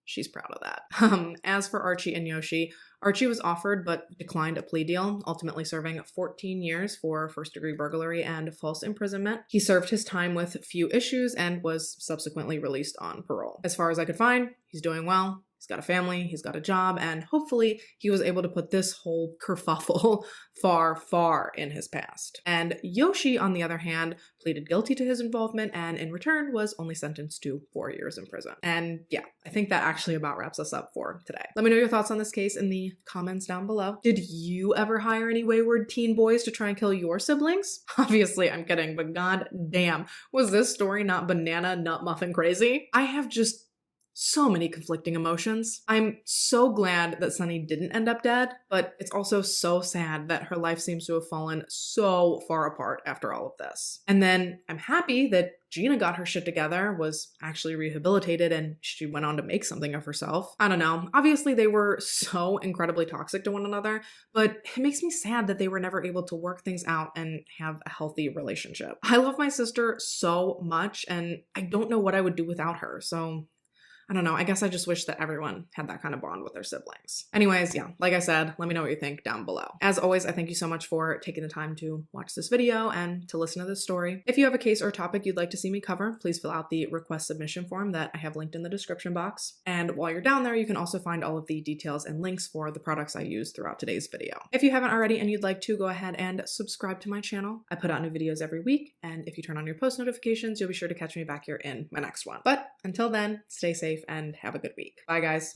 she's proud of that. As for Archie and Yoshi, Archie was offered but declined a plea deal, ultimately serving 14 years for first-degree burglary and false imprisonment. He served his time with few issues and was subsequently released on parole. As far as I could find, he's doing well. He's got a family, he's got a job, and hopefully he was able to put this whole kerfuffle far, far in his past. And Yoshi, on the other hand, pleaded guilty to his involvement and in return was only sentenced to 4 years in prison. And yeah, I think that actually about wraps us up for today. Let me know your thoughts on this case in the comments down below. Did you ever hire any wayward teen boys to try and kill your siblings? Obviously, I'm kidding, but god damn, was this story not banana nut muffin crazy? I have just so many conflicting emotions. I'm so glad that Sunny didn't end up dead, but it's also so sad that her life seems to have fallen so far apart after all of this. And then I'm happy that Gina got her shit together, was actually rehabilitated, and she went on to make something of herself. I don't know. Obviously, they were so incredibly toxic to one another, but it makes me sad that they were never able to work things out and have a healthy relationship. I love my sister so much, and I don't know what I would do without her, so I don't know, I guess I just wish that everyone had that kind of bond with their siblings. Anyways, yeah, like I said, let me know what you think down below. As always, I thank you so much for taking the time to watch this video and to listen to this story. If you have a case or topic you'd like to see me cover, please fill out the request submission form that I have linked in the description box. And while you're down there, you can also find all of the details and links for the products I used throughout today's video. If you haven't already and you'd like to, go ahead and subscribe to my channel. I put out new videos every week, and if you turn on your post notifications, you'll be sure to catch me back here in my next one. But until then, stay safe and have a good week. Bye, guys.